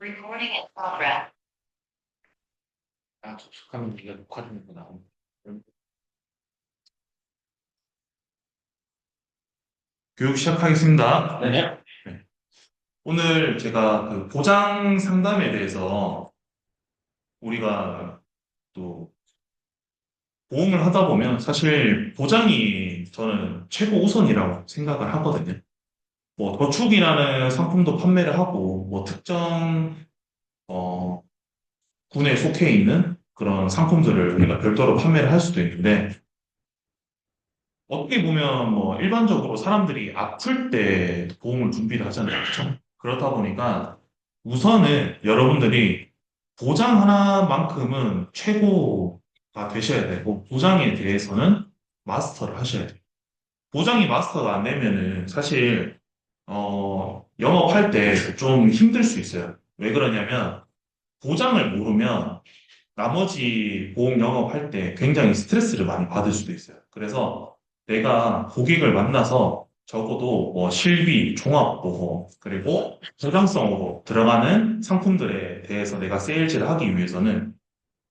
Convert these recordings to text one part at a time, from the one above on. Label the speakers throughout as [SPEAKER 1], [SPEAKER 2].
[SPEAKER 1] Recording in progress.
[SPEAKER 2] 접속하면 네가 녹화되는 거 나오는 교육 시작하겠습니다.
[SPEAKER 3] 네.
[SPEAKER 2] 오늘 제가 그 보장 상담에 대해서 우리가 또 보험을 하다 보면 사실 보장이 저는 최고 우선이라고 생각을 하거든요. 뭐 저축이라는 상품도 판매를 하고 뭐 특정 어, 군에 속해 있는 그런 상품들을 우리가 별도로 판매를 할 수도 있는데 어떻게 보면 뭐 일반적으로 사람들이 아플 때 보험을 준비를 하잖아요. 그렇죠? 그렇다 보니까 우선은 여러분들이 보장 하나만큼은 최고가 되셔야 되고 보장에 대해서는 마스터를 하셔야 돼요. 보장이 마스터가 안 되면은 사실 영업할 때 좀 힘들 수 있어요. 왜 그러냐면 보장을 모르면 나머지 보험 영업할 때 굉장히 스트레스를 많이 받을 수도 있어요. 그래서 내가 고객을 만나서 적어도 뭐 실비, 종합보험, 그리고 보장성으로 들어가는 상품들에 대해서 내가 세일즈를 하기 위해서는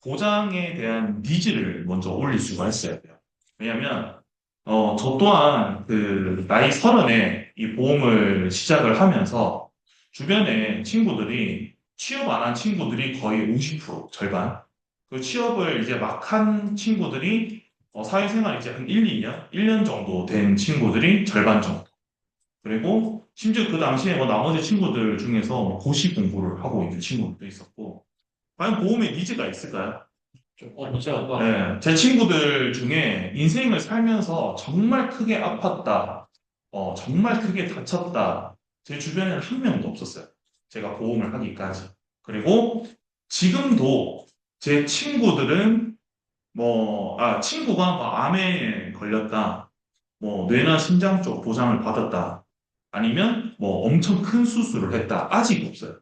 [SPEAKER 2] 보장에 대한 니즈를 먼저 올릴 수가 있어야 돼요. 왜냐면, 저 또한 그 나이 30에 이 보험을 시작을 하면서 주변에 친구들이 취업 안 한 친구들이 거의 50% 절반. 그 취업을 이제 막 한 친구들이 사회생활 이제 한 1, 2년? 1년 정도 된 친구들이 절반 정도. 그리고 심지어 그 당시에 뭐 나머지 친구들 중에서 뭐 고시 공부를 하고 있는 친구들도 있었고, 과연 보험에 니즈가 있을까요?
[SPEAKER 3] 그렇죠.
[SPEAKER 2] 네, 제 친구들 중에 인생을 살면서 정말 크게 아팠다, 정말 크게 다쳤다. 제 주변에는 한 명도 없었어요. 제가 보험을 하기까지. 그리고 지금도 제 친구들은 친구가 뭐 암에 걸렸다, 뭐 뇌나 심장 쪽 보장을 받았다, 아니면 뭐 엄청 큰 수술을 했다. 아직 없어요.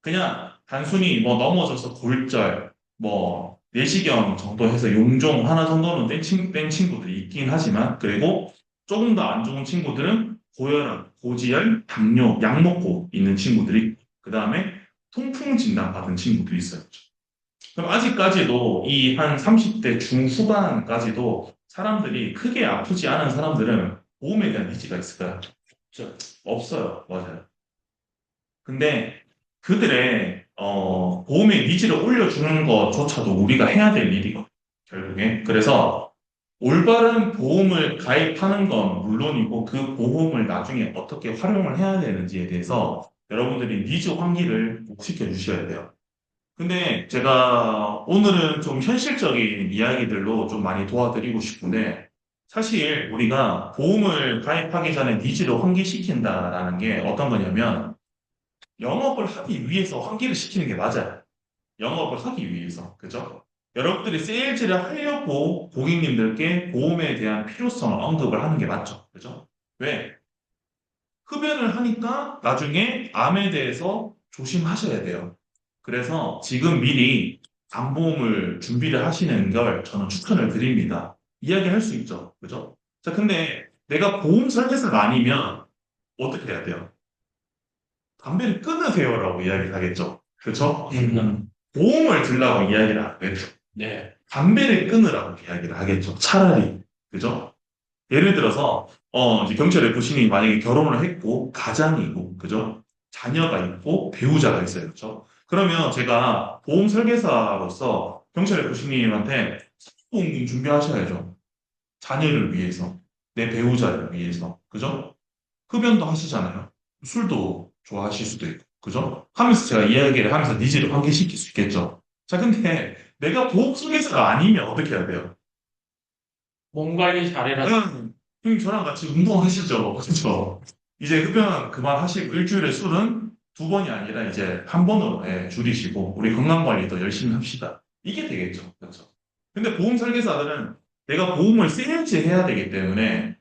[SPEAKER 2] 그냥 단순히 뭐 넘어져서 골절, 뭐 내시경 정도 해서 용종 하나 정도는 뺀 친구들이 있긴 하지만 그리고 조금 더 안 좋은 친구들은 고혈압, 고지혈, 당뇨, 약 먹고 있는 친구들이 그 다음에 통풍 진단 받은 친구도 있어요. 그럼 아직까지도 이 한 30대 중후반까지도 사람들이 크게 아프지 않은 사람들은 보험에 대한 니즈가 있을까요? 없어요. 맞아요. 근데 그들의 보험의 니즈를 올려주는 것조차도 우리가 해야 될 일이거든요. 결국에. 그래서 올바른 보험을 가입하는 건 물론이고 그 보험을 나중에 어떻게 활용을 해야 되는지에 대해서 여러분들이 니즈 환기를 꼭 시켜주셔야 돼요. 근데 제가 오늘은 좀 현실적인 이야기들로 좀 많이 도와드리고 싶은데 사실 우리가 보험을 가입하기 전에 니즈를 환기시킨다라는 게 어떤 거냐면 영업을 하기 위해서 환기를 시키는 게 맞아요. 영업을 하기 위해서. 그죠? 여러분들이 세일즈를 하려고 고객님들께 보험에 대한 필요성을 언급을 하는 게 맞죠. 그죠? 왜? 흡연을 하니까 나중에 암에 대해서 조심하셔야 돼요. 그래서 지금 미리 암보험을 준비를 하시는 걸 저는 추천을 드립니다. 이야기할 수 있죠. 그죠? 자, 근데 내가 보험 설계사가 아니면 어떻게 해야 돼요? 담배를 끊으세요라고 이야기를 하겠죠. 그렇죠? 보험을 들라고 이야기를 안 하겠죠.
[SPEAKER 3] 네.
[SPEAKER 2] 담배를 끊으라고 이야기를 하겠죠. 차라리. 그죠? 예를 들어서 이제 경찰 FC님이 만약에 결혼을 했고 가장이고 그죠? 자녀가 있고 배우자가 있어요. 그렇죠? 그러면 제가 보험 설계사로서 경찰 FC님한테 보험금 준비하셔야죠. 자녀를 위해서, 내 배우자를 위해서. 그죠? 흡연도 하시잖아요. 술도 좋아하실 수도 있고, 그죠? 하면서 제가 이야기를 하면서 니즈를 환기시킬 수 있겠죠. 자, 근데 내가 보험 설계사가 아니면 어떻게 해야 돼요?
[SPEAKER 3] 몸 관리 잘해라.
[SPEAKER 2] 형님 저랑 같이 운동하시죠. 그죠? 이제 흡연 그만하시고 일주일에 술은 2번이 아니라 이제 1번으로 줄이시고 우리 건강관리 더 열심히 합시다. 이게 되겠죠. 그렇죠? 근데 보험 설계사들은 내가 보험을 세일즈 해야 되기 때문에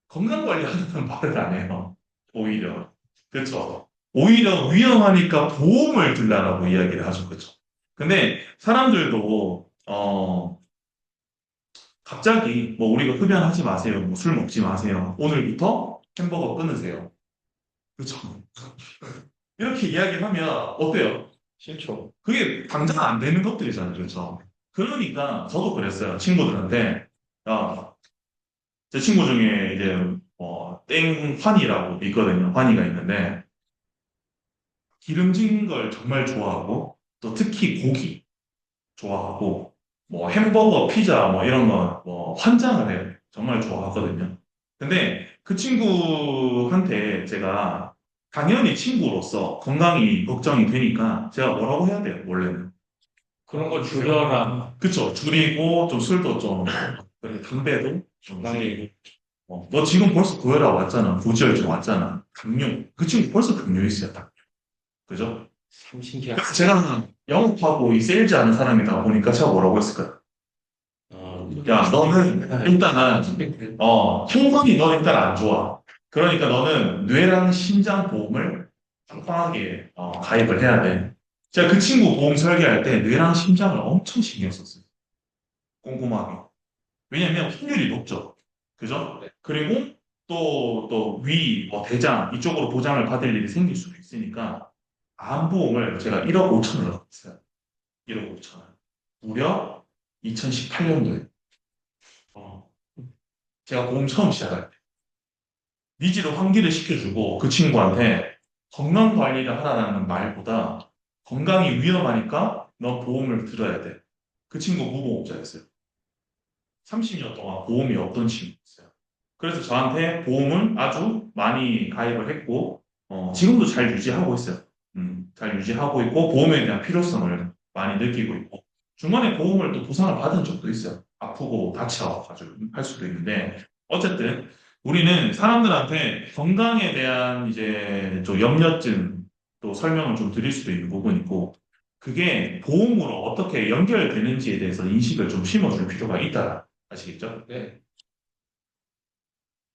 [SPEAKER 2] 건강관리 하는 말을 안 해요. 오히려. 그렇죠. 오히려 위험하니까 보험을 들라라고 이야기를 하죠. 그렇죠. 근데 사람들도 갑자기 뭐 우리가 흡연하지 마세요. 뭐 술 먹지 마세요. 오늘부터 햄버거 끊으세요. 그렇죠. 이렇게 이야기하면 어때요?
[SPEAKER 3] 싫죠.
[SPEAKER 2] 그게 당장 안 되는 것들이잖아요. 그렇죠? 그러니까 저도 그랬어요. 친구들한테. 야, 제 친구 중에 이제 땡환이라고 있거든요. 환이가 있는데 기름진 걸 정말 좋아하고 또 특히 고기 좋아하고 뭐 햄버거, 피자 뭐 이런 거 뭐 환장을 해요. 정말 좋아하거든요. 근데 그 친구한테 제가 당연히 친구로서 건강이 걱정이 되니까 제가 뭐라고 해야 돼요, 원래는.
[SPEAKER 3] 그런 거 줄여라.
[SPEAKER 2] 그쵸. 줄이고 좀 술도 좀 그래, 담배도 좀 줄이고.
[SPEAKER 3] 적당히.
[SPEAKER 2] 너 지금 벌써 고혈압 왔잖아. 고지혈증 왔잖아. 당뇨. 그 친구 벌써 당뇨 있어요. 당뇨. 그죠?
[SPEAKER 3] 참 신기하다.
[SPEAKER 2] 그래서 제가 영업하고 이 세일즈 하는 사람이다 보니까 제가 뭐라고 했을까요? 야, 너는 일단은 형성이 너 일단 안 좋아. 그러니까 너는 뇌랑 심장 보험을 빵빵하게 가입을 해야 돼. 제가 그 친구 보험 설계할 때 뇌랑 심장을 엄청 신경 썼어요. 꼼꼼하게. 왜냐면 확률이 높죠. 그죠? 그리고 또 위, 대장 이쪽으로 보장을 받을 일이 생길 수도 있으니까 암보험을 제가 1억 5천을 넣었어요. 1억 5천 원. 무려 2018년도에 제가 보험 처음 시작할 때 니즈를 환기를 시켜주고 그 친구한테 건강 관리를 하라는 말보다 건강이 위험하니까 너 보험을 들어야 돼. 그 친구 무보험자였어요. 30년 동안 보험이 없던 친구였어요. 그래서 저한테 보험을 아주 많이 가입을 했고 지금도 잘 유지하고 있어요. 잘 유지하고 있고 보험에 대한 필요성을 많이 느끼고 있고 중간에 보험을 또 보상을 받은 적도 있어요. 아프고 다쳐가지고 할 수도 있는데 어쨌든 우리는 사람들한테 건강에 대한 이제 좀 염려증 또 설명을 좀 드릴 수도 있는 부분이고 그게 보험으로 어떻게 연결되는지에 대해서 인식을 좀 심어줄 필요가 있다. 아시겠죠?
[SPEAKER 3] 네.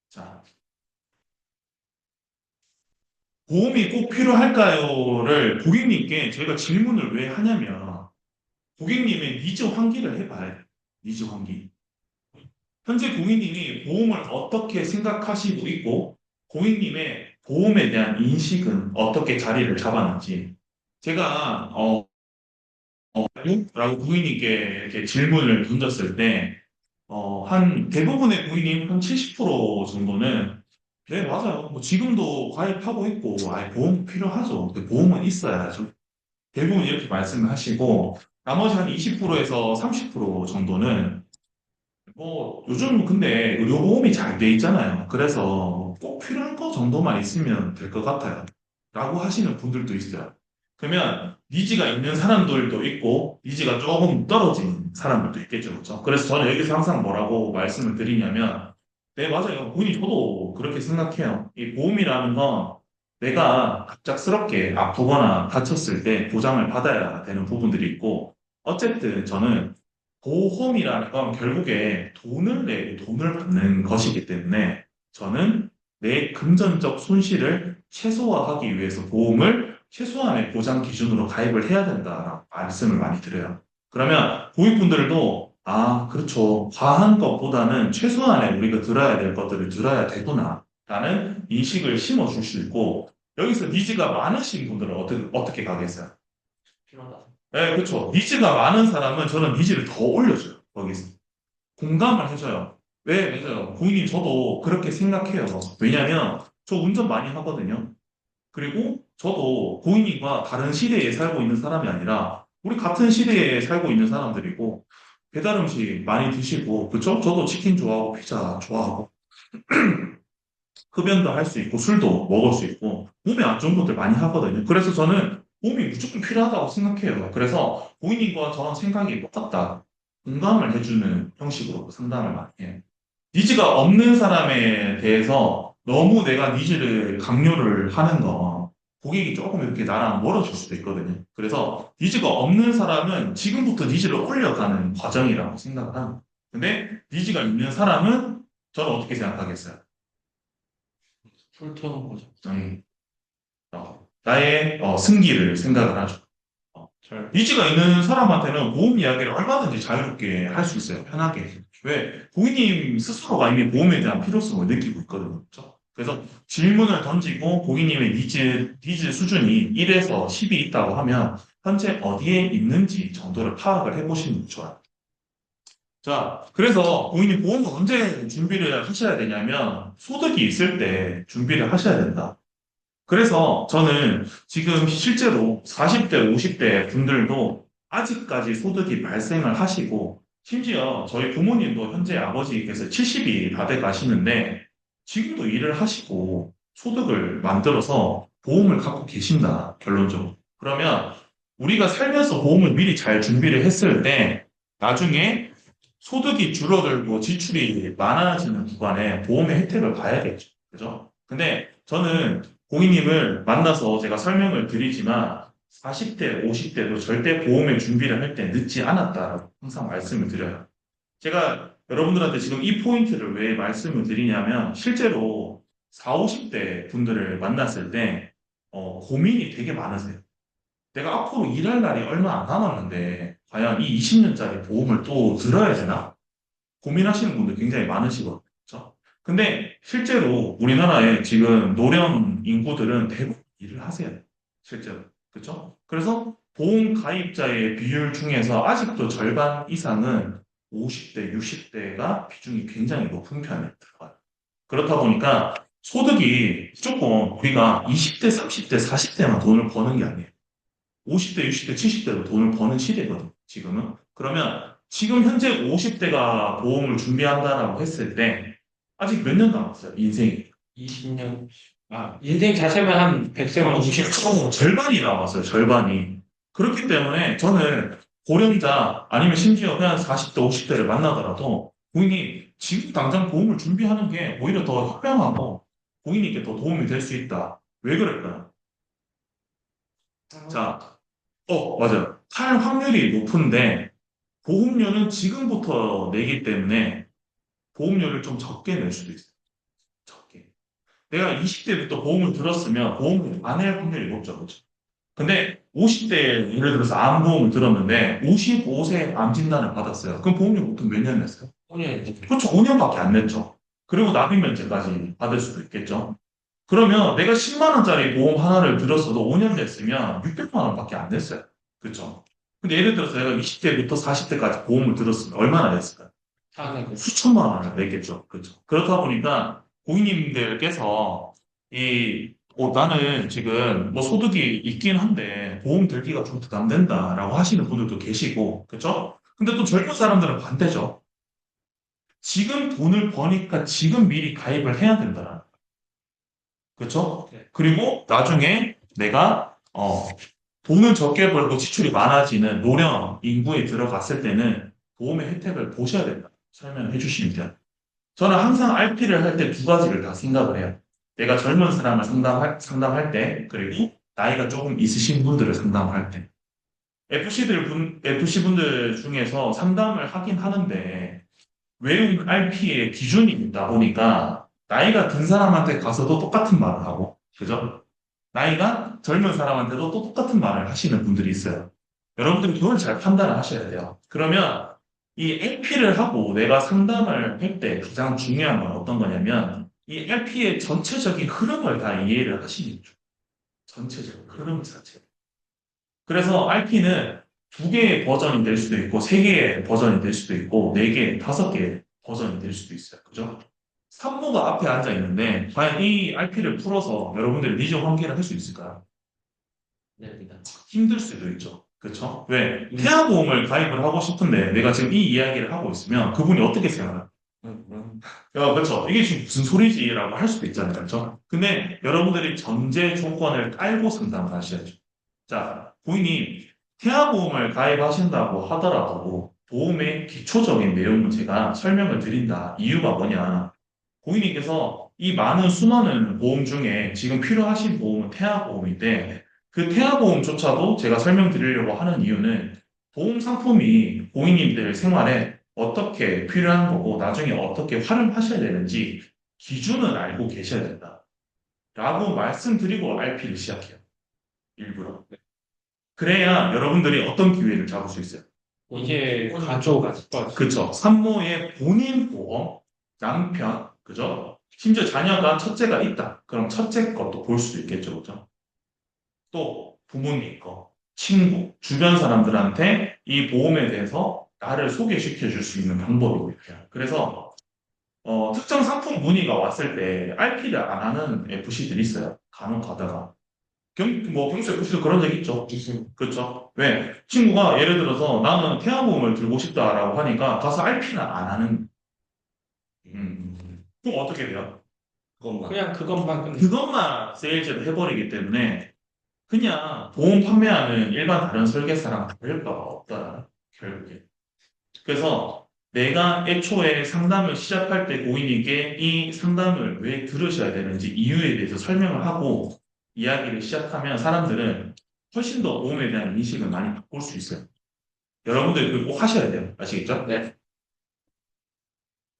[SPEAKER 2] 자, 보험이 꼭 필요할까요?를 고객님께 저희가 질문을 왜 하냐면 고객님의 니즈 환기를 해봐야 돼요. 니즈 환기. 현재 고객님이 보험을 어떻게 생각하시고 있고 고객님의 보험에 대한 인식은 어떻게 자리를 잡았는지 제가 라고 고객님께 이렇게 질문을 던졌을 때 한 대부분의 고객님 한 70% 정도는 네, 맞아요. 뭐 지금도 가입하고 있고, 보험 필요하죠. 근데 보험은 있어야죠. 대부분 이렇게 말씀을 하시고, 나머지 한 20%에서 30% 정도는, 요즘 근데 의료보험이 잘 돼 있잖아요. 그래서 꼭 필요한 거 정도만 있으면 될 것 같아요. 라고 하시는 분들도 있어요. 그러면 니즈가 있는 사람들도 있고, 니즈가 조금 떨어진 사람들도 있겠죠. 그렇죠? 그래서 저는 여기서 항상 뭐라고 말씀을 드리냐면, 네, 맞아요. 본인이 저도 그렇게 생각해요. 이 보험이라는 건 내가 갑작스럽게 아프거나 다쳤을 때 보장을 받아야 되는 부분들이 있고, 어쨌든 저는 보험이라는 건 결국에 돈을 내고 돈을 받는 것이기 때문에 저는 내 금전적 손실을 최소화하기 위해서 보험을 최소한의 보장 기준으로 가입을 해야 된다라고 말씀을 많이 드려요. 그러면 고객분들도 그렇죠. 과한 것보다는 최소한의 우리가 들어야 될 것들을 들어야 되구나 라는 인식을 심어줄 수 있고 여기서 니즈가 많으신 분들은 어떻게 가겠어요?
[SPEAKER 3] 필요하다.
[SPEAKER 2] 네, 그렇죠. 니즈가 많은 사람은 저는 니즈를 더 올려줘요. 거기서. 공감을 해줘요. 왜? 맞아요. 고객님, 저도 그렇게 생각해요. 왜냐면, 저 운전 많이 하거든요. 그리고 저도 고객님과 다른 시대에 살고 있는 사람이 아니라, 우리 같은 시대에 살고 있는 사람들이고, 배달 음식 많이 드시고, 그쵸? 저도 치킨 좋아하고, 피자 좋아하고, 흡연도 할 수 있고, 술도 먹을 수 있고, 몸에 안 좋은 것들 많이 하거든요. 그래서 저는 몸이 무조건 필요하다고 생각해요. 그래서 고객님과 저랑 생각이 똑같다. 공감을 해주는 형식으로 상담을 많이 해요. 니즈가 없는 사람에 대해서 너무 내가 니즈를 강요를 하는 거, 고객이 조금 이렇게 나랑 멀어질 수도 있거든요. 그래서 니즈가 없는 사람은 지금부터 니즈를 올려가는 과정이라고 생각을 합니다. 근데 니즈가 있는 사람은 저는 어떻게 생각하겠어요?
[SPEAKER 3] 풀터는 거죠.
[SPEAKER 2] 음, 나의 승기를 생각을 하죠. 니즈가 있는 사람한테는 보험 이야기를 얼마든지 자유롭게 할 수 있어요. 편하게. 왜? 고객님 스스로가 이미 보험에 대한 필요성을 느끼고 있거든요. 그렇죠? 그래서 질문을 던지고 고객님의 니즈 수준이 1에서 10이 있다고 하면 현재 어디에 있는지 정도를 파악을 해보시는 게 좋아요. 자, 그래서 고객님 보험을 언제 준비를 하셔야 되냐면 소득이 있을 때 준비를 하셔야 된다. 그래서 저는 지금 실제로 40대, 50대 분들도 아직까지 소득이 발생을 하시고, 심지어 저희 부모님도 현재 아버지께서 70이 다 돼 가시는데, 지금도 일을 하시고 소득을 만들어서 보험을 갖고 계신다, 결론적으로. 그러면 우리가 살면서 보험을 미리 잘 준비를 했을 때, 나중에 소득이 줄어들고 지출이 많아지는 구간에 보험의 혜택을 봐야겠죠. 그죠? 근데 저는 고객님을 만나서 제가 설명을 드리지만 40대, 50대도 절대 보험의 준비를 할 때 늦지 않았다라고 항상 말씀을 드려요. 제가 여러분들한테 지금 이 포인트를 왜 말씀을 드리냐면 실제로 4, 50대 분들을 만났을 때 고민이 되게 많으세요. 내가 앞으로 일할 날이 얼마 안 남았는데 과연 이 20년짜리 보험을 또 들어야 되나? 고민하시는 분들 굉장히 많으시거든요. 그렇죠? 근데 실제로 우리나라에 지금 노령 인구들은 대부분 일을 하세요. 실제로. 그렇죠? 그래서 보험 가입자의 비율 중에서 아직도 절반 이상은 50대, 60대가 비중이 굉장히 높은 편에 들어가요. 그렇다 보니까 소득이 무조건 우리가 20대, 30대, 40대만 돈을 버는 게 아니에요. 50대, 60대, 70대도 돈을 버는 시대거든, 지금은. 그러면 지금 현재 50대가 보험을 준비한다라고 했을 때 아직 몇 년 남았어요, 인생이.
[SPEAKER 3] 20년. 인생 자체만 한 100세만 50.
[SPEAKER 2] 절반이 남았어요, 절반이. 그렇기 때문에 저는 고령자 아니면 심지어 그냥 40대, 50대를 만나더라도 고객님 지금 당장 보험을 준비하는 게 오히려 더 현명하고 고객님께 더 도움이 될 수 있다. 왜 그럴까요? 자, 맞아요. 탈 확률이 높은데 보험료는 지금부터 내기 때문에 보험료를 좀 적게 낼 수도 있어요. 적게. 내가 20대부터 보험을 들었으면 보험을 안 낼 확률이 높죠. 그렇죠? 근데 50대 예를 들어서 암보험을 들었는데 55세 암 진단을 받았어요. 그럼 보험료 보통 몇 년 냈어요?
[SPEAKER 3] 5년.
[SPEAKER 2] 그렇죠. 5년밖에 안 냈죠. 그리고 납입면제까지 받을 수도 있겠죠. 그러면 내가 10만 원짜리 보험 하나를 들었어도 5년 냈으면 600만 원밖에 안 냈어요. 그렇죠. 근데 예를 들어서 내가 20대부터 40대까지 보험을 들었으면 얼마나 냈을까요?
[SPEAKER 3] 4년.
[SPEAKER 2] 수천만 원을 내겠죠. 그렇죠. 그렇다 보니까 고객님들께서 나는 지금 뭐 소득이 있긴 한데 보험 들기가 좀 부담된다라고 하시는 분들도 계시고, 그렇죠? 근데 또 젊은 사람들은 반대죠. 지금 돈을 버니까 지금 미리 가입을 해야 된다. 그렇죠?
[SPEAKER 3] 네.
[SPEAKER 2] 그리고 나중에 내가 돈을 적게 벌고 지출이 많아지는 노령 인구에 들어갔을 때는 보험의 혜택을 보셔야 된다. 설명해 주시면 돼요. 저는 항상 RP를 할 때 두 가지를 다 생각을 해요. 내가 젊은 사람을 상담할 때, 그리고 나이가 조금 있으신 분들을 상담할 때. FC 분들 중에서 상담을 하긴 하는데, 외국 RP의 기준이 있다 보니까, 나이가 든 사람한테 가서도 똑같은 말을 하고, 그죠? 나이가 젊은 사람한테도 또 똑같은 말을 하시는 분들이 있어요. 여러분들이 그걸 잘 판단을 하셔야 돼요. 그러면 이 LP를 하고 내가 상담을 할 때 가장 중요한 건 어떤 거냐면 이 LP의 전체적인 흐름을 다 이해를 하시는 거죠. 전체적인 흐름 자체. 그래서 RP는 두 개의 버전이 될 수도 있고, 세 개의 버전이 될 수도 있고, 네 개, 다섯 개의 버전이 될 수도 있어요. 그죠? 산모가 앞에 앉아 있는데, 과연 이 RP를 풀어서 여러분들이 니즈 환기를 할 수 있을까요?
[SPEAKER 3] 됩니다.
[SPEAKER 2] 힘들 수도 있죠. 그렇죠? 왜? 태아보험을 가입을 하고 싶은데 내가 지금 이 이야기를 하고 있으면 그분이 어떻게 생각해요? 야, 그렇죠. 이게 지금 무슨 소리지라고 할 수도 있잖아요. 그렇죠? 근데 여러분들이 전제 조건을 깔고 상담을 하셔야죠. 자, 고객님, 태아보험을 가입하신다고 하더라도 보험의 기초적인 내용을 제가 설명을 드린다. 이유가 뭐냐? 고객님께서 이 많은 수많은 보험 중에 지금 필요하신 보험은 태아보험인데 그 태아보험조차도 제가 설명드리려고 하는 이유는 보험 상품이 고객님들 생활에 어떻게 필요한 거고 나중에 어떻게 활용하셔야 되는지 기준을 알고 계셔야 된다. 라고 말씀드리고 RP를 시작해요. 일부러. 그래야 여러분들이 어떤 기회를 잡을 수 있어요.
[SPEAKER 3] 이게 가족.
[SPEAKER 2] 그쵸. 산모의 본인 보험, 양편, 그죠? 심지어 자녀가 첫째가 있다. 그럼 첫째 것도 볼 수도 있겠죠. 그죠? 또 부모님 거, 친구, 주변 사람들한테 이 보험에 대해서 나를 소개시켜 줄 수 있는 방법이고요. 그래서 특정 상품 문의가 왔을 때 RP를 안 하는 FC들이 있어요. 간혹 가다가. 경수 FC도 그런 적 있죠. 그렇죠. 왜? 친구가 예를 들어서 나는 태아보험을 들고 싶다라고 하니까 가서 RP는 안 하는. 그럼 어떻게 돼요?
[SPEAKER 1] 그것만.
[SPEAKER 3] 그냥 그것만
[SPEAKER 2] 그것만 세일즈를 해버리기 때문에 그냥 보험 판매하는 일반 다른 설계사랑 다를 바가 없다. 결국에. 그래서 내가 애초에 상담을 시작할 때 고객님께 이 상담을 왜 들으셔야 되는지 이유에 대해서 설명을 하고 이야기를 시작하면 사람들은 훨씬 더 보험에 대한 인식을 많이 바꿀 수 있어요. 여러분들 그거 꼭 하셔야 돼요. 아시겠죠?
[SPEAKER 3] 네.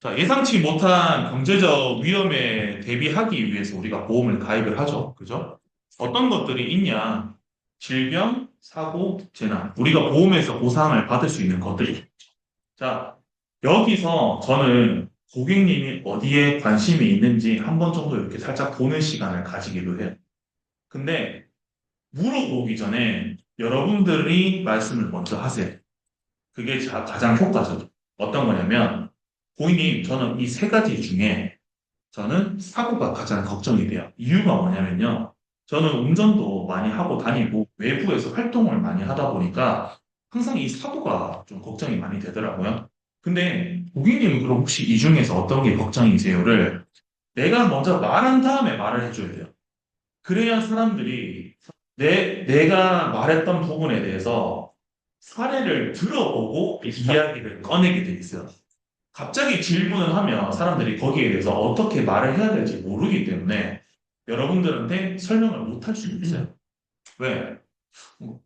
[SPEAKER 2] 자, 예상치 못한 경제적 위험에 대비하기 위해서 우리가 보험을 가입을 하죠. 그죠? 어떤 것들이 있냐? 질병, 사고, 재난. 우리가 보험에서 보상을 받을 수 있는 것들이 있죠. 자, 여기서 저는 고객님이 어디에 관심이 있는지 한 번 정도 이렇게 살짝 보는 시간을 가지기도 해요. 근데 물어보기 전에 여러분들이 말씀을 먼저 하세요. 그게 가장 효과적이에요. 어떤 거냐면, 고객님, 저는 이 세 가지 중에 저는 사고가 가장 걱정이 돼요. 이유가 뭐냐면요. 저는 운전도 많이 하고 다니고 외부에서 활동을 많이 하다 보니까 항상 이 사고가 좀 걱정이 많이 되더라고요. 근데 고객님은 그럼 혹시 이 중에서 어떤 게 걱정이세요를 내가 먼저 말한 다음에 말을 해줘야 돼요. 그래야 사람들이 내가 말했던 부분에 대해서 사례를 들어보고 이야기를 꺼내게 돼 있어요. 갑자기 질문을 하면 사람들이 거기에 대해서 어떻게 말을 해야 될지 모르기 때문에 여러분들한테 설명을 못 할 수 있어요. 왜?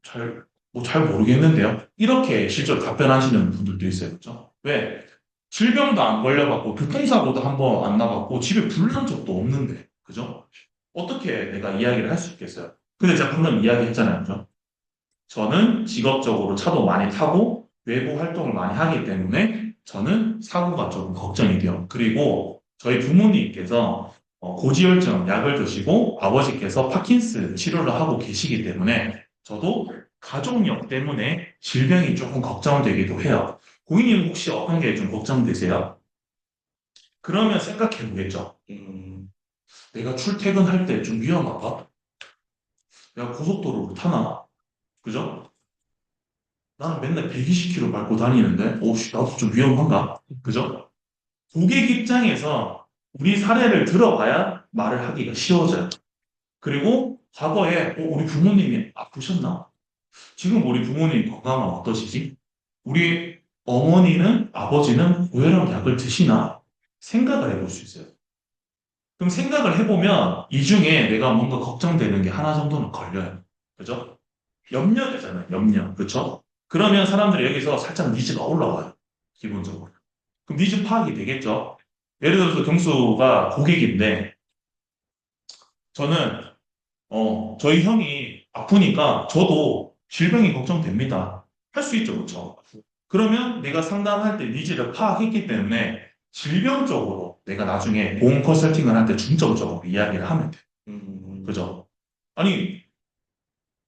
[SPEAKER 2] 잘 모르겠는데요. 이렇게 실제로 답변하시는 분들도 있어요. 그죠? 왜? 질병도 안 걸려봤고, 교통사고도 한 번 안 나봤고, 집에 불난 적도 없는데. 그죠? 어떻게 내가 이야기를 할 수 있겠어요? 근데 제가 방금 이야기했잖아요. 그죠? 저는 직업적으로 차도 많이 타고 외부 활동을 많이 하기 때문에 저는 사고가 조금 걱정이 돼요. 그리고 저희 부모님께서 고지혈증 약을 드시고 아버지께서 파킨슨 치료를 하고 계시기 때문에 저도 가족력 때문에 질병이 조금 걱정되기도 해요. 고객님 혹시 어떤 게 좀 걱정되세요? 그러면 생각해 보겠죠. 내가 출퇴근할 때 좀 위험하다? 내가 고속도로를 타나? 그죠? 나는 맨날 120km 밟고 다니는데, 오씨, 나도 좀 위험한가? 그죠? 고객 입장에서 우리 사례를 들어봐야 말을 하기가 쉬워져요. 그리고 과거에, 우리 부모님이 아프셨나? 지금 우리 부모님 건강은 어떠시지? 우리 어머니는, 아버지는 고혈압 약을 드시나? 생각을 해볼 수 있어요. 그럼 생각을 해보면 이 중에 내가 뭔가 걱정되는 게 하나 정도는 걸려요. 그죠? 염려되잖아요. 염려. 그렇죠? 그러면 사람들이 여기서 살짝 니즈가 올라와요. 기본적으로. 그럼 니즈 파악이 되겠죠? 예를 들어서 경수가 고객인데 저는 저희 형이 아프니까 저도 질병이 걱정됩니다. 할 수 있죠. 그렇죠? 그러면 내가 상담할 때 니즈를 파악했기 때문에 질병적으로 내가 나중에 보험 컨설팅을 할 때 중점적으로 이야기를 하면 돼요. 그죠? 아니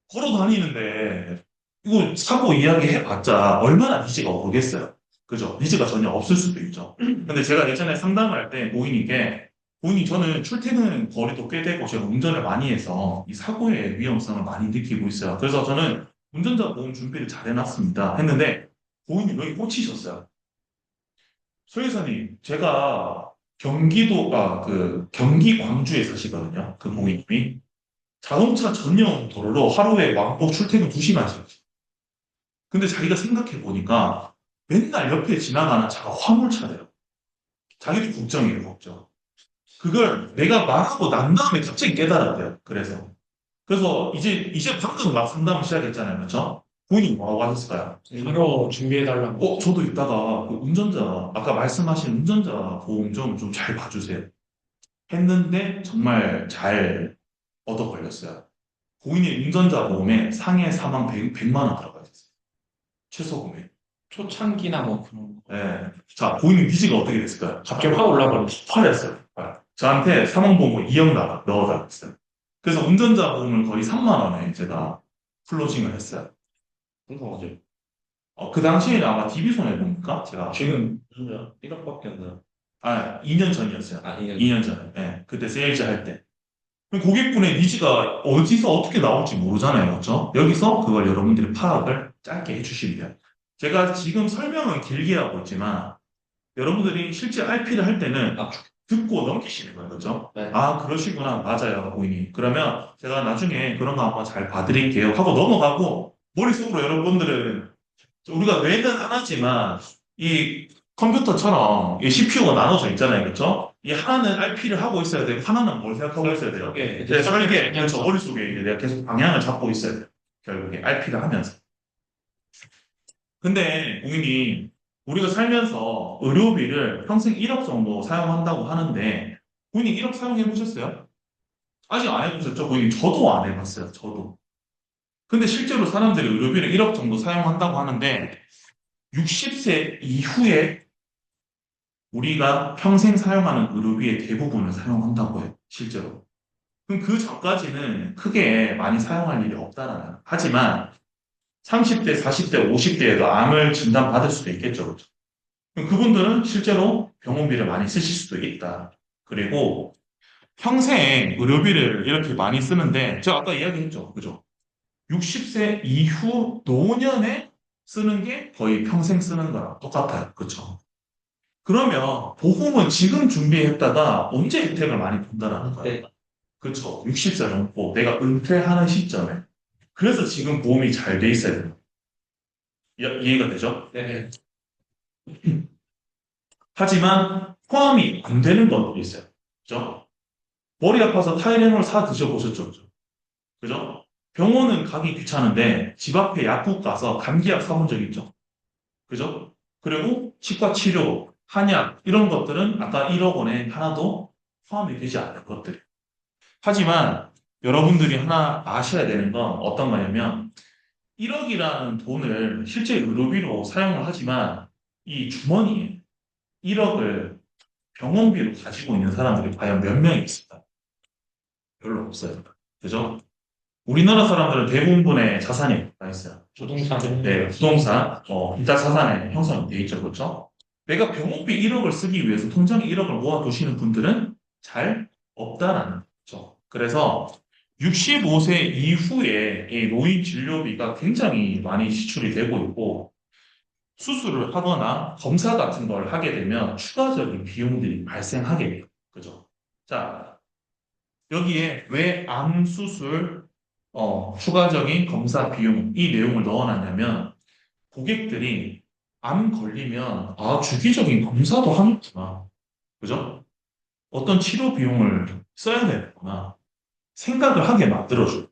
[SPEAKER 2] 걸어 다니는데 이거 사고 이야기 해봤자 얼마나 니즈가 오르겠어요. 그죠? 니즈가 전혀 없을 수도 있죠. 근데 제가 예전에 상담할 때 고객님 저는 출퇴근 거리도 꽤 되고 제가 운전을 많이 해서 이 사고의 위험성을 많이 느끼고 있어요. 그래서 저는 운전자 보험 준비를 잘 해놨습니다. 했는데 고객님 여기 꽂히셨어요. 소유사님 제가 경기 광주에 사시거든요. 그 고객님이. 자동차 전용 도로로 하루에 왕복 출퇴근 2시간씩. 근데 자기가 생각해 보니까 맨날 옆에 지나가는 차가 화물차래요. 자기도 걱정이에요, 걱정. 그걸 내가 말하고 난 다음에 갑자기 깨달았대요. 그래서 이제 방금 막 상담을 시작했잖아요. 그렇죠? 고객님 뭐라고 하셨을까요?
[SPEAKER 3] 바로 준비해달라고.
[SPEAKER 2] 저도 이따가 그 운전자, 아까 말씀하신 운전자 보험 좀 잘 봐주세요. 했는데 정말 잘 얻어 걸렸어요. 고객님 운전자 보험에 상해 사망 100만 원 들어가 있어요. 최소 금액.
[SPEAKER 3] 초창기나 뭐 그런 거.
[SPEAKER 2] 네. 자, 고객님 니즈가 어떻게 됐을까요?
[SPEAKER 3] 갑자기 확 올라버렸어.
[SPEAKER 2] 팔렸어요. 저한테 사망보험을 2억 넣어달라고 했어요. 그래서 운전자 보험을 거의 3만 원에 제가 클로징을 했어요.
[SPEAKER 3] 궁금하죠.
[SPEAKER 2] 그 당시에는 아마 DB손해보험인가? 제가
[SPEAKER 3] 지금 무슨 1억밖에 안 나요.
[SPEAKER 2] 2년 전이었어요.
[SPEAKER 3] 아, 2년.
[SPEAKER 2] 2년 전에. 예, 그때 세일즈 할 때. 그럼 고객분의 니즈가 어디서 어떻게 나올지 모르잖아요. 그렇죠? 여기서 그걸 여러분들이 파악을 짧게 해주시면 돼요. 제가 지금 설명은 길게 하고 있지만 여러분들이 실제 RP를 할 때는
[SPEAKER 3] 아,
[SPEAKER 2] 듣고 넘기시는 거예요. 그렇죠?
[SPEAKER 3] 네.
[SPEAKER 2] 아, 그러시구나. 맞아요, 고객님. 그러면 제가 나중에 그런 거 한번 잘 봐드릴게요 하고 넘어가고 머릿속으로 여러분들은 우리가 뇌는 하나지만 이 컴퓨터처럼 이 CPU가 나눠져 있잖아요. 그렇죠? 이 하나는 RP를 하고 있어야 되고 하나는 뭘 생각하고 있어야 돼요. 네, 설계. 그렇죠. 머릿속에 이제 내가 계속 방향을 잡고 있어야 돼요. 결국에 RP를 하면서. 근데 고객님, 우리가 살면서 의료비를 평생 1억 정도 사용한다고 하는데 고객님 1억 사용해 보셨어요? 아직 안 해보셨죠? 고객님 저도 안 해봤어요. 저도. 근데 실제로 사람들이 의료비를 1억 정도 사용한다고 하는데 60세 이후에 우리가 평생 사용하는 의료비의 대부분을 사용한다고 해요. 실제로. 그럼 그 전까지는 크게 많이 사용할 일이 없다라는. 하지만 30대, 40대, 50대에도 암을 진단받을 수도 있겠죠. 그렇죠? 그럼 그분들은 실제로 병원비를 많이 쓰실 수도 있다. 그리고 평생 의료비를 이렇게 많이 쓰는데 제가 아까 이야기했죠. 그죠? 60세 이후 노년에 쓰는 게 거의 평생 쓰는 거랑 똑같아요. 그렇죠? 그러면 보험은 지금 준비했다가 언제 혜택을 많이 본다라는 거예요.
[SPEAKER 3] 네.
[SPEAKER 2] 그렇죠. 60세 넘고 내가 은퇴하는 시점에. 그래서 지금 보험이 잘 돼 있어야 돼요. 이해가 되죠?
[SPEAKER 3] 네.
[SPEAKER 2] 하지만 포함이 안 되는 것도 있어요. 그죠? 머리 아파서 타이레놀 사 드셔보셨죠? 그죠? 그죠? 병원은 가기 귀찮은데 집 앞에 약국 가서 감기약 사본 적 있죠? 그죠? 그리고 치과 치료, 한약 이런 것들은 아까 1억 원에 하나도 포함이 되지 않는 것들. 하지만 여러분들이 하나 아셔야 되는 건 어떤 거냐면 1억이라는 돈을 실제 의료비로 사용을 하지만 이 주머니에 1억을 병원비로 가지고 있는 사람들이 과연 몇 명이 있을까? 별로 없어요. 그죠? 우리나라 사람들은 대부분의 자산이 다 있어요.
[SPEAKER 3] 부동산.
[SPEAKER 2] 네, 부동산, 이자 자산에 형성이 돼 있죠. 그렇죠? 내가 병원비 1억을 쓰기 위해서 통장에 1억을 모아두시는 분들은 잘 없다라는 거죠. 그래서 65세 이후에 이 노인 진료비가 굉장히 많이 지출이 되고 있고 수술을 하거나 검사 같은 걸 하게 되면 추가적인 비용들이 발생하게 돼요. 그죠? 자, 여기에 왜 암 수술, 추가적인 검사 비용, 이 내용을 넣어놨냐면 고객들이 암 걸리면 주기적인 검사도 하는구나. 그죠? 어떤 치료 비용을 써야 되는구나. 생각을 하게 만들어줘요.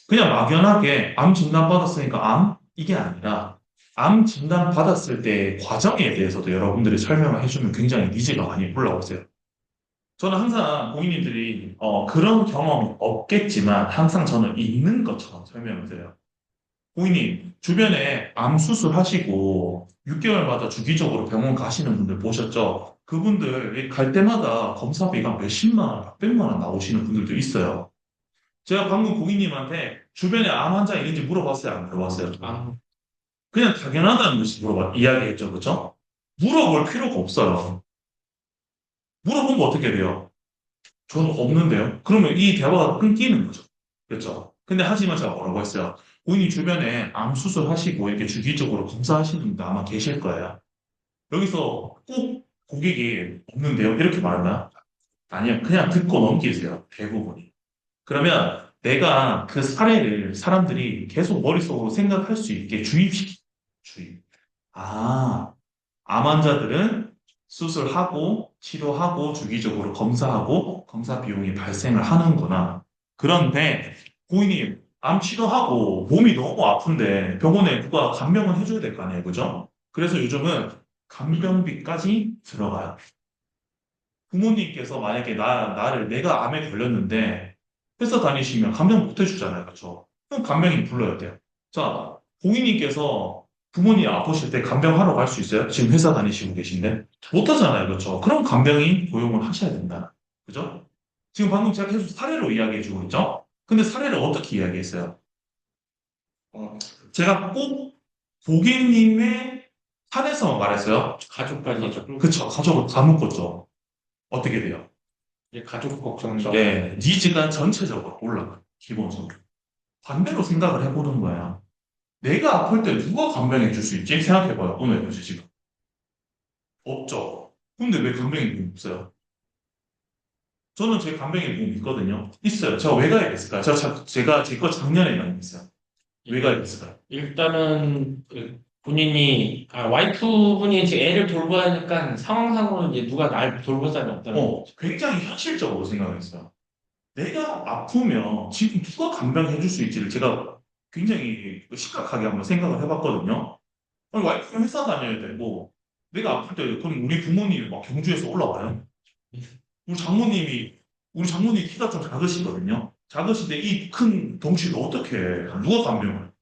[SPEAKER 2] 그냥 막연하게 암 진단 받았으니까 암? 이게 아니라 암 진단 받았을 때의 과정에 대해서도 여러분들이 설명을 해주면 굉장히 니즈가 많이 올라오세요. 저는 항상 고객님들이 그런 경험 없겠지만 항상 저는 있는 것처럼 설명을 드려요. 고객님, 주변에 암 수술하시고 6개월마다 주기적으로 병원 가시는 분들 보셨죠? 그분들 갈 때마다 검사비가 몇십만 원, 몇백만 원 나오시는 분들도 있어요. 제가 방금 고객님한테 주변에 암 환자 있는지 물어봤어요? 안 물어봤어요?
[SPEAKER 3] 아,
[SPEAKER 2] 그냥 당연하다는 듯이 이야기했죠. 그죠? 물어볼 필요가 없어요. 물어보면 어떻게 돼요? 저는 없는데요. 그러면 이 대화가 끊기는 거죠. 그렇죠? 근데 하지만 제가 뭐라고 했어요? 고객님 주변에 암 수술하시고 이렇게 주기적으로 검사하시는 분들 아마 계실 거예요. 여기서 꼭 고객이 없는데요? 이렇게 말하나? 아니요. 그냥 듣고 넘기세요. 대부분이. 그러면 내가 그 사례를 사람들이 계속 머릿속으로 생각할 수 있게 주입. 아, 암 환자들은 수술하고 치료하고 주기적으로 검사하고 검사 비용이 발생을 하는구나. 그런데 고객님 암 치료하고 몸이 너무 아픈데 병원에 누가 간병을 해줘야 될 거 아니에요, 그죠? 그래서 요즘은 간병비까지 들어가요. 부모님께서 만약에 나를 내가 암에 걸렸는데 회사 다니시면 간병 못 해주잖아요, 그죠? 그럼 간병인 불러야 돼요. 자, 고객님께서 부모님 아프실 때 간병하러 갈 수 있어요? 지금 회사 다니시고 계신데? 못 하잖아요, 그렇죠? 그럼 간병인 고용을 하셔야 된다. 그죠? 지금 방금 제가 계속 사례로 이야기해주고 있죠? 근데 사례를 어떻게 이야기했어요? 어, 제가 꼭 고객님의 한해서 말했어요.
[SPEAKER 3] 가족까지 좀
[SPEAKER 2] 그쵸. 가족을 다 묶었죠. 어떻게 돼요?
[SPEAKER 3] 이제 가족 걱정도
[SPEAKER 2] 예, 니즈가 전체적으로 올라가. 기본적으로. 반대로 생각을 해보는 거야. 내가 아플 때 누가 간병해 줄 수 있지? 생각해봐요. 오늘 교수 지금. 없죠. 근데 왜 간병이 뭐 없어요? 저는 제 간병이 뭐 있거든요. 있어요. 제가 왜 가야겠을까요? 제가 제 거 작년에 다녔어요. 왜 가야겠을까요?
[SPEAKER 3] 일단은 그 본인이 와이프분이 이제 애를 돌봐야 하니까 상황상으로 이제 누가 날 돌볼 사람이 없다는 거죠.
[SPEAKER 2] 굉장히 현실적으로 생각했어요. 내가 아프면 지금 누가 간병해 줄 수 있지를 제가 굉장히 심각하게 한번 생각을 해봤거든요. 아니, 와이프는 회사 다녀야 되고, 내가 아플 때, 그럼 우리 부모님이 막 경주에서 올라와요. 우리 장모님이, 우리 장모님 키가 좀 작으시거든요. 작으신데 이 큰 덩치를 어떻게 해? 누가 간병을?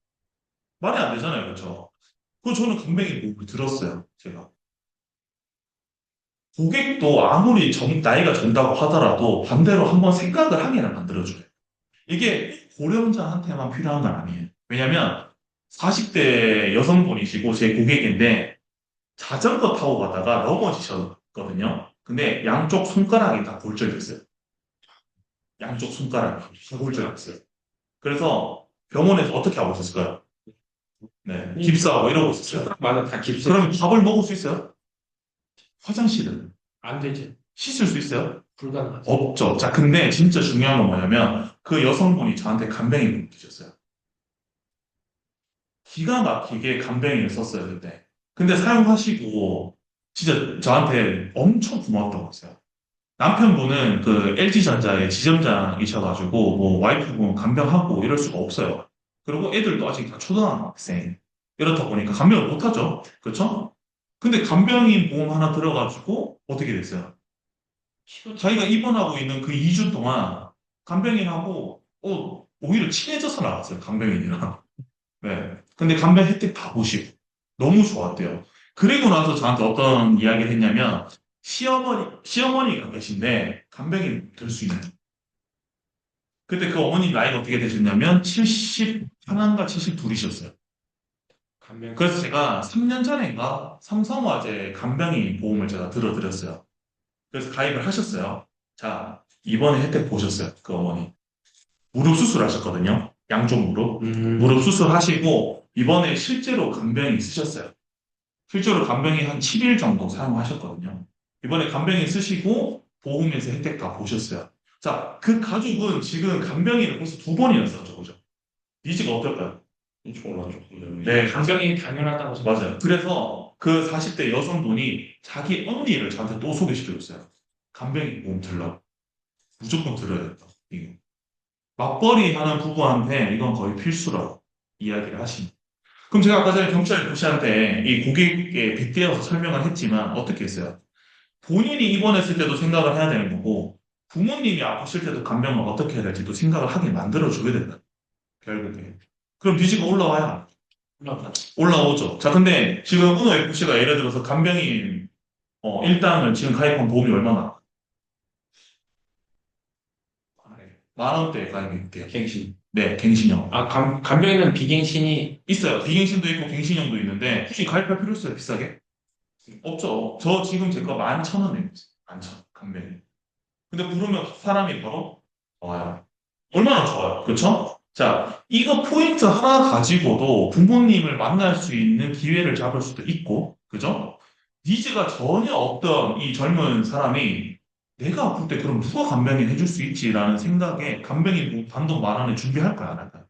[SPEAKER 2] 말이 안 되잖아요. 그렇죠? 그래서 저는 간병의 도움을 들었어요. 제가. 고객도 아무리 나이가 든다고 하더라도 반대로 한번 생각을 하게는 만들어줘요. 이게 고령자한테만 필요한 건 아니에요. 왜냐면 40대 여성분이시고 제 고객인데 자전거 타고 가다가 넘어지셨거든요. 근데 양쪽 손가락이 다 골절됐어요. 양쪽 손가락이 다 골절됐어요. 그래서 병원에서 어떻게 하고 있었을까요? 네, 깁스하고 이러고 있었어요.
[SPEAKER 3] 맞아, 다 깁스.
[SPEAKER 2] 그러면 밥을 먹을 수 있어요? 화장실은?
[SPEAKER 3] 안 되지.
[SPEAKER 2] 씻을 수 있어요?
[SPEAKER 3] 불가능하지.
[SPEAKER 2] 없죠. 자, 근데 진짜 중요한 건 뭐냐면 그 여성분이 저한테 간병인을 맡기셨어요. 기가 막히게 간병인을 썼어요, 그때. 근데 사용하시고 진짜 저한테 엄청 고마웠다고 했어요. 남편분은 그 LG전자의 지점장이셔가지고 뭐 와이프분 간병하고 이럴 수가 없어요. 그리고 애들도 아직 다 초등학생. 이렇다 보니까 간병을 못하죠. 그렇죠? 근데 간병인 보험 하나 들어가지고 어떻게 됐어요? 자기가 입원하고 있는 그 2주 동안 간병인하고 오히려 친해져서 나왔어요. 간병인이랑. 네. 근데 간병 혜택 다 보시고 너무 좋았대요. 그리고 나서 저한테 어떤 이야기를 했냐면 시어머니가 계신데 간병인 될 수 있는. 그때 그 어머니 나이가 어떻게 되셨냐면 71인가 72이셨어요.
[SPEAKER 3] 간병.
[SPEAKER 2] 그래서 제가 3년 전인가 삼성화재 간병인 보험을 제가 들어드렸어요. 그래서 가입을 하셨어요. 자, 이번에 혜택 보셨어요. 그 어머니. 무릎 수술하셨거든요. 양쪽 무릎. 무릎 수술하시고 이번에 실제로 간병이 쓰셨어요. 실제로 간병이 한 7일 정도 사용하셨거든요. 이번에 간병이 쓰시고 보험에서 혜택 다 보셨어요. 자, 그 가족은 지금 간병인을 벌써 2번이나 썼죠. 그죠? 니즈가 어떨까요?
[SPEAKER 3] 좋아죠.
[SPEAKER 2] 네,
[SPEAKER 3] 간병이 당연하다고 생각.
[SPEAKER 2] 맞아요. 그래서 그 40대 여성분이 자기 언니를 저한테 또 소개시켜줬어요. 간병인 보험 들라고. 무조건 들어야겠다. 이거. 맞벌이 하는 부부한테 이건 거의 필수라고 이야기를 하십니다. 그럼 제가 아까 전에 경찰 교시한테 이 고객에 빗대어서 설명을 했지만 어떻게 했어요? 본인이 입원했을 때도 생각을 해야 되는 거고 부모님이 아프실 때도 간병을 어떻게 해야 될지도 생각을 하게 만들어줘야 된다. 결국에. 그럼 뒤지가 올라와야 올라오죠. 자, 근데 지금 은호 FC가 예를 들어서 간병인 일당을 지금 가입한 보험이 얼마나? 10,000원대에 가입할게요.
[SPEAKER 3] 갱신.
[SPEAKER 2] 네, 갱신형.
[SPEAKER 3] 간병인은 비갱신이
[SPEAKER 2] 있어요. 비갱신도 있고 갱신형도 있는데 혹시 가입할 필요 있어요? 비싸게? 없죠. 저 지금 제 거 11,000원 내고 있어요. 11,000원. 간병인. 근데 부르면 사람이 바로 와요. 얼마나 좋아요. 그렇죠? 자, 이거 포인트 하나 가지고도 부모님을 만날 수 있는 기회를 잡을 수도 있고, 그죠? 니즈가 전혀 없던 이 젊은 사람이 내가 아플 때 그럼 누가 간병인 해줄 수 있지라는 생각에 간병인 뭐 단독 만원에 준비할까요? 안 할까요?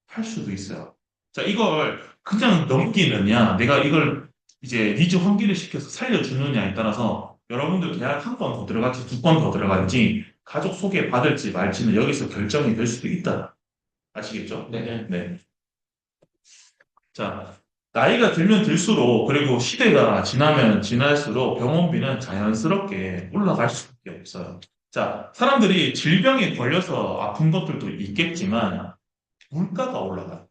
[SPEAKER 2] 할 수도 있어요. 자, 이걸 그냥 넘기느냐, 내가 이걸 이제 니즈 환기를 시켜서 살려주느냐에 따라서 여러분들 계약 한 건 더 들어갈지 2건 더 들어갈지 가족 소개 받을지 말지는 여기서 결정이 될 수도 있다. 아시겠죠?
[SPEAKER 3] 네.
[SPEAKER 2] 네. 자, 나이가 들면 들수록 그리고 시대가 지나면 지날수록 병원비는 자연스럽게 올라갈 수밖에 없어요. 자, 사람들이 질병에 걸려서 아픈 것들도 있겠지만 물가가 올라가요.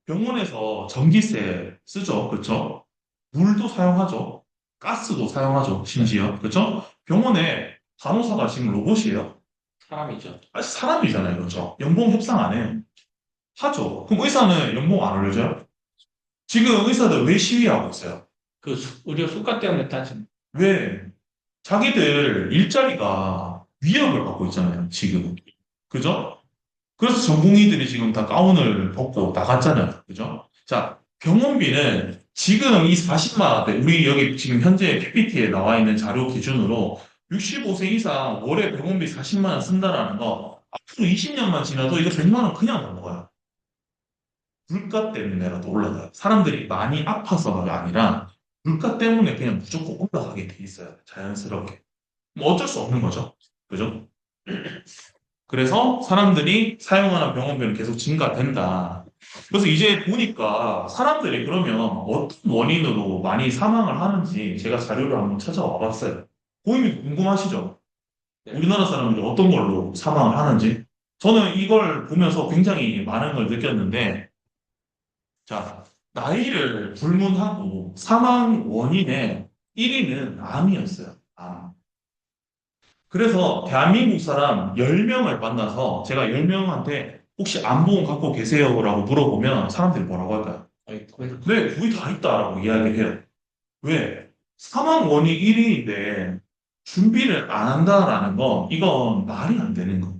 [SPEAKER 2] 병원에서 전기세 쓰죠. 그렇죠? 물도 사용하죠. 가스도 사용하죠. 심지어. 그렇죠? 병원에 간호사가 지금 로봇이에요?
[SPEAKER 3] 사람이죠.
[SPEAKER 2] 아직 사람이잖아요, 그렇죠? 연봉 협상 안 해요. 하죠. 그럼 의사는 연봉 안 올려줘요? 지금 의사들 왜 시위하고 있어요?
[SPEAKER 3] 그 의료 수가 때문에 따지.
[SPEAKER 2] 왜? 자기들 일자리가 위협을 받고 있잖아요, 지금. 그죠? 그래서 전공의들이 지금 다 가운을 벗고 나갔잖아요. 그죠? 자, 병원비는 지금 이 40만 원대, 우리 여기 지금 현재 PPT에 나와 있는 자료 기준으로 65세 이상 월에 병원비 40만 원 쓴다라는 거, 앞으로 20년만 지나도 이거 100만 원 그냥 넘어가요. 물가 때문에라도 올라가요. 사람들이 많이 아파서가 아니라 물가 때문에 그냥 무조건 올라가게 돼 있어요. 자연스럽게. 뭐 어쩔 수 없는 거죠. 그죠? 그래서 사람들이 사용하는 병원비는 계속 증가된다. 그래서 이제 보니까 사람들이 그러면 어떤 원인으로 많이 사망을 하는지 제가 자료를 한번 찾아와 봤어요. 고객님 궁금하시죠?
[SPEAKER 3] 네.
[SPEAKER 2] 우리나라 사람들이 어떤 걸로 사망을 하는지. 저는 이걸 보면서 굉장히 많은 걸 느꼈는데, 자, 나이를 불문하고 사망 원인의 1위는 암이었어요. 암. 그래서 대한민국 사람 10명을 만나서 제가 10명한테 혹시 암보험 갖고 계세요? 라고 물어보면 사람들이 뭐라고 할까요?
[SPEAKER 3] 아니, 거의
[SPEAKER 2] 네, 거의 다 있다라고 이야기를 해요. 왜? 사망 원인 1위인데 준비를 안 한다라는 건 이건 말이 안 되는 거.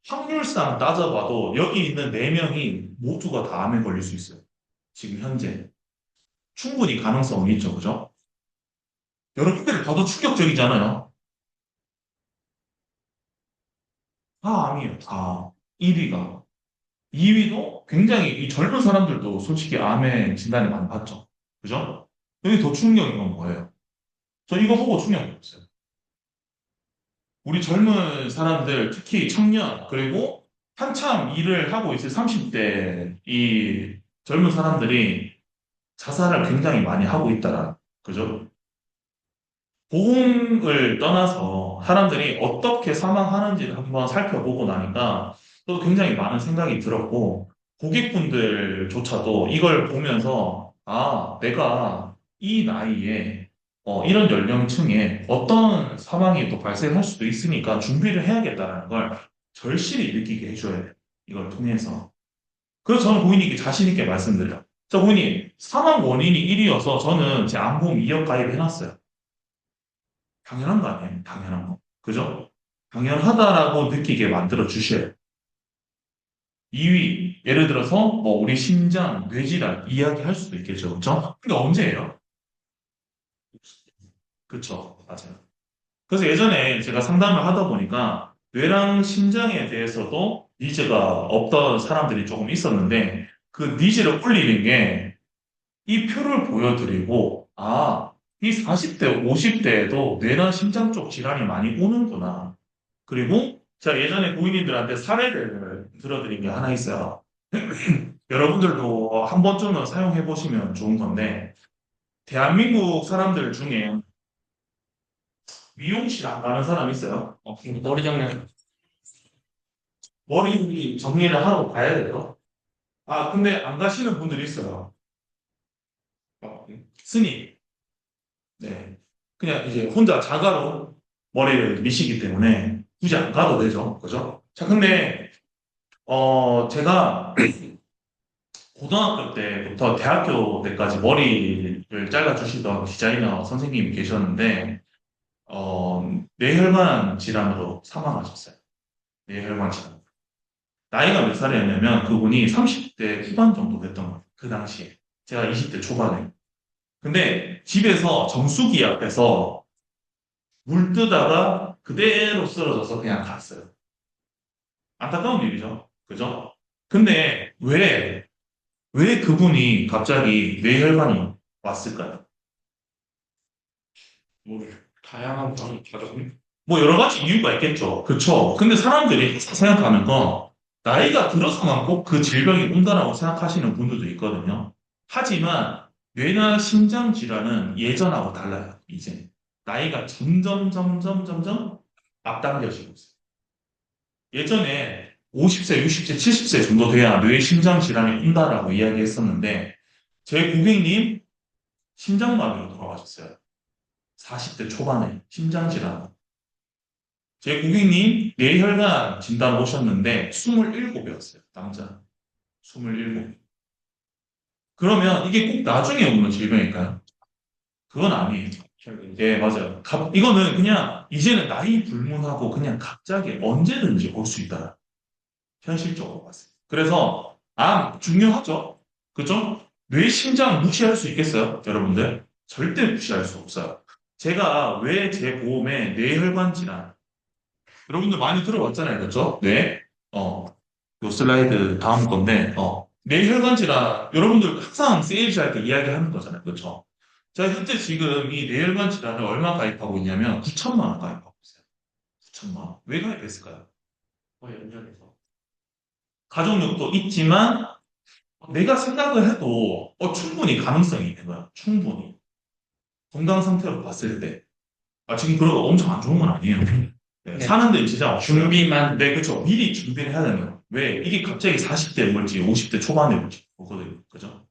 [SPEAKER 2] 확률상 따져봐도 여기 있는 4명이 모두가 다 암에 걸릴 수 있어요. 지금 현재. 충분히 가능성은 있죠. 그죠? 여러분들이 봐도 충격적이잖아요. 다 암이에요. 다. 1위가. 2위도 굉장히 이 젊은 사람들도 솔직히 암의 진단을 많이 받죠. 그죠? 여기 더 충격인 건 뭐예요? 저 이거 보고 충격이었어요. 우리 젊은 사람들, 특히 청년, 그리고 한참 일을 하고 있을 30대 이 젊은 사람들이 자살을 굉장히 많이 하고 있다라. 그죠? 보험을 떠나서 사람들이 어떻게 사망하는지를 한번 살펴보고 나니까 또 굉장히 많은 생각이 들었고, 고객분들조차도 이걸 보면서, 아, 내가 이 나이에, 이런 연령층에 어떤 사망이 또 발생할 수도 있으니까 준비를 해야겠다는 걸 절실히 느끼게 해줘야 돼요. 이걸 통해서. 그래서 저는 고객님께 자신 있게 말씀드려요. 자, 고객님, 사망 원인이 1위여서 저는 제 암보험 2억 가입해놨어요. 당연한 거 아니에요? 당연한 거. 그죠? 당연하다라고 느끼게 만들어 주셔야 돼요. 2위, 예를 들어서 뭐 우리 심장, 뇌질환 이야기할 수도 있겠죠. 그죠? 근데 언제예요? 그쵸. 맞아요. 그래서 예전에 제가 상담을 하다 보니까 뇌랑 심장에 대해서도 니즈가 없던 사람들이 조금 있었는데 그 니즈를 올리는 게 이 표를 보여드리고 아, 이 40대, 50대에도 뇌나 심장 쪽 질환이 많이 오는구나. 그리고 제가 예전에 고객님들한테 사례를 들어드린 게 하나 있어요. 여러분들도 한 번쯤은 사용해 보시면 좋은 건데, 대한민국 사람들 중에 미용실 안 가는 사람 있어요?
[SPEAKER 3] 머리 정리.
[SPEAKER 2] 머리 정리를 하러 가야 돼요. 아, 근데 안 가시는 분들이 있어요. 스님. 네. 그냥 이제 혼자 자가로 머리를 미시기 때문에 굳이 안 가도 되죠. 그죠? 자, 근데, 제가 고등학교 때부터 대학교 때까지 머리를 잘라주시던 디자이너 선생님이 계셨는데, 뇌혈관 질환으로 사망하셨어요. 뇌혈관 질환. 나이가 몇 살이었냐면 그분이 30대 후반 정도 됐던 거예요. 그 당시에. 제가 20대 초반에. 근데 집에서 정수기 앞에서 물 뜨다가 그대로 쓰러져서 그냥 갔어요. 안타까운 일이죠. 그죠? 근데 왜 그분이 갑자기 뇌혈관이 왔을까요? 뭐
[SPEAKER 3] 다양한 병이 다져.
[SPEAKER 2] 뭐 여러 가지 이유가 있겠죠. 그렇죠. 근데 사람들이 생각하는 건 나이가 들어서만 꼭 그 질병이 온다라고 생각하시는 분들도 있거든요. 하지만 뇌나 심장 질환은 예전하고 달라요. 이제 나이가 점점 앞당겨지고 있어요. 예전에 50세, 60세, 70세 정도 돼야 뇌 심장 질환이 온다라고 이야기했었는데 제 고객님 심장마비로 돌아가셨어요. 40대 초반에 심장 질환. 제 고객님 뇌혈관 진단 오셨는데 27이었어요. 남자. 27. 그러면 이게 꼭 나중에 오는 질병일까요? 그건 아니에요.
[SPEAKER 3] 결국
[SPEAKER 2] 예, 맞아요. 이거는 그냥 이제는 나이 불문하고 그냥 갑자기 언제든지 올 수 있다. 현실적으로 봤어요. 그래서 중요하죠. 그죠? 뇌 심장 무시할 수 있겠어요? 여러분들? 절대 무시할 수 없어요. 제가 왜 제 보험에 뇌혈관 질환 여러분들 많이 들어봤잖아요. 그렇죠? 네. 요 슬라이드 다음 건데, 뇌혈관 질환, 여러분들 항상 세일즈 할 때 이야기하는 거잖아요. 그렇죠? 제가 현재 지금 이 뇌혈관 질환을 얼마 가입하고 있냐면 9천만 원 가입하고 있어요. 9천만 원. 왜 가입했을까요?
[SPEAKER 3] 연전해서.
[SPEAKER 2] 가족력도 있지만 내가 생각을 해도 충분히 가능성이 있는 거야. 충분히. 건강 상태로 봤을 때. 지금 그런 거 엄청 안 좋은 건 아니에요. 네,
[SPEAKER 3] 네.
[SPEAKER 2] 사는 데 지장 없어요.
[SPEAKER 3] 준비만.
[SPEAKER 2] 네, 그렇죠. 미리 준비를 해야 되는 거예요. 왜? 이게 갑자기 40대에 올지 50대 초반에 올지 모르거든요. 그죠?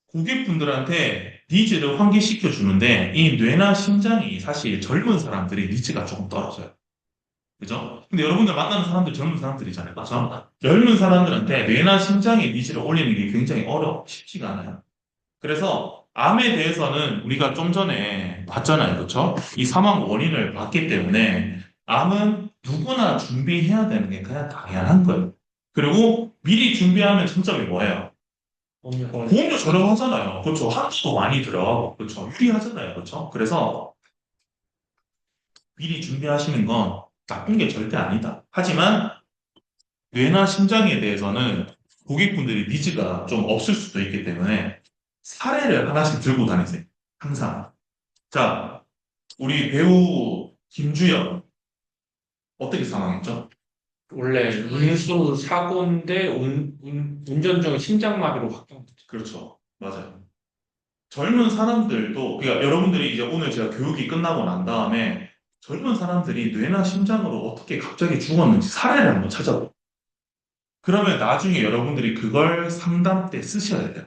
[SPEAKER 2] 고객분들한테 니즈를 환기시켜 주는데 이 뇌나 심장이 사실 젊은 사람들이 니즈가 조금 떨어져요. 그죠? 근데 여러분들 만나는 사람들 젊은 사람들이잖아요. 그죠? 젊은 사람들한테 뇌나 심장의 니즈를 올리는 게 굉장히 쉽지가 않아요. 그래서 암에 대해서는 우리가 좀 전에 봤잖아요. 그렇죠? 이 사망 원인을 봤기 때문에 암은 누구나 준비해야 되는 게 그냥 당연한 거예요. 그리고 미리 준비하면 장점이 뭐예요? 보험료 저렴하잖아요. 그렇죠? 한도도 많이 들어가고, 그렇죠? 유리하잖아요. 그렇죠? 그래서 미리 준비하시는 건 나쁜 게 절대 아니다. 하지만 뇌나 심장에 대해서는 고객분들이 니즈가 좀 없을 수도 있기 때문에 사례를 하나씩 들고 다니세요. 항상. 자, 우리 배우 김주영 어떻게 사망했죠?
[SPEAKER 3] 원래 운수 사고인데 운전 중 심장마비로 확정됐죠.
[SPEAKER 2] 그렇죠. 맞아요. 젊은 사람들도, 그러니까 여러분들이 이제 오늘 제가 교육이 끝나고 난 다음에 젊은 사람들이 뇌나 심장으로 어떻게 갑자기 죽었는지 사례를 한번 찾아봐요. 그러면 나중에 여러분들이 그걸 상담 때 쓰셔야 돼요.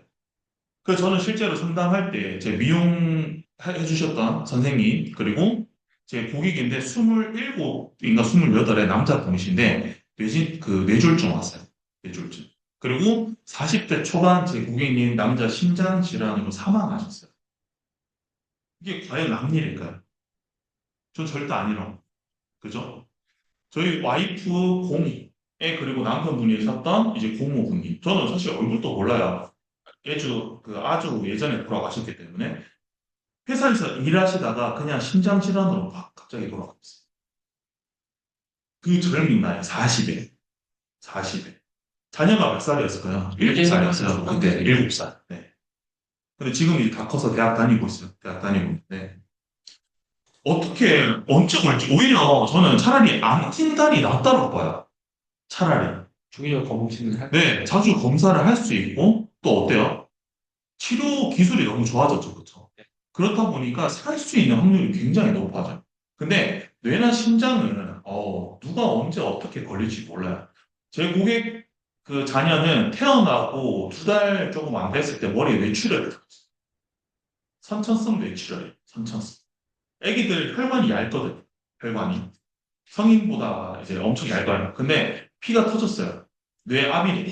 [SPEAKER 2] 그래서 저는 실제로 상담할 때 제 미용 해주셨던 선생님, 그리고 제 고객인데 27인가 28의 남자분이신데 뇌졸중 왔어요. 뇌졸중. 그리고 40대 초반 제 고객님 남자 심장 질환으로 사망하셨어요. 이게 과연 남일일까요? 전 절대 아니라고. 그죠? 저희 와이프 공이, 그리고 남편분이셨던 이제 고모부님. 저는 사실 얼굴도 몰라요. 아주 예전에 돌아가셨기 때문에 회사에서 일하시다가 그냥 심장질환으로 막 갑자기 돌아가셨어요. 그 젊은 나이 40에. 40에. 자녀가 몇 살이었을까요? 7살이었어요. 그때 7살. 네. 근데 지금 이제 다 커서 대학 다니고 있어요. 대학 다니고 있는데. 어떻게, 언제 올지, 오히려 저는 차라리 안 진단이 낫다고 봐요. 차라리.
[SPEAKER 3] 주기적 검진을 할
[SPEAKER 2] 네, 자주 검사를 할 수 있고, 또 어때요? 치료 기술이 너무 좋아졌죠, 그렇죠? 그렇다 보니까 살 수 있는 확률이 굉장히 높아져요. 근데 뇌나 심장은 누가 언제 어떻게 걸릴지 몰라요. 제 고객 그 자녀는 태어나고 2달 조금 안 됐을 때 머리에 뇌출혈이 들었어요. 선천성 뇌출혈이에요. 선천성. 애기들 혈관이 얇거든요. 혈관이. 성인보다 이제 엄청 얇아요. 근데 피가 터졌어요. 뇌암이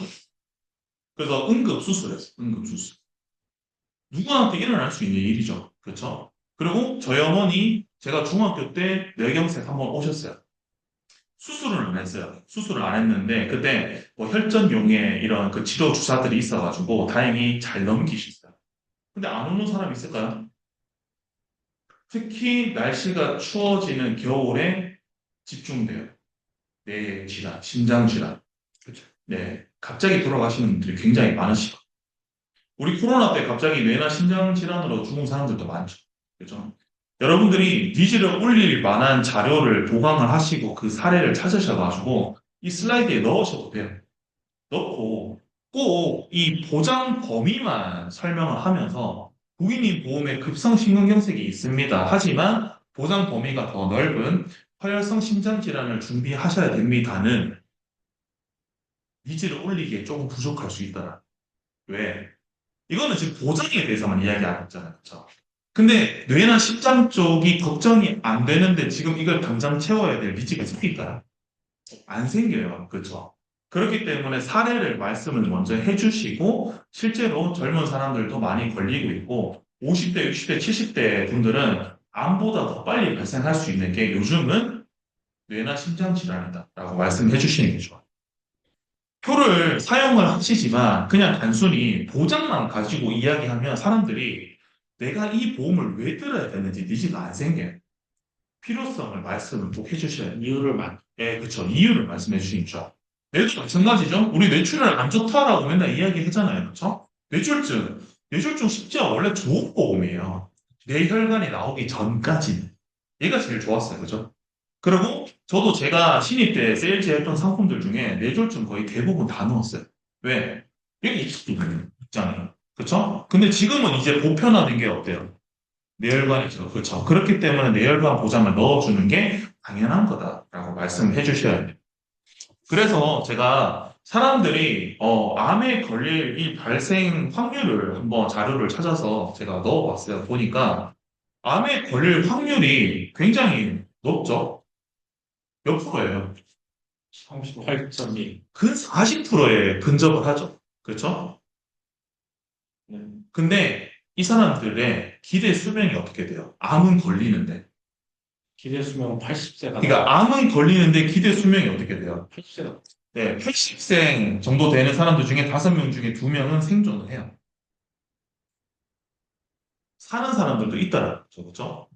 [SPEAKER 2] 그래서 응급수술했어요. 응급수술. 누구한테 일어날 수 있는 일이죠. 그렇죠? 그리고 저희 어머니 제가 중학교 때 뇌경색 한번 오셨어요. 수술을 안 했어요. 수술을 안 했는데 그때 뭐 혈전용의 이런 그 치료 주사들이 있어가지고 다행히 잘 넘기셨어요. 근데 안 오는 사람 있을까요? 특히 날씨가 추워지는 겨울에 집중돼요. 뇌 질환, 심장 질환.
[SPEAKER 3] 그렇죠.
[SPEAKER 2] 네, 갑자기 돌아가시는 분들이 굉장히 많으시고 우리 코로나 때 갑자기 뇌나 심장 질환으로 죽은 사람들도 많죠. 그죠? 여러분들이 니즈를 올릴 만한 자료를 보강을 하시고 그 사례를 찾으셔가지고 이 슬라이드에 넣으셔도 돼요. 넣고 꼭 이 보장 범위만 설명을 하면서 고객님 보험에 급성 심근경색이 있습니다. 하지만 보장 범위가 더 넓은 화열성 심장 질환을 준비하셔야 됩니다는 니즈를 올리기에 조금 부족할 수 있다. 왜? 이거는 지금 보장에 대해서만 이야기 안 했잖아요. 그렇죠? 근데 뇌나 심장 쪽이 걱정이 안 되는데 지금 이걸 당장 채워야 될 니즈가 생길까요? 안 생겨요. 그렇죠? 그렇기 때문에 사례를 말씀을 먼저 해주시고 실제로 젊은 사람들도 많이 걸리고 있고 50대, 60대, 70대 분들은 암보다 더 빨리 발생할 수 있는 게 요즘은 뇌나 심장 질환이다라고 말씀해 주시는 게 좋아요. 표를 사용을 하시지만 그냥 단순히 보장만 가지고 이야기하면 사람들이 내가 이 보험을 왜 들어야 되는지 니즈가 안 생겨요. 필요성을 말씀을 꼭 해주셔야 돼요.
[SPEAKER 3] 이유를 만.
[SPEAKER 2] 예, 그쵸. 이유를 말씀해 주시죠. 뇌도 마찬가지죠. 우리 뇌출혈 안 좋다라고 맨날 이야기하잖아요. 그쵸? 뇌졸중. 뇌졸중 심지어 원래 좋은 보험이에요. 뇌혈관이 나오기 전까지는. 얘가 제일 좋았어요. 그죠? 그리고 저도 제가 신입 때 세일즈 했던 상품들 중에 뇌졸중 거의 대부분 다 넣었어요. 왜? 여기 있잖아요. 그쵸? 근데 지금은 이제 보편화된 게 어때요? 뇌혈관이죠. 그렇죠. 그렇기 때문에 뇌혈관 보장을 넣어주는 게 당연한 거다라고 말씀을 해주셔야 돼요. 그래서 제가 사람들이 암에 걸릴 이 발생 확률을 한번 자료를 찾아서 제가 넣어봤어요. 보니까 암에 걸릴 확률이 굉장히 높죠. 몇 프로예요?
[SPEAKER 3] 38.2.
[SPEAKER 2] 근 40%에 근접을 하죠. 그렇죠? 근데 이 사람들의 기대 수명이 어떻게 돼요? 암은 걸리는데.
[SPEAKER 3] 기대 수명은 80세가
[SPEAKER 2] 그러니까 암은 걸리는데 기대 수명이 어떻게 돼요?
[SPEAKER 3] 80세가.
[SPEAKER 2] 네, 80생 정도 되는 사람들 중에 5명 중에 2명은 생존을 해요. 사는 사람들도 있다라는 거죠. 그렇죠?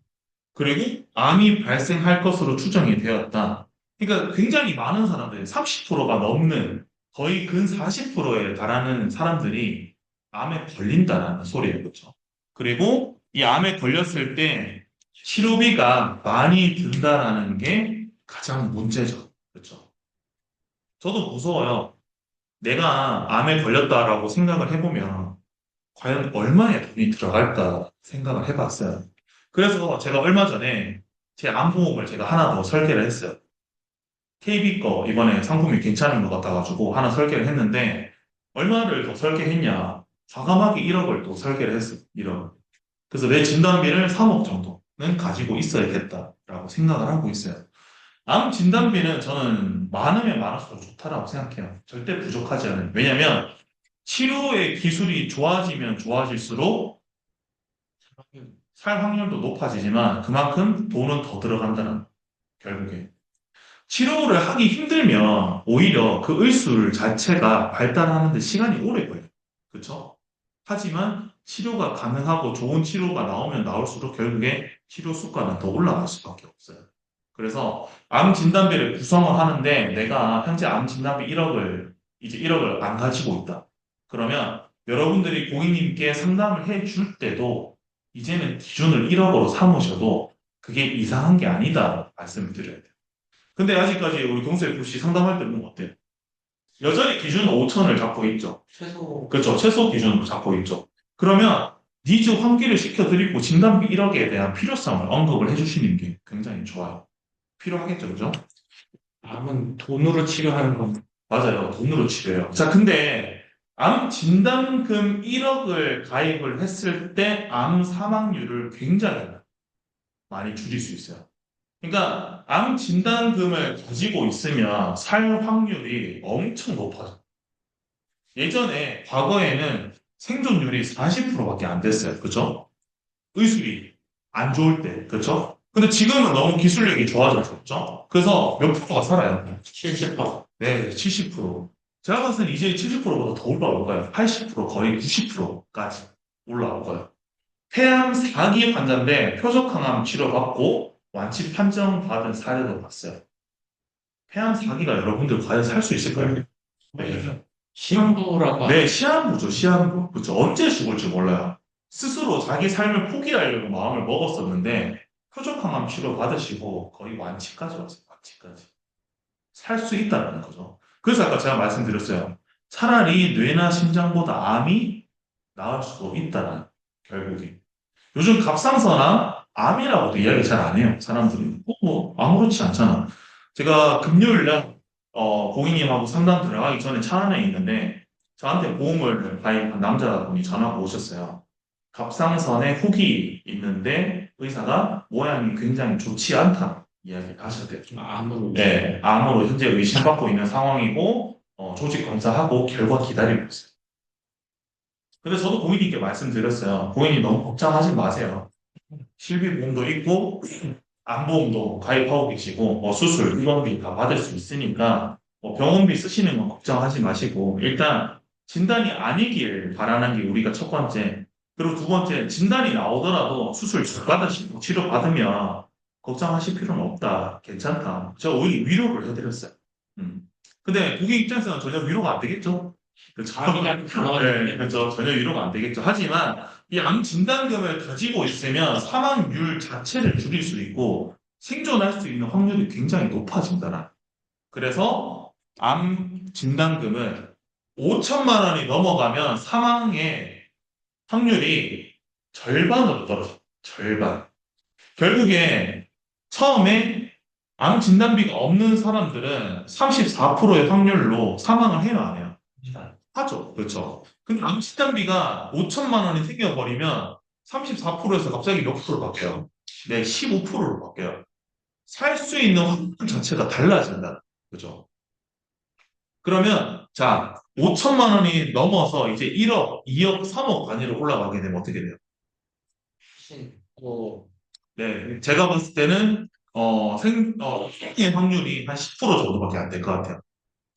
[SPEAKER 2] 그리고 암이 발생할 것으로 추정이 되었다. 그러니까 굉장히 많은 사람들, 30%가 넘는 거의 근 40%에 달하는 사람들이 암에 걸린다라는 소리예요. 그렇죠? 그리고 이 암에 걸렸을 때 치료비가 많이 든다라는 게 가장 문제죠. 그렇죠? 저도 무서워요. 내가 암에 걸렸다라고 생각을 해보면 과연 얼마의 돈이 들어갈까 생각을 해봤어요. 그래서 제가 얼마 전에 제 암보험을 제가 하나 더 설계를 했어요. KB 거 이번에 상품이 괜찮은 것 같아가지고 하나 설계를 했는데 얼마를 더 설계했냐? 과감하게 1억을 또 설계를 했어요. 1억. 그래서 내 진단비를 3억 정도는 가지고 있어야겠다라고 생각을 하고 있어요. 암 진단비는 저는 많으면 많을수록 좋다라고 생각해요. 절대 부족하지 않아요. 왜냐면 치료의 기술이 좋아지면 좋아질수록 살 확률도 높아지지만 그만큼 돈은 더 들어간다는 결국에. 치료를 하기 힘들면 오히려 그 의술 자체가 발달하는데 시간이 오래 걸려요. 그렇죠? 하지만 치료가 가능하고 좋은 치료가 나오면 나올수록 결국에 치료 수가는 더 올라갈 수밖에 없어요. 그래서 암 진단비를 구성을 하는데 내가 현재 암 진단비 1억을 이제 1억을 안 가지고 있다. 그러면 여러분들이 고객님께 상담을 해줄 때도 이제는 기준을 1억으로 삼으셔도 그게 이상한 게 아니다 말씀을 드려야 돼요. 근데 아직까지 우리 동생 FC 상담할 때는 어때요? 여전히 기준은 5천을 잡고 있죠.
[SPEAKER 3] 최소.
[SPEAKER 2] 그렇죠. 최소 기준으로 잡고 있죠. 그러면 니즈 환기를 시켜드리고 진단비 1억에 대한 필요성을 언급을 해주시는 게 굉장히 좋아요. 필요하겠죠, 그죠?
[SPEAKER 3] 암은 돈으로 치료하는 건.
[SPEAKER 2] 맞아요. 돈으로 치료해요. 자, 근데 암 진단금 1억을 가입을 했을 때 암 사망률을 굉장히 많이 줄일 수 있어요. 그러니까 암 진단금을 가지고 있으면 살 확률이 엄청 높아져. 예전에 과거에는 생존율이 40%밖에 안 됐어요. 그죠? 의술이 안 좋을 때. 그죠? 근데 지금은 너무 기술력이 좋아졌죠. 그죠? 그래서 몇 프로가 살아요?
[SPEAKER 3] 70%.
[SPEAKER 2] 네, 70%. 제가 봤을 때 이제 70%보다 더 올라올 거예요. 80% 거의 90%까지 올라올 거예요. 폐암 4기 환자인데 표적항암 치료받고 완치 판정받은 사례도 봤어요. 폐암 4기가 여러분들 과연 살 수 있을까요? 네.
[SPEAKER 3] 시한부라고.
[SPEAKER 2] 네, 시한부죠, 시한부. 그렇죠. 언제 죽을지 몰라요. 스스로 자기 삶을 포기하려고 마음을 먹었었는데 표적항암 치료 받으시고 거의 완치까지 왔어요. 완치까지. 살 수 있다는 거죠. 그래서 아까 제가 말씀드렸어요. 차라리 뇌나 심장보다 암이 나을 수도 있다는 결국에. 요즘 갑상선암, 암이라고도 이야기 잘 안 해요. 사람들이. 뭐, 아무렇지 않잖아. 제가 금요일날, 고객님하고 상담 들어가기 전에 차 안에 있는데, 저한테 보험을 가입한 남자분이 전화가 오셨어요. 갑상선에 혹이 있는데 의사가 모양이 굉장히 좋지 않다 이야기를 하셨대요.
[SPEAKER 3] 암으로.
[SPEAKER 2] 네, 암으로 현재 의심받고 있는 상황이고 조직 검사하고 결과 기다리고 있어요. 근데 저도 고객님께 말씀드렸어요. 고객님 너무 걱정하지 마세요. 실비보험도 있고 암보험도 가입하고 계시고 수술, 입원비 다 받을 수 있으니까 병원비 쓰시는 건 걱정하지 마시고 일단 진단이 아니길 바라는 게 우리가 첫 번째. 그리고 두 번째, 진단이 나오더라도 수술 잘 받으시고 치료 받으면 걱정하실 필요는 없다. 괜찮다. 제가 오히려 위로를 해드렸어요. 음. 근데 고객 입장에서는 전혀 위로가 안 되겠죠? 그렇죠.
[SPEAKER 3] 암이라는 단어가
[SPEAKER 2] 네, 그렇죠. 전혀 위로가 안 되겠죠. 하지만 이 암 진단금을 가지고 있으면 사망률 자체를 줄일 수 있고 생존할 수 있는 확률이 굉장히 높아진다라. 그래서 암 진단금은 5천만 원이 넘어가면 사망의 확률이 절반으로 떨어져. 절반. 결국에 처음에 암 진단비가 없는 사람들은 34%의 확률로 사망을 해요, 안 해요? 하죠. 그렇죠. 근데 암 진단비가 5천만 원이 생겨버리면 34%에서 갑자기 몇 프로 바뀌어요? 네, 15%로 바뀌어요. 살 수 있는 확률 자체가 달라진다. 그죠? 그러면, 자, 5천만 원이 넘어서 이제 1억, 2억, 3억 단위로 올라가게 되면 어떻게 돼요?
[SPEAKER 3] 뭐,
[SPEAKER 2] 네, 제가 봤을 때는, 생의 확률이 한 10% 정도밖에 안 될 것 같아요.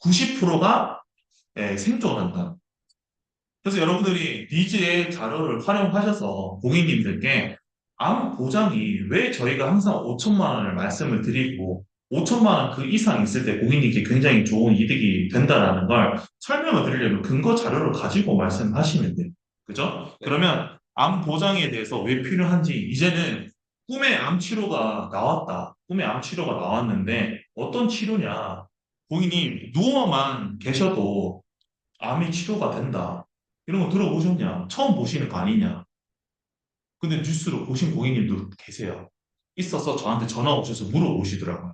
[SPEAKER 2] 90%가 생존한다. 그래서 여러분들이 니즈의 자료를 활용하셔서 고객님들께 암 보장이 왜 저희가 항상 5천만 원을 말씀을 드리고 5천만 원 그 이상 있을 때 고객님께 굉장히 좋은 이득이 된다라는 걸 설명을 드리려면 근거 자료를 가지고 말씀하시면 돼요. 그죠? 그러면 암 보장에 대해서 왜 필요한지 이제는 꿈의 암 치료가 나왔다. 꿈의 암 치료가 나왔는데 어떤 치료냐? 고객님 누워만 계셔도 암이 치료가 된다. 이런 거 들어보셨냐? 처음 보시는 거 아니냐? 근데 뉴스로 보신 고객님도 계세요. 있어서 저한테 전화 오셔서 물어보시더라고요.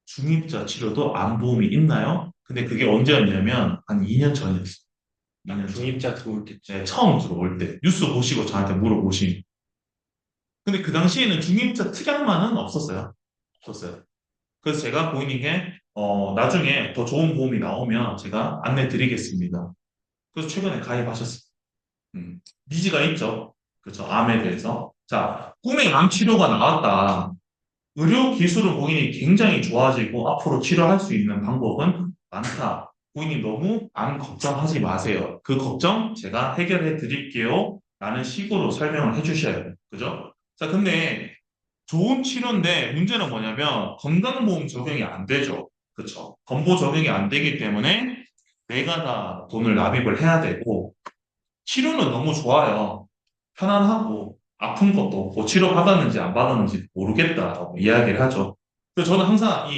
[SPEAKER 2] 중입자 치료도 암보험이 있나요? 근데 그게 언제였냐면 한 2년 전이었어요. 2년 전.
[SPEAKER 3] 중입자 들어올 때.
[SPEAKER 2] 네, 처음 들어올 때. 뉴스 보시고 저한테 물어보신. 근데 그 당시에는 중입자 특약만은 없었어요. 없었어요. 그래서 제가 고객님께 나중에 더 좋은 보험이 나오면 제가 안내 드리겠습니다. 그래서 최근에 가입하셨어요. 니즈가 있죠. 그렇죠. 암에 대해서. 자, 꿈의 암 치료가 나왔다. 의료 기술은 고객님이 굉장히 좋아지고 앞으로 치료할 수 있는 방법은 많다. 고객님 너무 암 걱정하지 마세요. 그 걱정 제가 해결해 드릴게요. 라는 식으로 설명을 해 주셔야 돼요. 그죠? 자, 근데 좋은 치료인데 문제는 뭐냐면 건강보험 적용이 안 되죠. 그렇죠. 건보 적용이 안 되기 때문에 내가 다 돈을 납입을 해야 되고 치료는 너무 좋아요. 편안하고 아픈 것도 없고 치료 받았는지 안 받았는지 모르겠다라고 이야기를 하죠. 그래서 저는 항상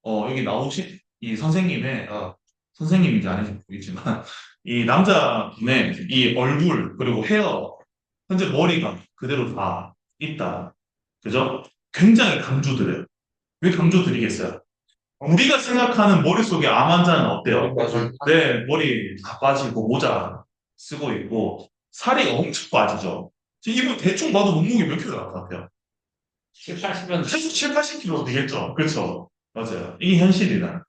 [SPEAKER 2] 여기 나오신 이 선생님의 선생님인지 아닌지 모르겠지만 이 남자분의 이 얼굴 그리고 헤어 현재 머리가 그대로 다 있다. 그죠? 굉장히 강조드려요. 왜 강조드리겠어요? 우리가 생각하는 머릿속에 암 환자는 어때요?
[SPEAKER 3] 맞아요.
[SPEAKER 2] 네, 머리 다 빠지고 모자 쓰고 있고 살이 엄청 빠지죠. 지금 이분 대충 봐도 몸무게 몇 킬로 나올 것 같아요?
[SPEAKER 3] 7, 80은
[SPEAKER 2] 7, 80킬로 되겠죠. 그렇죠. 맞아요. 이게 현실이다.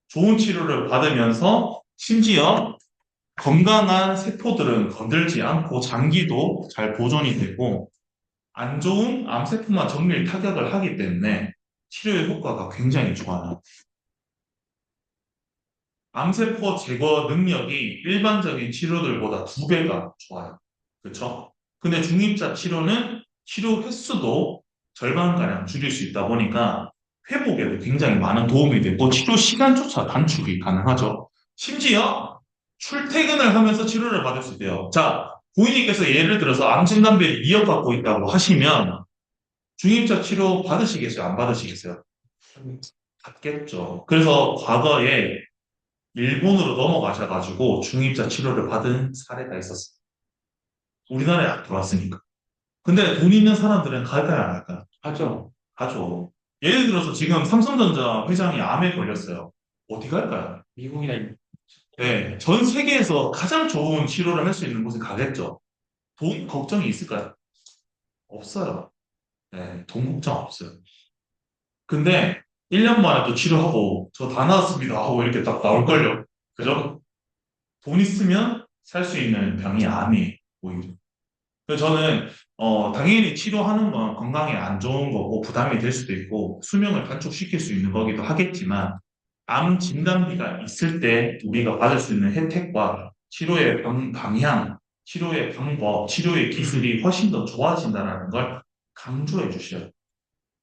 [SPEAKER 2] 좋은 치료를 받으면서 심지어 건강한 세포들은 건들지 않고 장기도 잘 보존이 되고 안 좋은 암세포만 정밀 타격을 하기 때문에 치료의 효과가 굉장히 좋아요. 암세포 제거 능력이 일반적인 치료들보다 2배가 좋아요. 그렇죠? 근데 중입자 치료는 치료 횟수도 절반가량 줄일 수 있다 보니까 회복에도 굉장히 많은 도움이 되고 치료 시간조차 단축이 가능하죠. 심지어 출퇴근을 하면서 치료를 받을 수 있대요. 자, 고객님께서 예를 들어서 암 진단비를 2억 갖고 있다고 하시면 중입자 치료 받으시겠어요? 안 받으시겠어요? 받겠죠. 그래서 과거에 일본으로 넘어가셔가지고 중입자 치료를 받은 사례가 있었어요. 우리나라에 안 들어왔으니까. 근데 돈 있는 사람들은 갈까요, 안 갈까요?
[SPEAKER 3] 하죠.
[SPEAKER 2] 가죠. 예를 들어서 지금 삼성전자 회장이 암에 걸렸어요. 어디 갈까요?
[SPEAKER 3] 미국이나
[SPEAKER 2] 네, 전 세계에서 가장 좋은 치료를 할 수 있는 곳에 가겠죠. 돈 걱정이 있을까요? 없어요. 네, 돈 걱정 없어요. 근데 1년 만에 또 치료하고 저 다 나았습니다 하고 이렇게 딱 나올걸요. 그죠? 돈 있으면 살 수 있는 병이 아니에요. 오히려. 그래서 저는 당연히 치료하는 건 건강에 안 좋은 거고 부담이 될 수도 있고 수명을 단축시킬 수 있는 거기도 하겠지만 암 진단비가 있을 때 우리가 받을 수 있는 혜택과 치료의 방향, 치료의 방법, 치료의 기술이 훨씬 더 좋아진다는 걸 강조해 주셔요.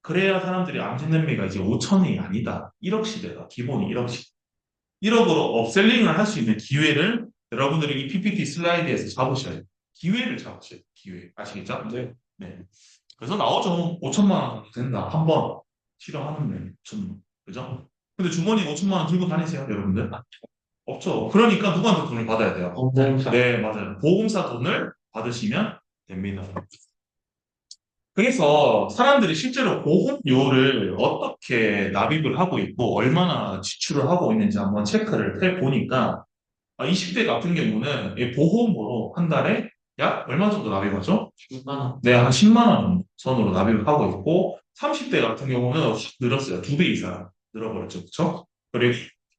[SPEAKER 2] 그래야 사람들이 암 진단비가 이제 5천이 아니다. 1억 시대다. 기본이 1억 시대. 1억으로 업셀링을 할 수 있는 기회를 여러분들이 이 PPT 슬라이드에서 잡으셔야 돼요. 기회를 잡으셔야 돼요. 기회. 아시겠죠?
[SPEAKER 3] 네.
[SPEAKER 2] 네. 그래서 나오죠. 5천만 원 된다. 한 번 치료하는데 5천만 원. 그죠? 근데 주머니 5천만 원 들고 다니세요, 여러분들? 없죠. 그러니까 누구한테 돈을 받아야 돼요?
[SPEAKER 3] 보험사.
[SPEAKER 2] 네, 맞아요. 보험사 돈을 받으시면 됩니다. 그래서 사람들이 실제로 보험료를 어떻게 납입을 하고 있고 얼마나 지출을 하고 있는지 한번 체크를 해보니까 20대 같은 경우는 이 보험으로 한 달에 약 얼마 정도 납입하죠?
[SPEAKER 3] 10만 원.
[SPEAKER 2] 네, 한 10만 원 선으로 납입을 하고 있고 30대 같은 경우는 확 늘었어요. 2배 이상 늘어버렸죠. 그렇죠? 그리고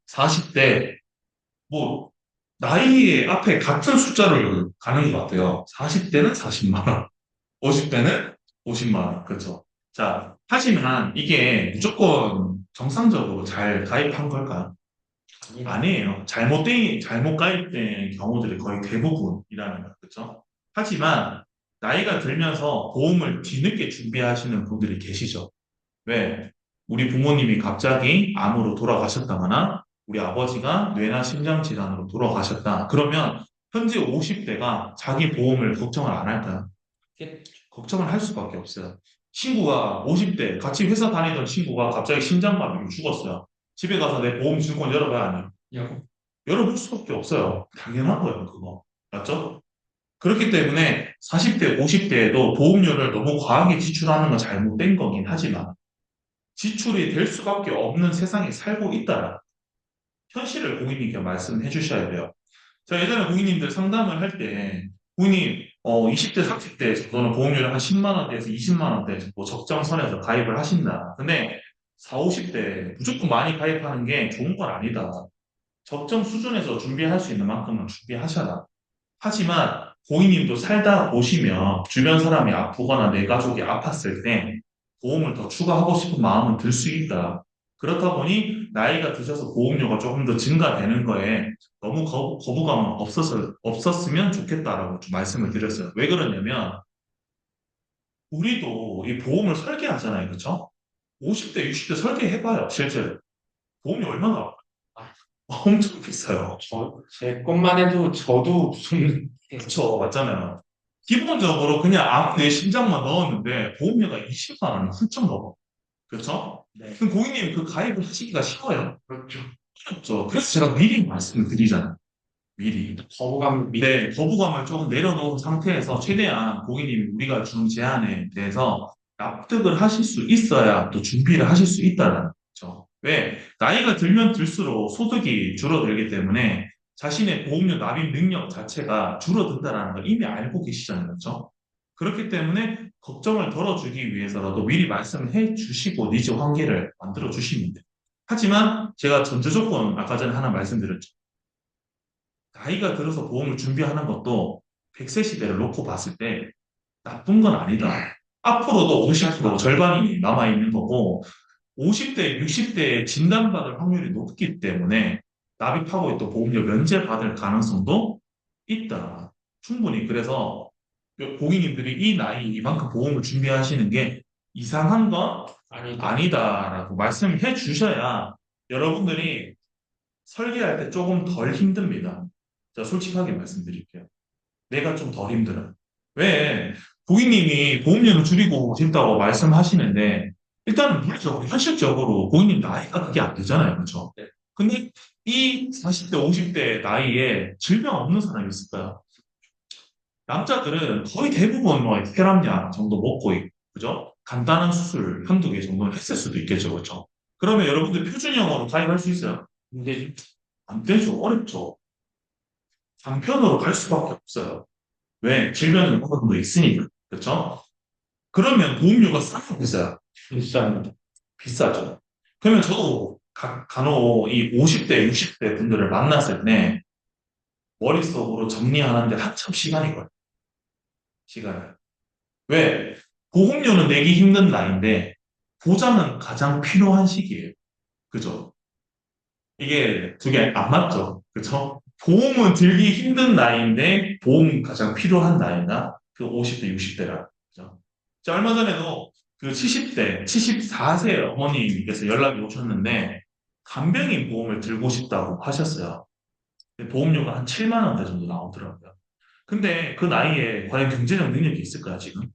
[SPEAKER 2] 40대 뭐 나이의 앞에 같은 숫자를 가는 것 같아요. 40대는 40만 원, 50대는 50만 원. 그렇죠? 자, 하지만 이게 무조건 정상적으로 잘 가입한 걸까요? 아니에요. 잘못 가입된 경우들이 거의 대부분이라는 거죠. 그렇죠? 하지만 나이가 들면서 보험을 뒤늦게 준비하시는 분들이 계시죠. 왜? 우리 부모님이 갑자기 암으로 돌아가셨다거나 우리 아버지가 뇌나 심장질환으로 돌아가셨다. 그러면 현재 50대가 자기 보험을 걱정을 안 할까요? 걱정을 할 수밖에 없어요. 친구가 50대 같이 회사 다니던 친구가 갑자기 심장마비로 죽었어요. 집에 가서 내 보험 증권 열어봐야 하나요? 열어볼 수밖에 없어요. 당연한 거예요, 그거. 맞죠? 그렇기 때문에 40대, 50대에도 보험료를 너무 과하게 지출하는 건 잘못된 거긴 하지만 지출이 될 수밖에 없는 세상에 살고 있다라 현실을 고객님께 말씀해 주셔야 돼요. 자, 예전에 고객님들 상담을 할 때 고객님 20대, 30대 정도는 보험료를 한 10만 원대에서 20만 원대 뭐 적정선에서 가입을 하신다. 근데 4, 50대 무조건 많이 가입하는 게 좋은 건 아니다. 적정 수준에서 준비할 수 있는 만큼은 준비하셔라. 하지만 고객님도 살다 보시면 주변 사람이 아프거나 내 가족이 아팠을 때 보험을 더 추가하고 싶은 마음은 들 수 있다. 그렇다 보니 나이가 드셔서 보험료가 조금 더 증가되는 거에 너무 거부감은 없었으면 좋겠다라고 좀 말씀을 드렸어요. 왜 그러냐면 우리도 이 보험을 설계하잖아요. 그렇죠? 50대, 60대 설계해봐요. 실제로. 보험이 얼마나 나와요? 엄청 비싸요.
[SPEAKER 3] 제 것만 해도 저도 무슨
[SPEAKER 2] 그쵸, 맞잖아요. 기본적으로 그냥 아무 내 심장만 넣었는데 보험료가 20만 원을 훌쩍 넘어. 그렇죠?
[SPEAKER 3] 네.
[SPEAKER 2] 그럼 고객님 그 가입을 하시기가 쉬워요.
[SPEAKER 3] 그렇죠.
[SPEAKER 2] 어렵죠. 그래서 제가 미리 말씀을 드리잖아요. 미리.
[SPEAKER 3] 거부감
[SPEAKER 2] 네, 거부감을 조금 내려놓은 상태에서 최대한 고객님이 우리가 주는 제안에 대해서 납득을 하실 수 있어야 또 준비를 하실 수 있다는 거죠. 왜? 나이가 들면 들수록 소득이 줄어들기 때문에 자신의 보험료 납입 능력 자체가 줄어든다는 걸 이미 알고 계시잖아요. 그렇죠? 그렇기 때문에 걱정을 덜어주기 위해서라도 미리 말씀을 해 주시고 니즈 관계를 만들어 주시면 돼요. 하지만 제가 전제 조건 아까 전에 하나 말씀드렸죠. 나이가 들어서 보험을 준비하는 것도 100세 시대를 놓고 봤을 때 나쁜 건 아니다. 앞으로도 50% 절반이 남아있는 거고 50대, 60대에 진단받을 확률이 높기 때문에 납입하고 있던 보험료 면제받을 가능성도 있다. 충분히. 그래서 고객님들이 이 나이 이만큼 보험을 준비하시는 게 이상한 건
[SPEAKER 3] 아니다.
[SPEAKER 2] 아니다라고 말씀해 주셔야 여러분들이 설계할 때 조금 덜 힘듭니다. 자, 솔직하게 말씀드릴게요. 내가 좀 덜 힘들어요. 왜? 고객님이 보험료를 줄이고 싶다고 말씀하시는데, 일단은 물리적으로, 현실적으로 고객님 나이가 그게 안 되잖아요. 그렇죠?
[SPEAKER 3] 네.
[SPEAKER 2] 근데 이 40대, 50대 나이에 질병 없는 사람이 있을까요? 남자들은 거의 대부분 뭐 혈압약 정도 먹고 있고, 그죠? 간단한 수술 한두 개 정도는 했을 수도 있겠죠. 그렇죠? 그러면 여러분들 표준형으로 가입할 수 있어요?
[SPEAKER 3] 근데
[SPEAKER 2] 안 되죠. 어렵죠. 단편으로 갈 수밖에 없어요. 왜? 질병이 어느 정도 있으니까. 그렇죠? 그러면 보험료가 싸고 비싸요.
[SPEAKER 3] 비쌉니다.
[SPEAKER 2] 비싸죠. 그러면 저도 간혹 이 50대, 60대 분들을 만났을 때 머릿속으로 정리하는데 한참 시간이 걸려요. 시간을. 왜? 보험료는 내기 힘든 나이인데 보장은 가장 필요한 시기예요. 그죠? 이게 두 개 안 맞죠? 그쵸? 보험은 들기 힘든 나이인데 보험이 가장 필요한 나이가 그 50대, 60대라. 그죠? 자, 얼마 전에도 그 70대, 74세 어머님께서 연락이 오셨는데 간병인 보험을 들고 싶다고 하셨어요. 근데 보험료가 한 7만 원대 정도 나오더라고요. 근데 그 나이에 과연 경제적 능력이 있을까요, 지금?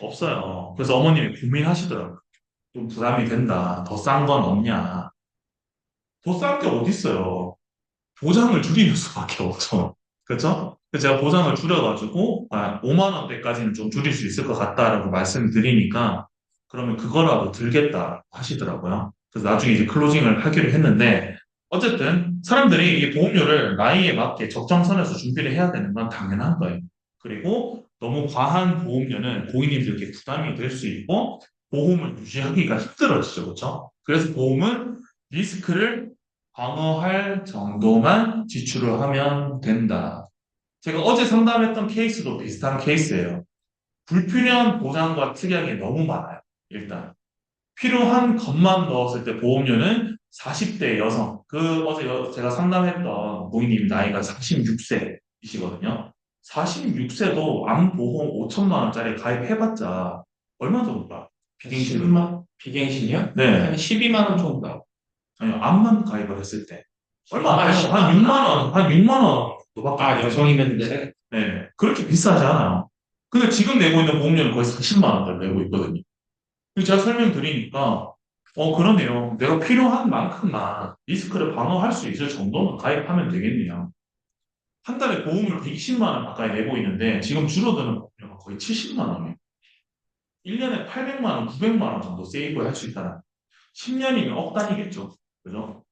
[SPEAKER 2] 없어요. 그래서 어머님이 고민하시더라고요. 좀 부담이 된다. 더 싼 건 없냐. 더 싼 게 어딨어요. 보장을 줄이는 수밖에 없죠. 그렇죠? 그래서 제가 보장을 줄여가지고 5만 원대까지는 좀 줄일 수 있을 것 같다라고 말씀을 드리니까 그러면 그거라도 들겠다 하시더라고요. 그래서 나중에 이제 클로징을 하기로 했는데 어쨌든 사람들이 이 보험료를 나이에 맞게 적정선에서 준비를 해야 되는 건 당연한 거예요. 그리고 너무 과한 보험료는 고객님들께 부담이 될 수 있고 보험을 유지하기가 힘들어지죠. 그렇죠? 그래서 보험은 리스크를 방어할 정도만 지출을 하면 된다. 제가 어제 상담했던 케이스도 비슷한 케이스예요. 불필요한 보장과 특약이 너무 많아요. 일단. 필요한 것만 넣었을 때 보험료는 40대 여성, 그 어제 제가 상담했던 고객님 나이가 46세이시거든요. 46세도 암보험 5천만 원짜리 가입해봤자 얼마 정도가? 비갱신은?
[SPEAKER 3] 10만? 비갱신이요? 한
[SPEAKER 2] 네.
[SPEAKER 3] 12만 원 정도.
[SPEAKER 2] 아니요, 암만 가입을 했을 때. 얼마 안
[SPEAKER 3] 아,
[SPEAKER 2] 해요. 한 6만 원, 한 6만 원 정도밖에 안
[SPEAKER 3] 아,
[SPEAKER 2] 돼요.
[SPEAKER 3] 여성이면 돼.
[SPEAKER 2] 네. 그렇게 비싸지 않아요. 근데 지금 내고 있는 보험료는 거의 40만 원대를 내고 있거든요. 그래서 제가 설명드리니까, 그러네요. 내가 필요한 만큼만 리스크를 방어할 수 있을 정도만 가입하면 되겠네요. 한 달에 보험을 120만 원 가까이 내고 있는데, 지금 줄어드는 보험료가 거의 70만 원이에요. 1년에 800만 원, 900만 원 정도 세이브 할 수 있다는. 10년이면 억 단위겠죠. 그죠?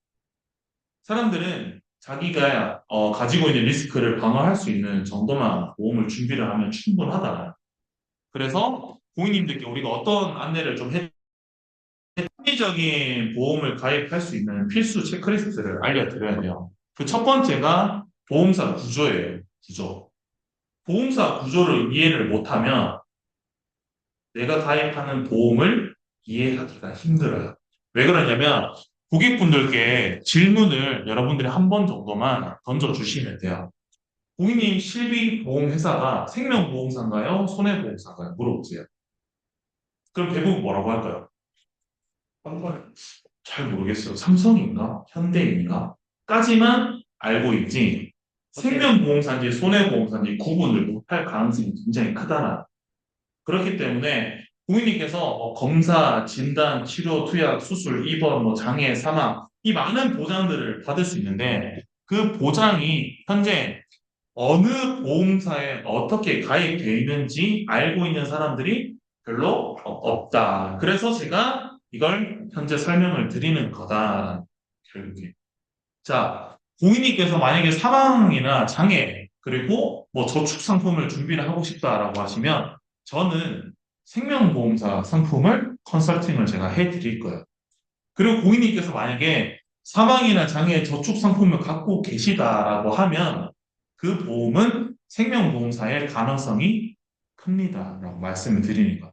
[SPEAKER 2] 사람들은 자기가 가지고 있는 리스크를 방어할 수 있는 정도만 보험을 준비를 하면 충분하다. 그래서 고객님들께 우리가 어떤 안내를 좀 합리적인 보험을 가입할 수 있는 필수 체크리스트를 알려드려야 돼요. 그 첫 번째가 보험사 구조예요. 구조. 보험사 구조를 이해를 못하면 내가 가입하는 보험을 이해하기가 힘들어요. 왜 그러냐면 고객분들께 질문을 여러분들이 한 번 정도만 던져주시면 돼요. 고객님 실비보험회사가 생명보험사인가요? 손해보험사인가요? 물어보세요. 그럼 대부분 뭐라고 할까요? 잘 모르겠어요. 삼성인가? 현대인가? 까지만 알고 있지. 생명보험사인지 손해보험사인지 구분을 못할 가능성이 굉장히 크다는. 그렇기 때문에 고객님께서 검사, 진단, 치료, 투약, 수술, 입원, 장애, 사망 이 많은 보장들을 받을 수 있는데 그 보장이 현재 어느 보험사에 어떻게 가입되어 있는지 알고 있는 사람들이 별로 없다. 그래서 제가 이걸 현재 설명을 드리는 거다. 결국에. 자, 고객님께서 만약에 사망이나 장애, 그리고 저축 상품을 준비를 하고 싶다라고 하시면 저는 생명보험사 상품을 컨설팅을 제가 해 드릴 거예요. 그리고 고객님께서 만약에 사망이나 장애 저축 상품을 갖고 계시다라고 하면 그 보험은 생명보험사의 가능성이 큽니다. 라고 말씀을 드리는 거예요.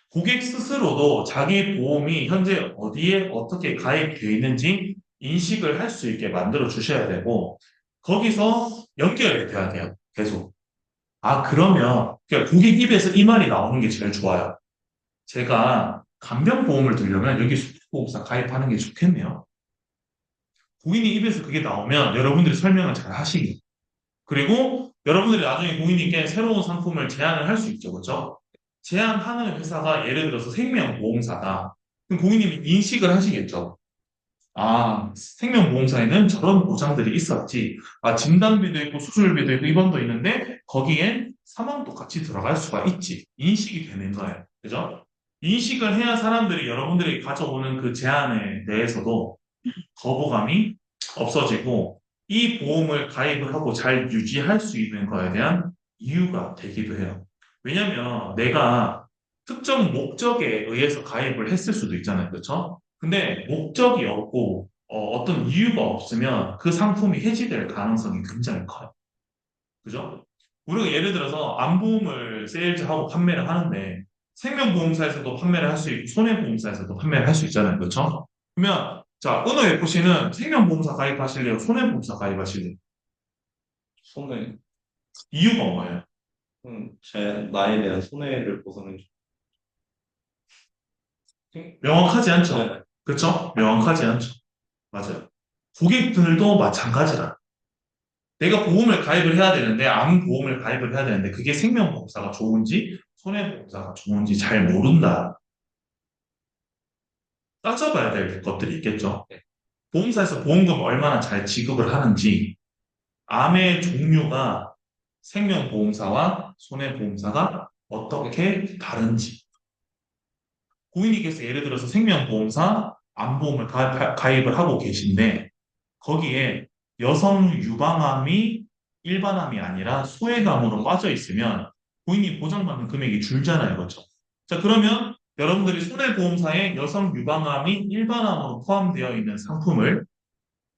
[SPEAKER 2] 고객 스스로도 자기 보험이 현재 어디에 어떻게 가입되어 있는지 인식을 할 수 있게 만들어 주셔야 되고, 거기서 연결이 돼야 돼요. 계속. 아, 그러니까 고객 입에서 이 말이 나오는 게 제일 좋아요. 제가 간병보험을 들려면 여기 수보험사 가입하는 게 좋겠네요. 고객님 입에서 그게 나오면 여러분들이 설명을 잘 하시기. 그리고 여러분들이 나중에 고객님께 새로운 상품을 제안을 할 수 있죠. 그렇죠? 제안하는 회사가 예를 들어서 생명보험사다. 그럼 고객님이 인식을 하시겠죠. 아, 생명보험사에는 저런 보장들이 있었지. 아, 진단비도 있고 수술비도 있고 입원도 있는데 거기엔 사망도 같이 들어갈 수가 있지. 인식이 되는 거예요. 그죠? 인식을 해야 사람들이 여러분들이 가져오는 그 제안에 대해서도 거부감이 없어지고 이 보험을 가입을 하고 잘 유지할 수 있는 거에 대한 이유가 되기도 해요. 왜냐면 내가 특정 목적에 의해서 가입을 했을 수도 있잖아요. 그렇죠? 근데 목적이 없고 떤 이유가 없으면 그 상품이 해지될 가능성이 굉장히 커요. 그죠? 우리가 예를 들어서 암보험을 세일즈하고 판매를 하는데 생명보험사에서도 판매를 할 수 있고 손해보험사에서도 판매를 할 수 있잖아요. 그렇죠? 그러면 자, 은호 FC는 생명보험사 가입하실래요? 손해보험사 가입하실래요?
[SPEAKER 1] 손해,
[SPEAKER 2] 이유가 뭐예요?
[SPEAKER 1] 제 나에 대한 손해를 보상해
[SPEAKER 2] 명확하지 않죠?
[SPEAKER 1] 네.
[SPEAKER 2] 그렇죠? 명확하지 않죠? 맞아요. 고객들도 마찬가지라. 내가 보험을 가입을 해야 되는데, 암보험을 가입을 해야 되는데, 그게 생명보험사가 좋은지, 손해보험사가 좋은지 잘 모른다. 따져봐야 될 것들이 있겠죠. 보험사에서 보험금 얼마나 잘 지급을 하는지, 암의 종류가 생명보험사와 손해보험사가 어떻게 다른지. 고객님께서 예를 들어서 생명보험사, 암보험을 가입을 하고 계신데, 거기에 여성 유방암이 일반암이 아니라 소외감으로 빠져 있으면 고객님 보장받는 금액이 줄잖아요. 그렇죠? 자, 그러면 여러분들이 손해보험사에 여성 유방암이 일반암으로 포함되어 있는 상품을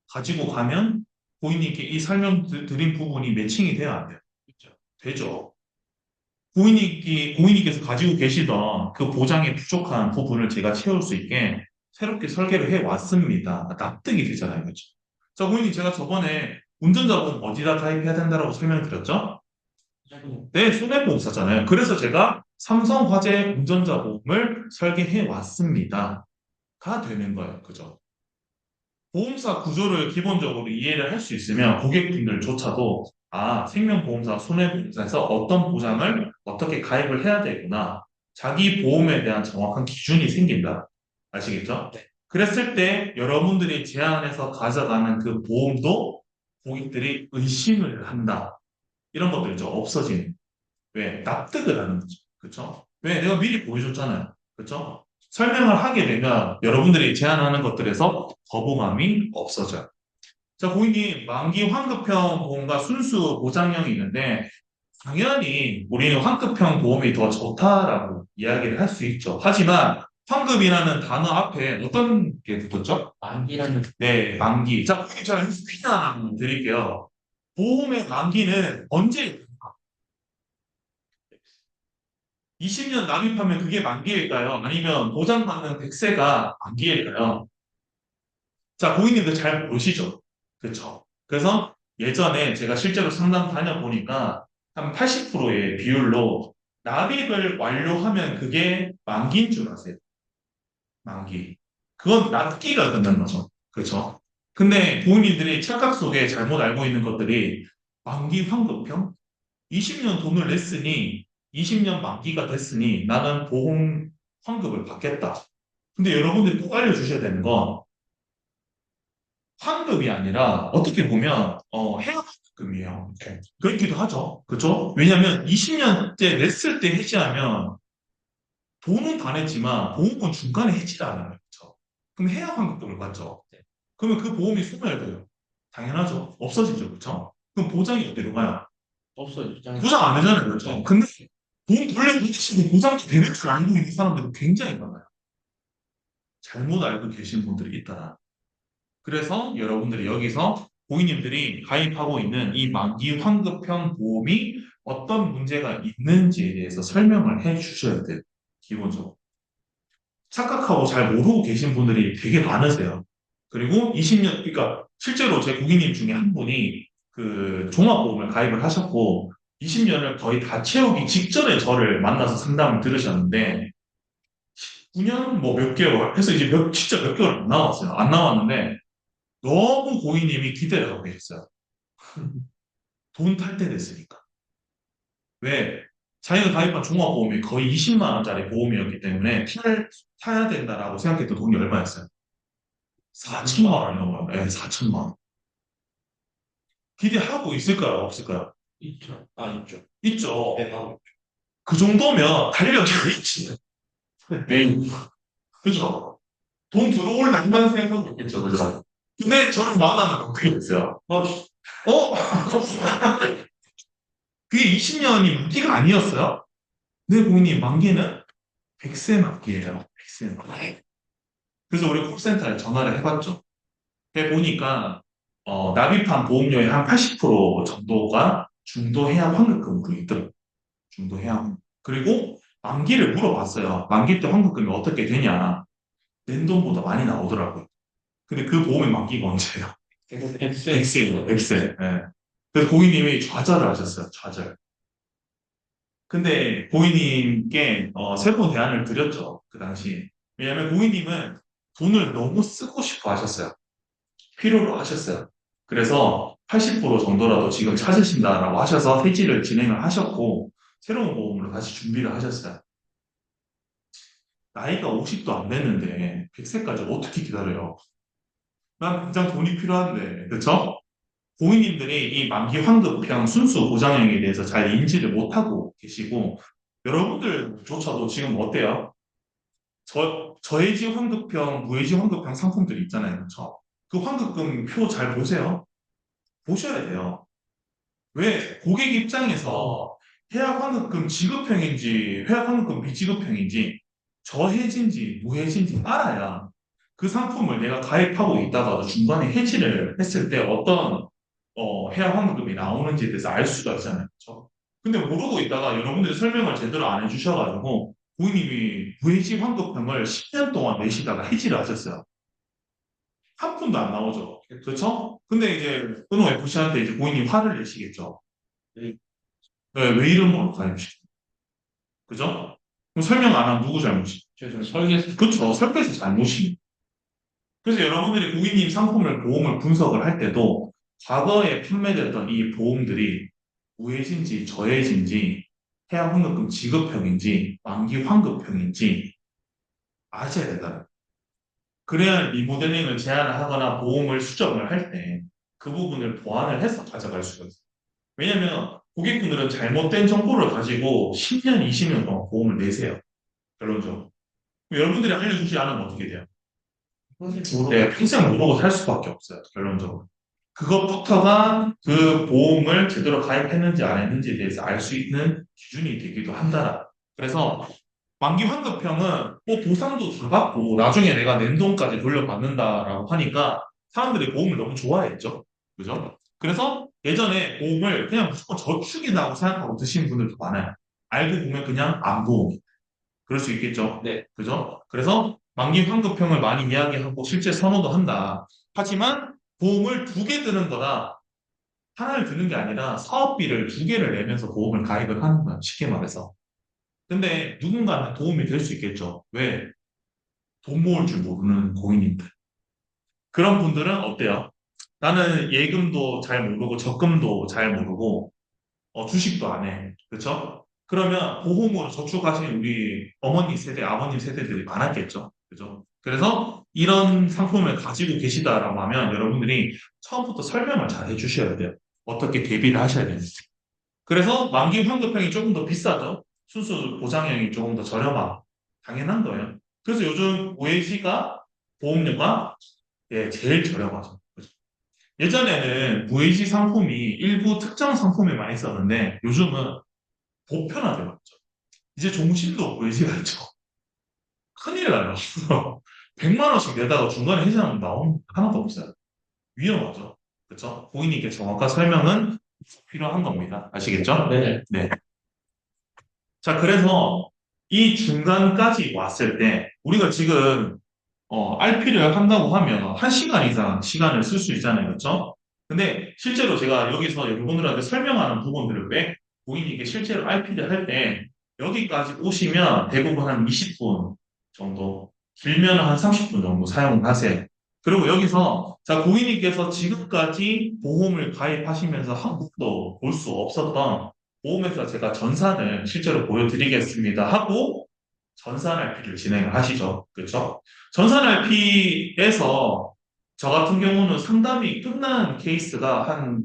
[SPEAKER 2] 가지고 가면 고객님께 이 설명드린 부분이 매칭이 돼야 안 돼요. 그렇죠? 되죠. 고객님께서 가지고 계시던 그 보장에 부족한 부분을 제가 채울 수 있게 새롭게 설계를 해 왔습니다. 납득이 되잖아요. 그렇죠? 자, 고객님, 제가 저번에 운전자보험 어디다 가입해야 된다고 설명드렸죠? 네, 손해보험사잖아요. 그래서 제가 삼성화재 운전자보험을 설계해 왔습니다. 가 되는 거예요. 그죠? 보험사 구조를 기본적으로 이해를 할 수 있으면 고객분들조차도 생명보험사, 손해보험사에서 어떤 보장을 어떻게 가입을 해야 되구나. 자기 보험에 대한 정확한 기준이 생긴다. 아시겠죠?
[SPEAKER 3] 네.
[SPEAKER 2] 그랬을 때 여러분들이 제안해서 가져가는 그 보험도 고객들이 의심을 한다. 이런 것들이 좀 없어지는. 왜? 납득을 하는 거죠. 그렇죠? 왜? 내가 미리 보여줬잖아요. 그렇죠? 설명을 하게 되면 여러분들이 제안하는 것들에서 거부감이 없어져요. 자, 고객님, 만기 환급형 보험과 순수 보장형이 있는데, 당연히 우리는 환급형 보험이 더 좋다라고 이야기를 할 수 있죠. 하지만 환급이라는 단어 앞에 어떤 게 붙었죠?
[SPEAKER 3] 만기라는
[SPEAKER 2] 네, 만기. 자, 고객님, 제가 퀴즈 하나 드릴게요. 보험의 만기는 언제 20년 납입하면 그게 만기일까요? 아니면 보장받는 100세가 만기일까요? 자, 고객님들 잘 모르시죠? 그렇죠? 그래서 예전에 제가 실제로 상담 다녀보니까 한 80%의 비율로 납입을 완료하면 그게 만기인 줄 아세요? 만기. 그건 납기가 끝난 거죠. 그렇죠? 근데 고객님들이 착각 속에 잘못 알고 있는 것들이 만기 환급형? 20년 돈을 냈으니 20년 만기가 됐으니 나는 보험 환급을 받겠다. 근데 여러분들이 꼭 알려주셔야 되는 건 환급이 아니라 어떻게 보면 해약금이에요. 그렇기도 하죠. 그렇죠? 왜냐하면 20년째 냈을 때 해지하면 돈은 다 냈지만 보험은 중간에 해지를 안 하는 거죠. 그럼 해약 환급금을 받죠. 그러면 그 보험이 소멸돼요. 당연하죠. 없어지죠. 그렇죠? 그럼 보장이 어디로 가요?
[SPEAKER 3] 없어요.
[SPEAKER 2] 보장 안 되잖아요. 그렇죠? 근데 돈 돌려주시고 보장이 되는 줄 알고 있는 사람들은 굉장히 많아요. 잘못 알고 계신 분들이 있다. 그래서 여러분들이 여기서 고객님들이 가입하고 있는 이 만기 환급형 보험이 어떤 문제가 있는지에 대해서 설명을 해 주셔야 돼요. 기본적으로. 착각하고 잘 모르고 계신 분들이 되게 많으세요. 그리고 20년, 그러니까 실제로 제 고객님 중에 한 분이 그 종합보험을 가입을 하셨고 20년을 거의 다 채우기 직전에 저를 만나서 상담을 들으셨는데 9년 뭐 몇 개월 해서 이제 진짜 몇 개월 안 나왔어요. 안 나왔는데 너무 고객님이 기대를 하고 계셨어요. 돈 탈 때 됐으니까. 왜? 자기가 가입한 종합보험이 거의 20만 원짜리 보험이었기 때문에 타야 된다라고 생각했던 돈이 얼마였어요? 4천만 원이 넘어요. 네, 4천만 원. 기대하고 있을까요? 없을까요?
[SPEAKER 3] 있죠.
[SPEAKER 1] 있죠.
[SPEAKER 2] 있죠.
[SPEAKER 1] 네, 하고
[SPEAKER 2] 그 정도면 달력이 있지. 네. 그죠? 돈 들어올 낭만 생각하고 있겠죠. 그죠? 근데 저는 만나면 어떻게 됐어요? 어? 그게 20년이 만기가 아니었어요. 네, 고객님, 만기는 100세 만기예요. 100세 만기. 그래서 우리 콜센터에 전화를 해봤죠. 해보니까, 납입한 보험료의 한 80% 정도가 중도 해약 환급금으로 있더라고요. 중도 해약. 그리고 만기를 물어봤어요. 만기 때 환급금이 어떻게 되냐. 낸 돈보다 많이 나오더라고요. 근데 그 보험의 만기가 언제예요?
[SPEAKER 3] 100세.
[SPEAKER 2] 100세예요, 100세. 그래서 고객님이 좌절을 하셨어요, 좌절. 근데 고객님께 새로운 대안을 드렸죠, 그 당시. 왜냐면 고객님은 돈을 너무 쓰고 싶어 하셨어요. 필요로 하셨어요. 그래서 80% 정도라도 지금 찾으신다라고 하셔서 해지를 진행을 하셨고, 새로운 보험으로 다시 준비를 하셨어요. 나이가 50도 안 됐는데 100세까지 어떻게 기다려요? 난 당장 돈이 필요한데, 그쵸? 고객님들이 이 만기 환급형 순수 보장형에 대해서 잘 인지를 못하고 계시고, 여러분들조차도 지금 어때요? 저해지 환급형, 무해지 환급형 상품들이 있잖아요. 그렇죠? 그 환급금 표 잘 보세요. 보셔야 돼요. 왜? 고객 입장에서 해약 환급금 지급형인지 해약 환급금 미지급형인지 저해지인지 무해지인지 알아야 그 상품을 내가 가입하고 있다가도 중간에 해지를 했을 때 어떤 해약 환급금이 나오는지에 대해서 알 수가 있잖아요. 그렇죠? 근데 모르고 있다가 여러분들이 설명을 제대로 안 해주셔가지고 고객님이 무해지 환급금을 10년 동안 내시다가 해지를 하셨어요. 한 푼도 안 나오죠. 그렇죠? 근데 이제 은호 FC한테 이제 고객님 화를 내시겠죠. 네, 왜 이런 걸로 가입시켜? 그죠? 그럼 설명 안 하면 누구 잘못이?
[SPEAKER 3] 저 설계.
[SPEAKER 2] 그렇죠. 설계에서 잘못이. 그래서 여러분들이 고객님 상품을 보험을 분석을 할 때도 과거에 판매됐던 이 보험들이 무해지인지 저해지인지 해약 환급금 지급형인지 만기 환급형인지 아셔야 된다. 그래야 리모델링을 제안을 하거나 보험을 수정을 할 때 그 부분을 보완을 해서 가져갈 수가 있어요. 왜냐면 고객분들은 잘못된 정보를 가지고 10년, 20년 동안 보험을 내세요. 결론적으로. 여러분들이 알려주지 않으면 어떻게 돼요? 네, 평생 모르고 살 수밖에 없어요. 결론적으로. 그것부터가 그 보험을 제대로 가입했는지 안 했는지에 대해서 알 수 있는 기준이 되기도 한다. 그래서 만기 환급형은 뭐 보상도 다 받고 나중에 내가 낸 돈까지 돌려받는다라고 하니까 사람들이 보험을 너무 좋아했죠. 그죠? 그래서 예전에 보험을 그냥 무조건 저축이라고 생각하고 드시는 분들도 많아요. 알고 보면 그냥 안보험. 그럴 수 있겠죠.
[SPEAKER 3] 네.
[SPEAKER 2] 그죠? 그래서 만기 환급형을 많이 이야기하고 실제 선호도 한다. 하지만 보험을 두 개 드는 거다. 하나를 드는 게 아니라 사업비를 두 개를 내면서 보험을 가입을 하는 거야. 쉽게 말해서. 근데 누군가는 도움이 될 수 있겠죠. 왜? 돈 모을 줄 모르는 고객님들. 그런 분들은 어때요? 나는 예금도 잘 모르고 적금도 잘 모르고 주식도 안 해. 그렇죠? 그러면 보험으로 저축하시는 우리 어머니 세대, 아버님 세대들이 많았겠죠. 그죠? 그래서 이런 상품을 가지고 계시다라고 하면 여러분들이 처음부터 설명을 잘 해주셔야 돼요. 어떻게 대비를 하셔야 되는지. 그래서 만기 환급형이 조금 더 비싸죠. 순수 보장형이 조금 더 저렴하고 당연한 거예요. 그래서 요즘 무해지가 보험료가 제일 저렴하죠. 그죠? 예전에는 무해지 상품이 일부 특정 상품에 많이 있었는데 요즘은 보편화되었죠. 이제 종신도 무해지가 있죠. 큰일 나요. 100만 원씩 내다가 중간에 해지하면 나오는 게 하나도 없어요. 위험하죠. 그렇죠? 고객님께 정확한 설명은 필요한 겁니다. 아시겠죠?
[SPEAKER 3] 네.
[SPEAKER 2] 네. 자, 그래서 이 중간까지 왔을 때 우리가 지금 RP를 한다고 하면 1시간 이상 시간을 쓸 수 있잖아요. 그렇죠? 근데 실제로 제가 여기서 여러분들한테 설명하는 부분들을 왜 고객님께 실제로 RP를 할 때 여기까지 오시면 대부분 한 20분 정도, 길면 한 30분 정도 사용을 하세요. 그리고 여기서 자 고객님께서 지금까지 보험을 가입하시면서 한 번도 볼 수 없었던 보험회사 제가 전산을 실제로 보여드리겠습니다 하고 전산 RP를 진행을 하시죠. 그렇죠? 전산 RP에서 저 같은 경우는 상담이 끝난 케이스가 한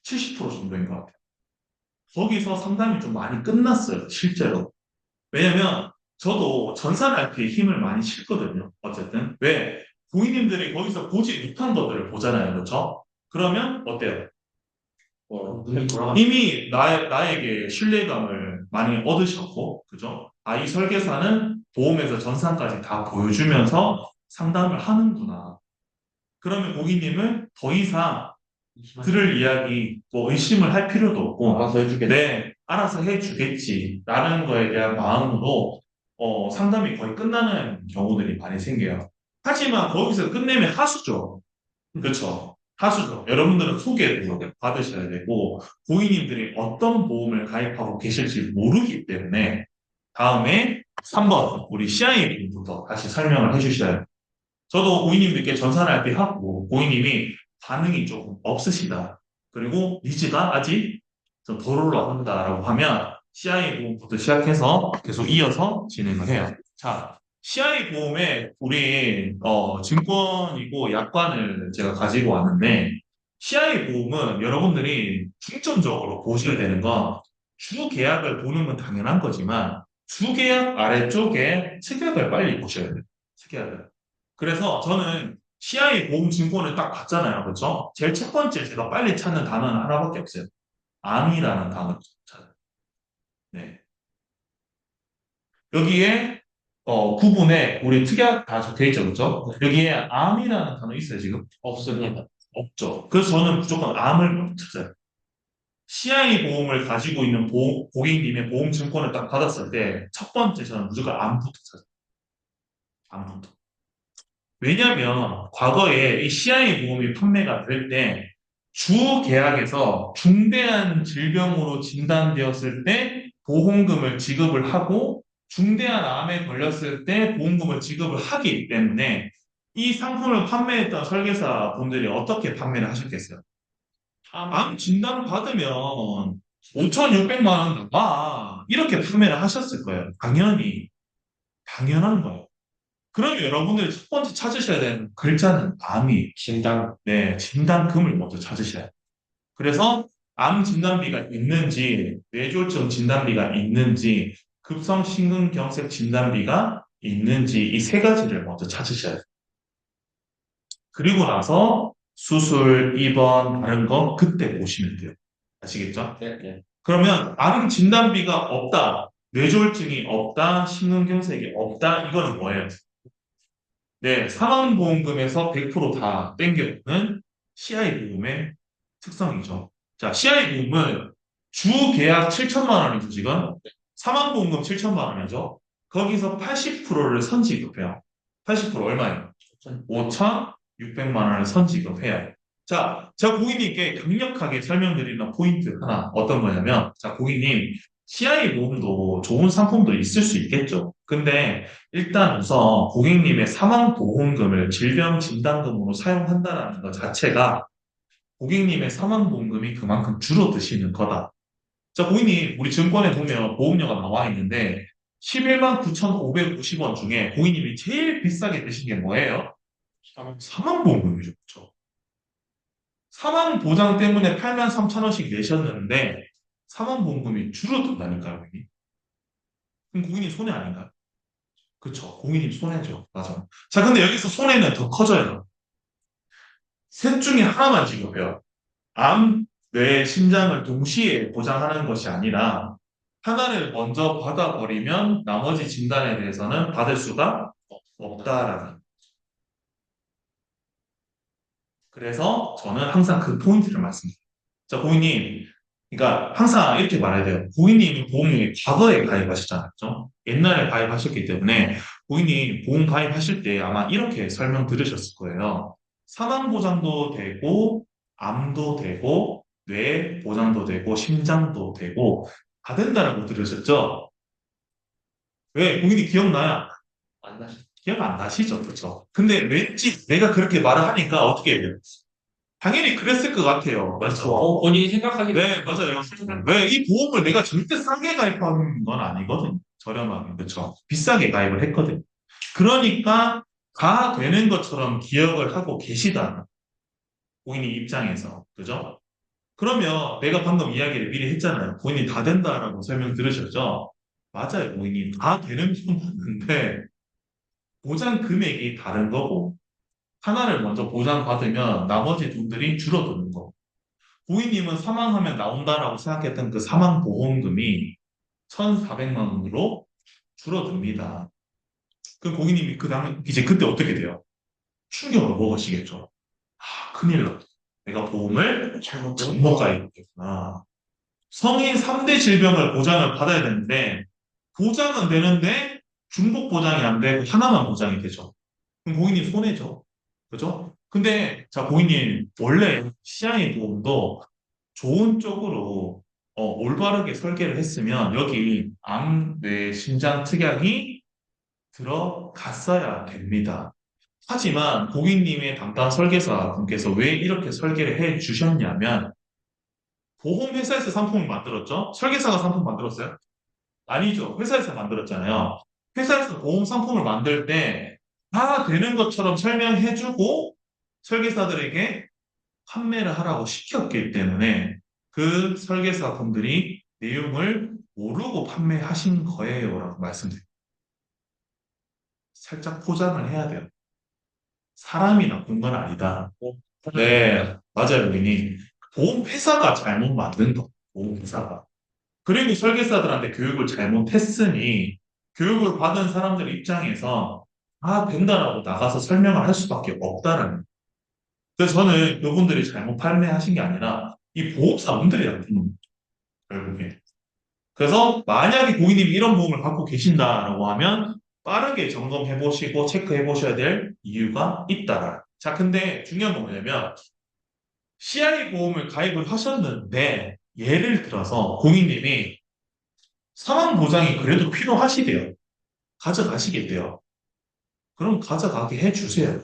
[SPEAKER 2] 70% 정도인 것 같아요. 거기서 상담이 좀 많이 끝났어요. 실제로. 왜냐면 저도 전산 RP에 힘을 많이 실거든요. 어쨌든. 왜? 고객님들이 거기서 보지 못한 것들을 보잖아요. 그렇죠? 그러면 어때요?
[SPEAKER 3] 눈이 돌아가.
[SPEAKER 2] 이미 나에게 신뢰감을 많이 얻으셨고, 그죠? 아, 이 설계사는 보험에서 전산까지 다 보여주면서 상담을 하는구나. 그러면 고객님은 더 이상 들을 이야기, 뭐 의심을 할 필요도 없고,
[SPEAKER 3] 알아서 해주겠네.
[SPEAKER 2] 네, 알아서 해주겠지라는 거에 대한 마음으로 상담이 거의 끝나는 경우들이 많이 생겨요. 하지만 거기서 끝내면 하수죠. 그렇죠. 하수죠. 여러분들은 소개도 받으셔야 되고, 고객님들이 어떤 보험을 가입하고 계실지 모르기 때문에 다음에 3번 우리 CI 부터 다시 설명을 해주셔야 돼요. 저도 고객님들께 전산할 때 하고 고객님이 반응이 조금 없으시다. 그리고 니즈가 아직 좀 덜 올라간다라고 하면 CI 보험부터 시작해서 계속 이어서 진행을 해요. 자, CI 보험에 우리 증권이고 약관을 제가 가지고 왔는데 CI 보험은 여러분들이 중점적으로 보셔야 되는 건 주계약을 보는 건 당연한 거지만 주계약 아래쪽에 특약을 빨리 보셔야 돼요. 특약을. 그래서 저는 CI 보험증권을 딱 봤잖아요. 그렇죠? 제일 첫 번째 제가 빨리 찾는 단어는 하나밖에 없어요. 암이라는 단어 찾아요. 네. 여기에 구분에 우리 특약 다 적혀 있죠. 그렇죠? 여기에 암이라는 단어 있어요, 지금?
[SPEAKER 3] 없습니다.
[SPEAKER 2] 없죠. 그래서 저는 무조건 암을 찾아요. CI 보험을 가지고 있는 고객님의 보험증권을 딱 받았을 때 첫 번째 저는 무조건 암부터 찾아요. 암부터. 왜냐하면 과거에 이 CI 보험이 판매가 될 때 주 계약에서 중대한 질병으로 진단되었을 때 보험금을 지급을 하고 중대한 암에 걸렸을 때 보험금을 지급을 하기 때문에 이 상품을 판매했던 설계사 분들이 어떻게 판매를 하셨겠어요? 암 진단 받으면 5,600만 원 나와 이렇게 판매를 하셨을 거예요. 당연히 당연한 거예요. 그럼 여러분들이 첫 번째 찾으셔야 되는 글자는 암이,
[SPEAKER 3] 진단.
[SPEAKER 2] 네, 진단금을 먼저 찾으셔야 돼요. 그래서 암 진단비가 있는지, 뇌졸중 진단비가 있는지, 급성심근경색 진단비가 있는지 이 세 가지를 먼저 찾으셔야 돼요. 그리고 나서 수술, 입원, 다른 거 그때 보시면 돼요. 아시겠죠?
[SPEAKER 3] 네.
[SPEAKER 2] 그러면 암 진단비가 없다, 뇌졸중이 없다, 심근경색이 없다, 이거는 뭐예요? 네, 사망보험금에서 100%다 땡겨오는 CI 보험의 특성이죠. 자, CI 보험은 주 계약 7천만 원이죠, 지금. 사망보험금 7천만 원이죠. 거기서 80%를 선지급해요. 80% 얼마예요? 5,600만 원을 선지급해요. 자, 제가 고객님께 강력하게 설명드리는 포인트 하나 어떤 거냐면, 자, 고객님, CI 보험도 좋은 상품도 있을 수 있겠죠. 근데 일단 우선 고객님의 사망보험금을 질병진단금으로 사용한다는 것 자체가 고객님의 사망보험금이 그만큼 줄어드시는 거다. 자, 고객님, 우리 증권에 보면 보험료가 나와 있는데 11만 9,550원 중에 고객님이 제일 비싸게 드신 게 뭐예요? 사망보험금이죠. 그렇죠? 사망보장 때문에 8만 3천 원씩 내셨는데 사망보험금이 줄어든다니까요, 고객님. 그럼 고객님 손해 아닌가요? 그쵸. 고객님 손해죠. 맞아. 자, 근데 여기서 손해는 더 커져요. 셋 중에 하나만 지급해요. 암, 뇌, 심장을 동시에 보장하는 것이 아니라 하나를 먼저 받아버리면 나머지 진단에 대해서는 받을 수가 없다라는. 그래서 저는 항상 그 포인트를 말씀드려요. 자, 고객님, 그러니까 항상 이렇게 말해야 돼요. 고객님이 보험에 과거에 가입하셨잖아요. 그죠? 옛날에 가입하셨기 때문에 고객님 보험 가입하실 때 아마 이렇게 설명 들으셨을 거예요. 사망보장도 되고, 암도 되고, 뇌 보장도 되고, 심장도 되고, 다 된다라고 들으셨죠? 왜? 고객님 기억나요?
[SPEAKER 3] 안 나시.
[SPEAKER 2] 기억 안 나시죠? 그렇죠? 근데 왠지 내가 그렇게 말을 하니까 어떻게 해요? 당연히 그랬을 것 같아요. 맞죠?
[SPEAKER 3] 본인이 생각하기.
[SPEAKER 2] 네, 맞아요. 왜? 이 보험을 내가 절대 싸게 가입하는 건 아니거든. 저렴하게. 그렇죠. 비싸게 가입을 했거든. 그러니까 다 되는 것처럼 기억을 하고 계시다. 고객님 입장에서. 그죠? 그러면 내가 방금 이야기를 미리 했잖아요. 고객님 다 된다라고 설명 들으셨죠? 맞아요. 고객님 다 되는 건 맞는데 보장 금액이 다른 거고 하나를 먼저 보장받으면 나머지 돈들이 줄어드는 거. 고객님은 사망하면 나온다라고 생각했던 그 사망보험금이 1,400만 원으로 줄어듭니다. 그 고객님이 이제 그때 어떻게 돼요? 충격을 먹으시겠죠. 아, 큰일 났다. 내가 보험을 잘못 가입했구나. 성인 3대 질병을 보장을 받아야 되는데, 보장은 되는데, 중복 보장이 안 되고, 하나만 보장이 되죠. 그럼 고객님 손해죠. 그죠? 근데, 자, 고객님, 원래 CI 보험도 좋은 쪽으로, 올바르게 설계를 했으면, 여기 암, 뇌, 심장 특약이 들어갔어야 됩니다. 하지만 고객님의 담당 설계사 분께서 왜 이렇게 설계를 해 주셨냐면, 보험회사에서 상품을 만들었죠? 설계사가 상품 만들었어요? 아니죠. 회사에서 만들었잖아요. 회사에서 보험 상품을 만들 때 다 되는 것처럼 설명해주고 설계사들에게 판매를 하라고 시켰기 때문에 그 설계사 분들이 내용을 모르고 판매하신 거예요. 라고 말씀드립니다. 살짝 포장을 해야 돼요. 사람이 나쁜 건 아니다. 네, 맞아요, 고객님. 보험회사가 잘못 만든 거, 보험회사가. 그리고 설계사들한테 교육을 잘못했으니 교육을 받은 사람들 입장에서 된다라고 나가서 설명을 할 수밖에 없다라는 거예요. 그래서 저는 그분들이 잘못 판매하신 게 아니라 이 보험사분들이 나쁜 겁니다. 결국에. 그래서 만약에 고객님이 이런 보험을 갖고 계신다라고 하면 빠르게 점검해 보시고 체크해 보셔야 될 이유가 있다. 자, 근데 중요한 건 뭐냐면 CI 보험을 가입을 하셨는데 예를 들어서 고객님이 사망 보장이 그래도 필요하시대요. 가져가시겠대요. 그럼 가져가게 해주세요.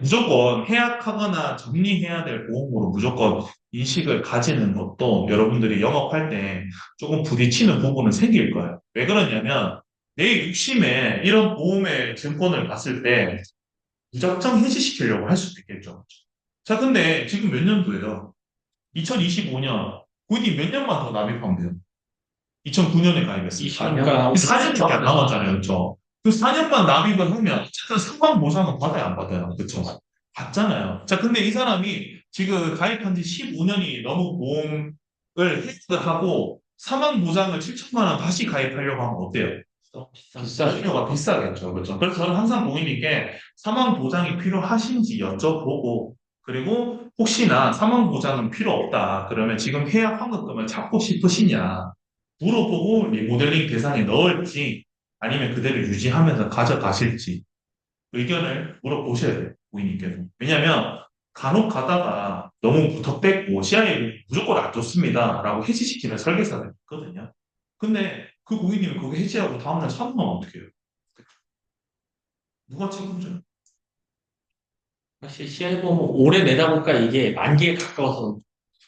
[SPEAKER 2] 무조건 해약하거나 정리해야 될 보험으로 무조건 인식을 가지는 것도 여러분들이 영업할 때 조금 부딪히는 부분은 생길 거예요. 왜 그러냐면 내 욕심에 이런 보험의 증권을 봤을 때 무작정 해지시키려고 할 수도 있겠죠. 자, 근데 지금 몇 년도예요? 2025년. 고객님 몇 년만 더 납입하면 돼요. 2009년에 가입했습니다.
[SPEAKER 3] 20년간
[SPEAKER 2] 4년밖에 안 남았잖아요. 그렇죠? 그 4년만 납입을 하면 어쨌든 상환 보상은 받아야 안 받아요. 그렇죠? 받잖아요. 자, 근데 이 사람이 지금 가입한 지 15년이 너무 보험을 획득하고 사망 보장을 7천만 원 다시 가입하려고 하면 어때요? 비싸가 비싸겠죠. 그렇죠? 그래서 저는 항상 고객님께 사망 보장이 필요하신지 여쭤보고 그리고 혹시나 사망 보장은 필요 없다. 그러면 지금 해약 환급금을 찾고 싶으시냐? 물어보고 리모델링 대상에 넣을지 아니면 그대로 유지하면서 가져가실지 의견을 물어보셔야 돼요. 고객님께서. 왜냐하면 간혹 가다가 너무 무턱대고 CI 무조건 안 좋습니다. 라고 해지시키는 설계사가 있거든요. 근데 그 고객님이 그거 해지하고 다음날 사면 어떻게 해요? 누가 책임져요?
[SPEAKER 3] 사실 CI보험은 오래 내다 보니까 이게 만기에 가까워서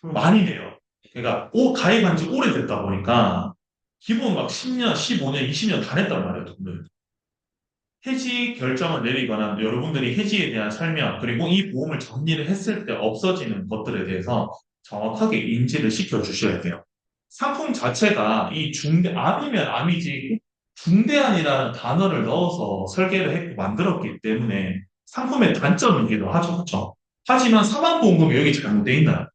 [SPEAKER 2] 많이 돼요. 그러니까 가입한 지 오래됐다 보니까 기본 막 10년, 15년, 20년 다 냈단 말이에요. 돈을. 해지 결정을 내리거나 여러분들이 해지에 대한 설명 그리고 이 보험을 정리를 했을 때 없어지는 것들에 대해서 정확하게 인지를 시켜주셔야 돼요. 상품 자체가 이 암이면 암이지 중대한이라는 단어를 넣어서 설계를 했고 만들었기 때문에 상품의 단점이기도 하죠. 그렇죠? 하지만 사망보험금이 여기 잘못되어 있나요?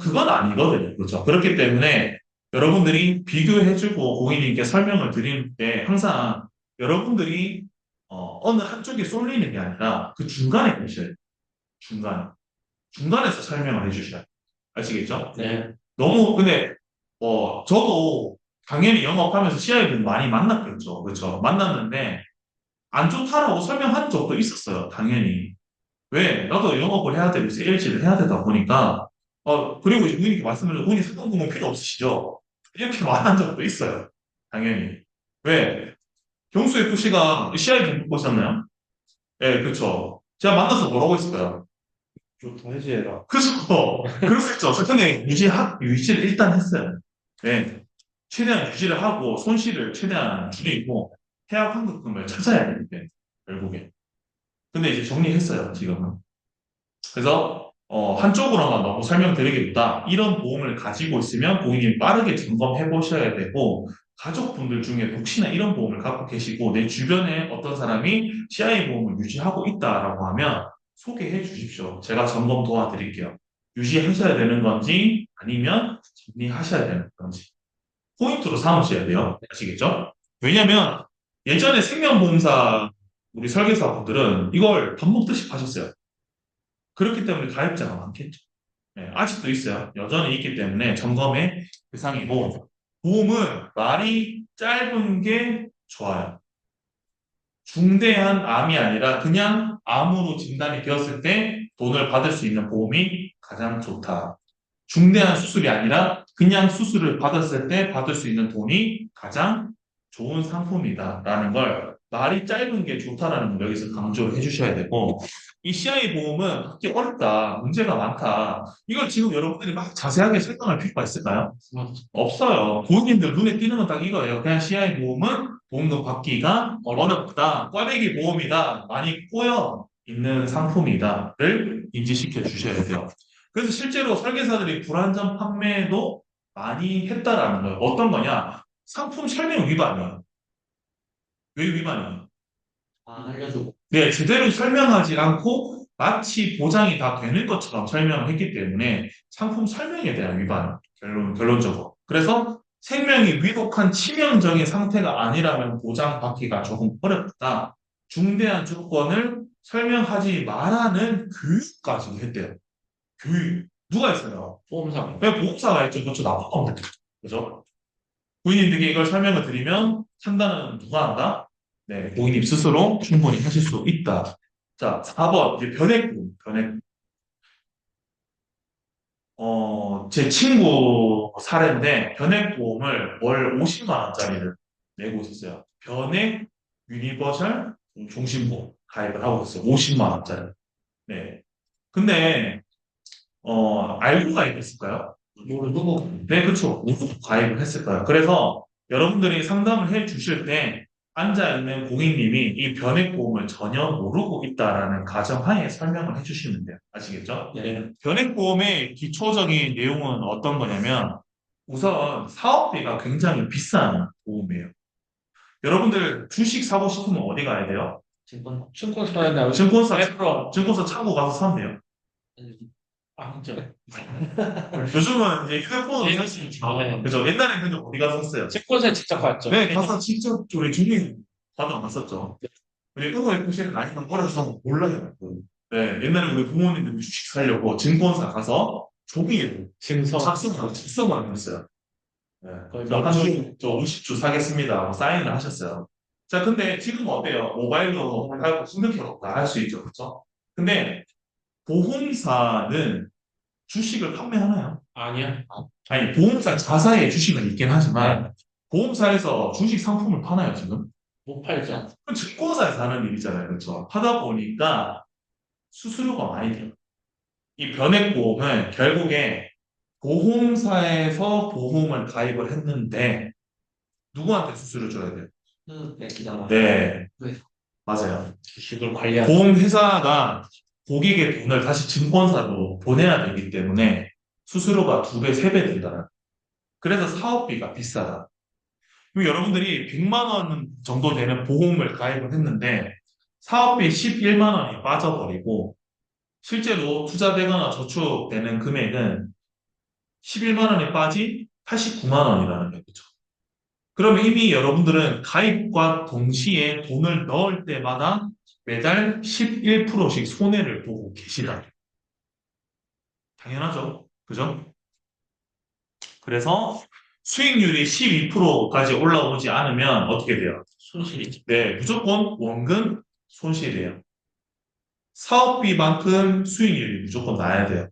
[SPEAKER 2] 그건 아니거든요. 그렇죠? 그렇기 때문에 여러분들이 비교해주고 고객님께 설명을 드릴 때 항상 여러분들이 어느 한쪽에 쏠리는 게 아니라 그 중간에 계셔야 돼요. 중간에서 설명을 해주셔야 돼요. 아시겠죠?
[SPEAKER 3] 네.
[SPEAKER 2] 너무 근데 저도 당연히 영업하면서 CI를 많이 만났겠죠. 그렇죠? 만났는데 안 좋다라고 설명한 적도 있었어요. 당연히. 왜? 나도 영업을 해야 되고 세일즈를 해야 되다 보니까 그리고 고객님께 말씀드린 본인 상담금은 필요 없으시죠? 이렇게 말한 적도 있어요. 당연히. 왜? 경수 FC가 CI 좀 보셨나요? 네, 그렇죠. 제가 만나서 뭐라고 했을까요?
[SPEAKER 1] 좀 해지해라.
[SPEAKER 2] 그래서 그럴 수 있죠. 근데 유지를 일단 했어요. 네. 최대한 유지를 하고 손실을 최대한 줄이고 해약 환급금을 찾아야 되는데 결국에. 근데 이제 정리했어요. 지금은. 그래서 한쪽으로만 너무 설명드리기보다 이런 보험을 가지고 있으면 고객님 빠르게 점검해 보셔야 되고 가족분들 중에 혹시나 이런 보험을 갖고 계시고 내 주변에 어떤 사람이 CI 보험을 유지하고 있다라고 하면 소개해 주십시오. 제가 점검 도와드릴게요. 유지하셔야 되는 건지 아니면 정리하셔야 되는 건지 포인트로 삼으셔야 돼요. 아시겠죠? 왜냐면 예전에 생명보험사 우리 설계사분들은 이걸 밥 먹듯이 파셨어요. 그렇기 때문에 가입자가 많겠죠. 네, 아직도 있어요. 여전히 있기 때문에 점검의 대상이고 보험은 말이 짧은 게 좋아요. 중대한 암이 아니라 그냥 암으로 진단이 되었을 때 돈을 받을 수 있는 보험이 가장 좋다. 중대한 수술이 아니라 그냥 수술을 받았을 때 받을 수 있는 돈이 가장 좋은 상품이다라는 걸 말이 짧은 게 좋다라는 걸 여기서 강조를 해주셔야 되고 이 CI 보험은 받기 어렵다, 문제가 많다. 이걸 지금 여러분들이 막 자세하게 설명할 필요가 있을까요? 없어요. 고객님들 눈에 띄는 건 딱 이거예요. 그냥 CI 보험은 보험금 받기가 어렵다. 꽈배기 보험이다. 많이 꼬여 있는 상품이다를 인지시켜 주셔야 돼요. 그래서 실제로 설계사들이 불안전 판매도 많이 했다라는 거예요. 어떤 거냐? 상품 설명 위반이에요. 왜 위반이에요?
[SPEAKER 3] 알려주고.
[SPEAKER 2] 네, 제대로 설명하지 않고 마치 보장이 다 되는 것처럼 설명을 했기 때문에 상품 설명에 대한 위반, 결론적으로. 그래서 생명이 위독한 치명적인 상태가 아니라면 보장받기가 조금 어렵다. 중대한 조건을 설명하지 말라는 교육까지 했대요. 교육. 누가 했어요?
[SPEAKER 3] 보험사.
[SPEAKER 2] 왜 보험사가 했죠? 그렇죠. 나쁜 겁니다. 그죠? 고객님들께 이걸 설명을 드리면 판단은 누가 한다? 네, 고객님 스스로 충분히 하실 수 있다. 자, 4번, 이제 변액. 제 친구 사례인데, 변액보험을 월 50만 원짜리를 내고 있었어요. 변액 유니버셜 종신보험 가입을 하고 있어요. 50만 원짜리. 네. 근데, 알고 가입했을까요?
[SPEAKER 3] 누구?
[SPEAKER 2] 네, 그렇죠. 누구 가입을 했을까요? 그래서 여러분들이 상담을 해 주실 때 앉아있는 고객님이 이 변액보험을 전혀 모르고 있다라는 가정하에 설명을 해 주시면 돼요. 아시겠죠?
[SPEAKER 3] 네.
[SPEAKER 2] 변액보험의 기초적인 내용은 어떤 거냐면 우선 사업비가 굉장히 비싼 보험이에요. 여러분들 주식 사고 싶으면 어디 가야 돼요?
[SPEAKER 3] 증권 사야 돼.
[SPEAKER 2] 증권사,
[SPEAKER 3] 애플로.
[SPEAKER 2] 증권사 차고 가서 사면 돼요.
[SPEAKER 3] 아, 진짜.
[SPEAKER 2] 요즘은 이제 휴대폰으로
[SPEAKER 3] 네.
[SPEAKER 2] 살 수 있죠.
[SPEAKER 3] 네.
[SPEAKER 2] 그죠? 옛날에는 근데 어디 가서 샀어요?
[SPEAKER 3] 증권사에 직접 갔죠.
[SPEAKER 2] 네, 가서 직접 우리 주민 받아봤었죠. 우리 의거 FC는 아니면 어려서 몰라요. 네, 옛날에 우리 부모님들 주식 사려고 증권사 가서 종이에
[SPEAKER 3] 증서.
[SPEAKER 2] 작성을 했어요. 네,
[SPEAKER 3] 거의
[SPEAKER 2] 저
[SPEAKER 3] 몇
[SPEAKER 2] 한
[SPEAKER 3] 주?
[SPEAKER 2] 주, 저 50주 사겠습니다. 하고 사인을 하셨어요. 자, 근데 지금 어때요? 모바일로 하고 핸드폰으로 다 할 수 있죠. 그렇죠? 근데 보험사는 주식을 판매하나요?
[SPEAKER 3] 아니야.
[SPEAKER 2] 아니, 보험사 자사의 주식은 있긴 하지만
[SPEAKER 3] 네.
[SPEAKER 2] 보험사에서 주식 상품을 파나요, 지금?
[SPEAKER 3] 못 팔죠.
[SPEAKER 2] 그건 증권사에서 하는 일이잖아요. 그렇죠? 하다 보니까 수수료가 많이 들어요. 이 변액보험은 결국에 보험사에서 보험을 가입을 했는데 누구한테 수수료 줘야 돼요? 네,
[SPEAKER 3] 네.
[SPEAKER 2] 맞아요.
[SPEAKER 3] 주식을 관리하는.
[SPEAKER 2] 보험회사가 고객의 돈을 다시 증권사로 보내야 되기 때문에 수수료가 2배, 3배 든다. 그래서 사업비가 비싸다. 그럼 여러분들이 100만 원 정도 되는 보험을 가입을 했는데 사업비 11만 원이 빠져버리고 실제로 투자되거나 저축되는 금액은 11만 원이 빠진 89만 원이라는 거죠. 그러면 이미 여러분들은 가입과 동시에 돈을 넣을 때마다 매달 11%씩 손해를 보고 계시다. 당연하죠. 그죠? 그래서 수익률이 12%까지 올라오지 않으면 어떻게 돼요?
[SPEAKER 3] 손실이죠.
[SPEAKER 2] 네, 무조건 원금 손실이에요. 사업비만큼 수익률이 무조건 나야 돼요.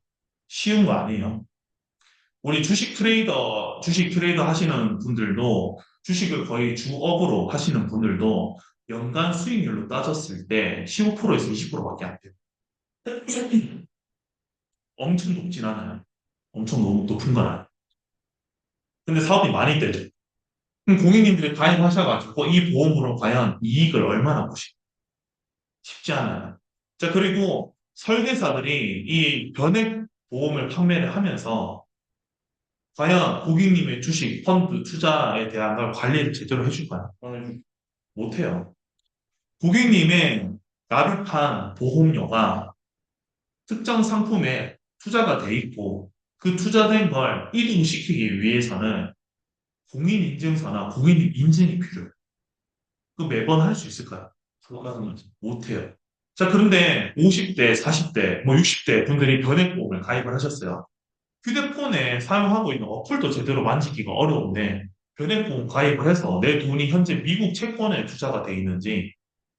[SPEAKER 2] 쉬운 거 아니에요. 우리 주식 트레이더 하시는 분들도, 주식을 거의 주업으로 하시는 분들도 연간 수익률로 따졌을 때 15%에서 20%밖에 안 돼요. 엄청 높진 않아요. 엄청 높은 건 아니에요. 근데 사업이 많이 되죠. 그럼 고객님들이 가입하셔가지고 이 보험으로 과연 이익을 얼마나 보실까요? 쉽지 않아요. 자, 그리고 설계사들이 이 변액 보험을 판매를 하면서 과연 고객님의 주식, 펀드, 투자에 대한 걸 관리를 제대로 해줄까요? 못해요. 고객님의 납입한 보험료가 특정 상품에 투자가 돼 있고 그 투자된 걸 이동시키기 위해서는 공인인증서나 공인 인증이 필요해요. 그 매번 할 수 있을까요? 못해요. 자, 그런데 50대, 40대, 뭐 60대 분들이 변액보험을 가입을 하셨어요. 휴대폰에 사용하고 있는 어플도 제대로 만지기가 어려운데 변액보험 가입을 해서 내 돈이 현재 미국 채권에 투자가 돼 있는지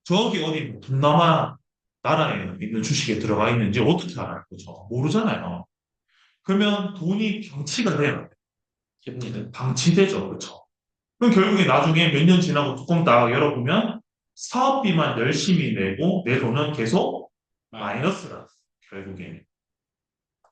[SPEAKER 2] 저기 어디 뭐 동남아 나라에 있는 주식에 들어가 있는지 어떻게 알아요? 그죠? 모르잖아요. 그러면 돈이 방치가 돼요.
[SPEAKER 3] 됩니다.
[SPEAKER 2] 방치되죠. 그렇죠? 그럼 결국에 나중에 몇 년 지나고 뚜껑 딱 열어보면 사업비만 열심히 내고 내 돈은 계속 마이너스라. 결국에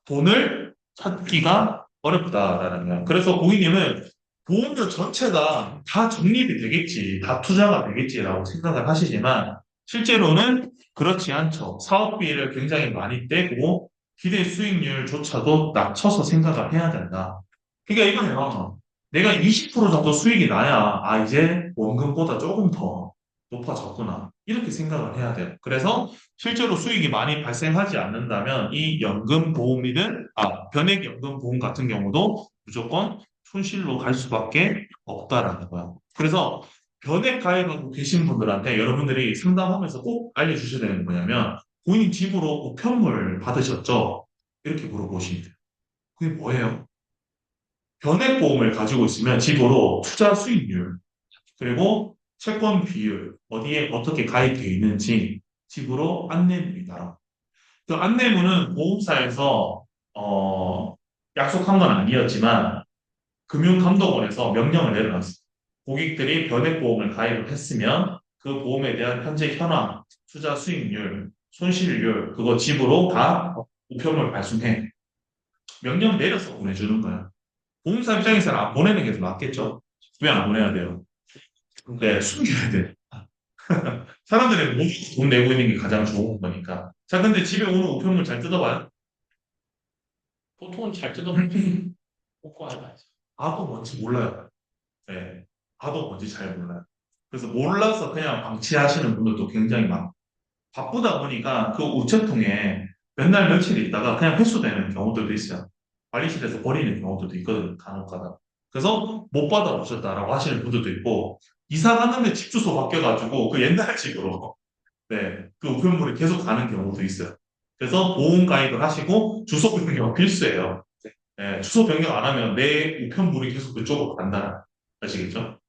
[SPEAKER 2] 돈을 찾기가 어렵다라는 거예요. 그래서 고객님은 보험료 전체가 다 적립이 되겠지, 다 투자가 되겠지라고 생각을 하시지만 실제로는 그렇지 않죠. 사업비를 굉장히 많이 떼고 기대 수익률조차도 낮춰서 생각을 해야 된다. 그러니까 이거는 내가 20% 정도 수익이 나야 이제 원금보다 조금 더 높아졌구나. 이렇게 생각을 해야 돼요. 그래서 실제로 수익이 많이 발생하지 않는다면 이 연금보험이든 변액연금보험 같은 경우도 무조건 손실로 갈 수밖에 없다라는 거예요. 그래서 변액 가입하고 계신 분들한테 여러분들이 상담하면서 꼭 알려주셔야 되는 게 뭐냐면 본인 집으로 우편물 받으셨죠? 이렇게 물어보시면 돼요. 그게 뭐예요? 변액보험을 가지고 있으면 집으로 투자 수익률, 그리고 채권 비율, 어디에 어떻게 가입되어 있는지 집으로 안내문이다. 그 안내문은 보험사에서 약속한 건 아니었지만 금융감독원에서 명령을 내려놨어요. 고객들이 변액보험을 가입을 했으면 그 보험에 대한 현재 현황, 투자 수익률, 손실률 그거 집으로 다 우편물 발송해. 명령 내려서 보내주는 거야. 보험사 입장에서는 안 보내는 게 더 낫겠죠? 왜 안 보내야 돼요? 네, 숨겨야 돼. 사람들이 모두 돈 내고 있는 게 가장 좋은 거니까. 자, 근데 집에 오는 우편물 잘 뜯어봐요?
[SPEAKER 3] 보통은 잘 뜯어먹고 알아야죠.
[SPEAKER 2] 봐도 뭔지 몰라요. 네, 봐도 뭔지 잘 몰라요. 그래서 몰라서 그냥 방치하시는 분들도 굉장히 많고, 바쁘다 보니까 그 우체통에 몇 날 며칠 있다가 그냥 회수되는 경우들도 있어요. 관리실에서 버리는 경우들도 있거든요, 간혹가다. 그래서 못 받아보셨다라고 하시는 분들도 있고, 이사 갔는데 집 주소 바뀌어가지고 그 옛날 집으로 네, 그 우편물이 계속 가는 경우도 있어요. 그래서 보험 가입을 하시고 주소 변경 필수예요. 네, 주소 변경 안 하면 내 우편물이 계속 그쪽으로 간다. 아시겠죠?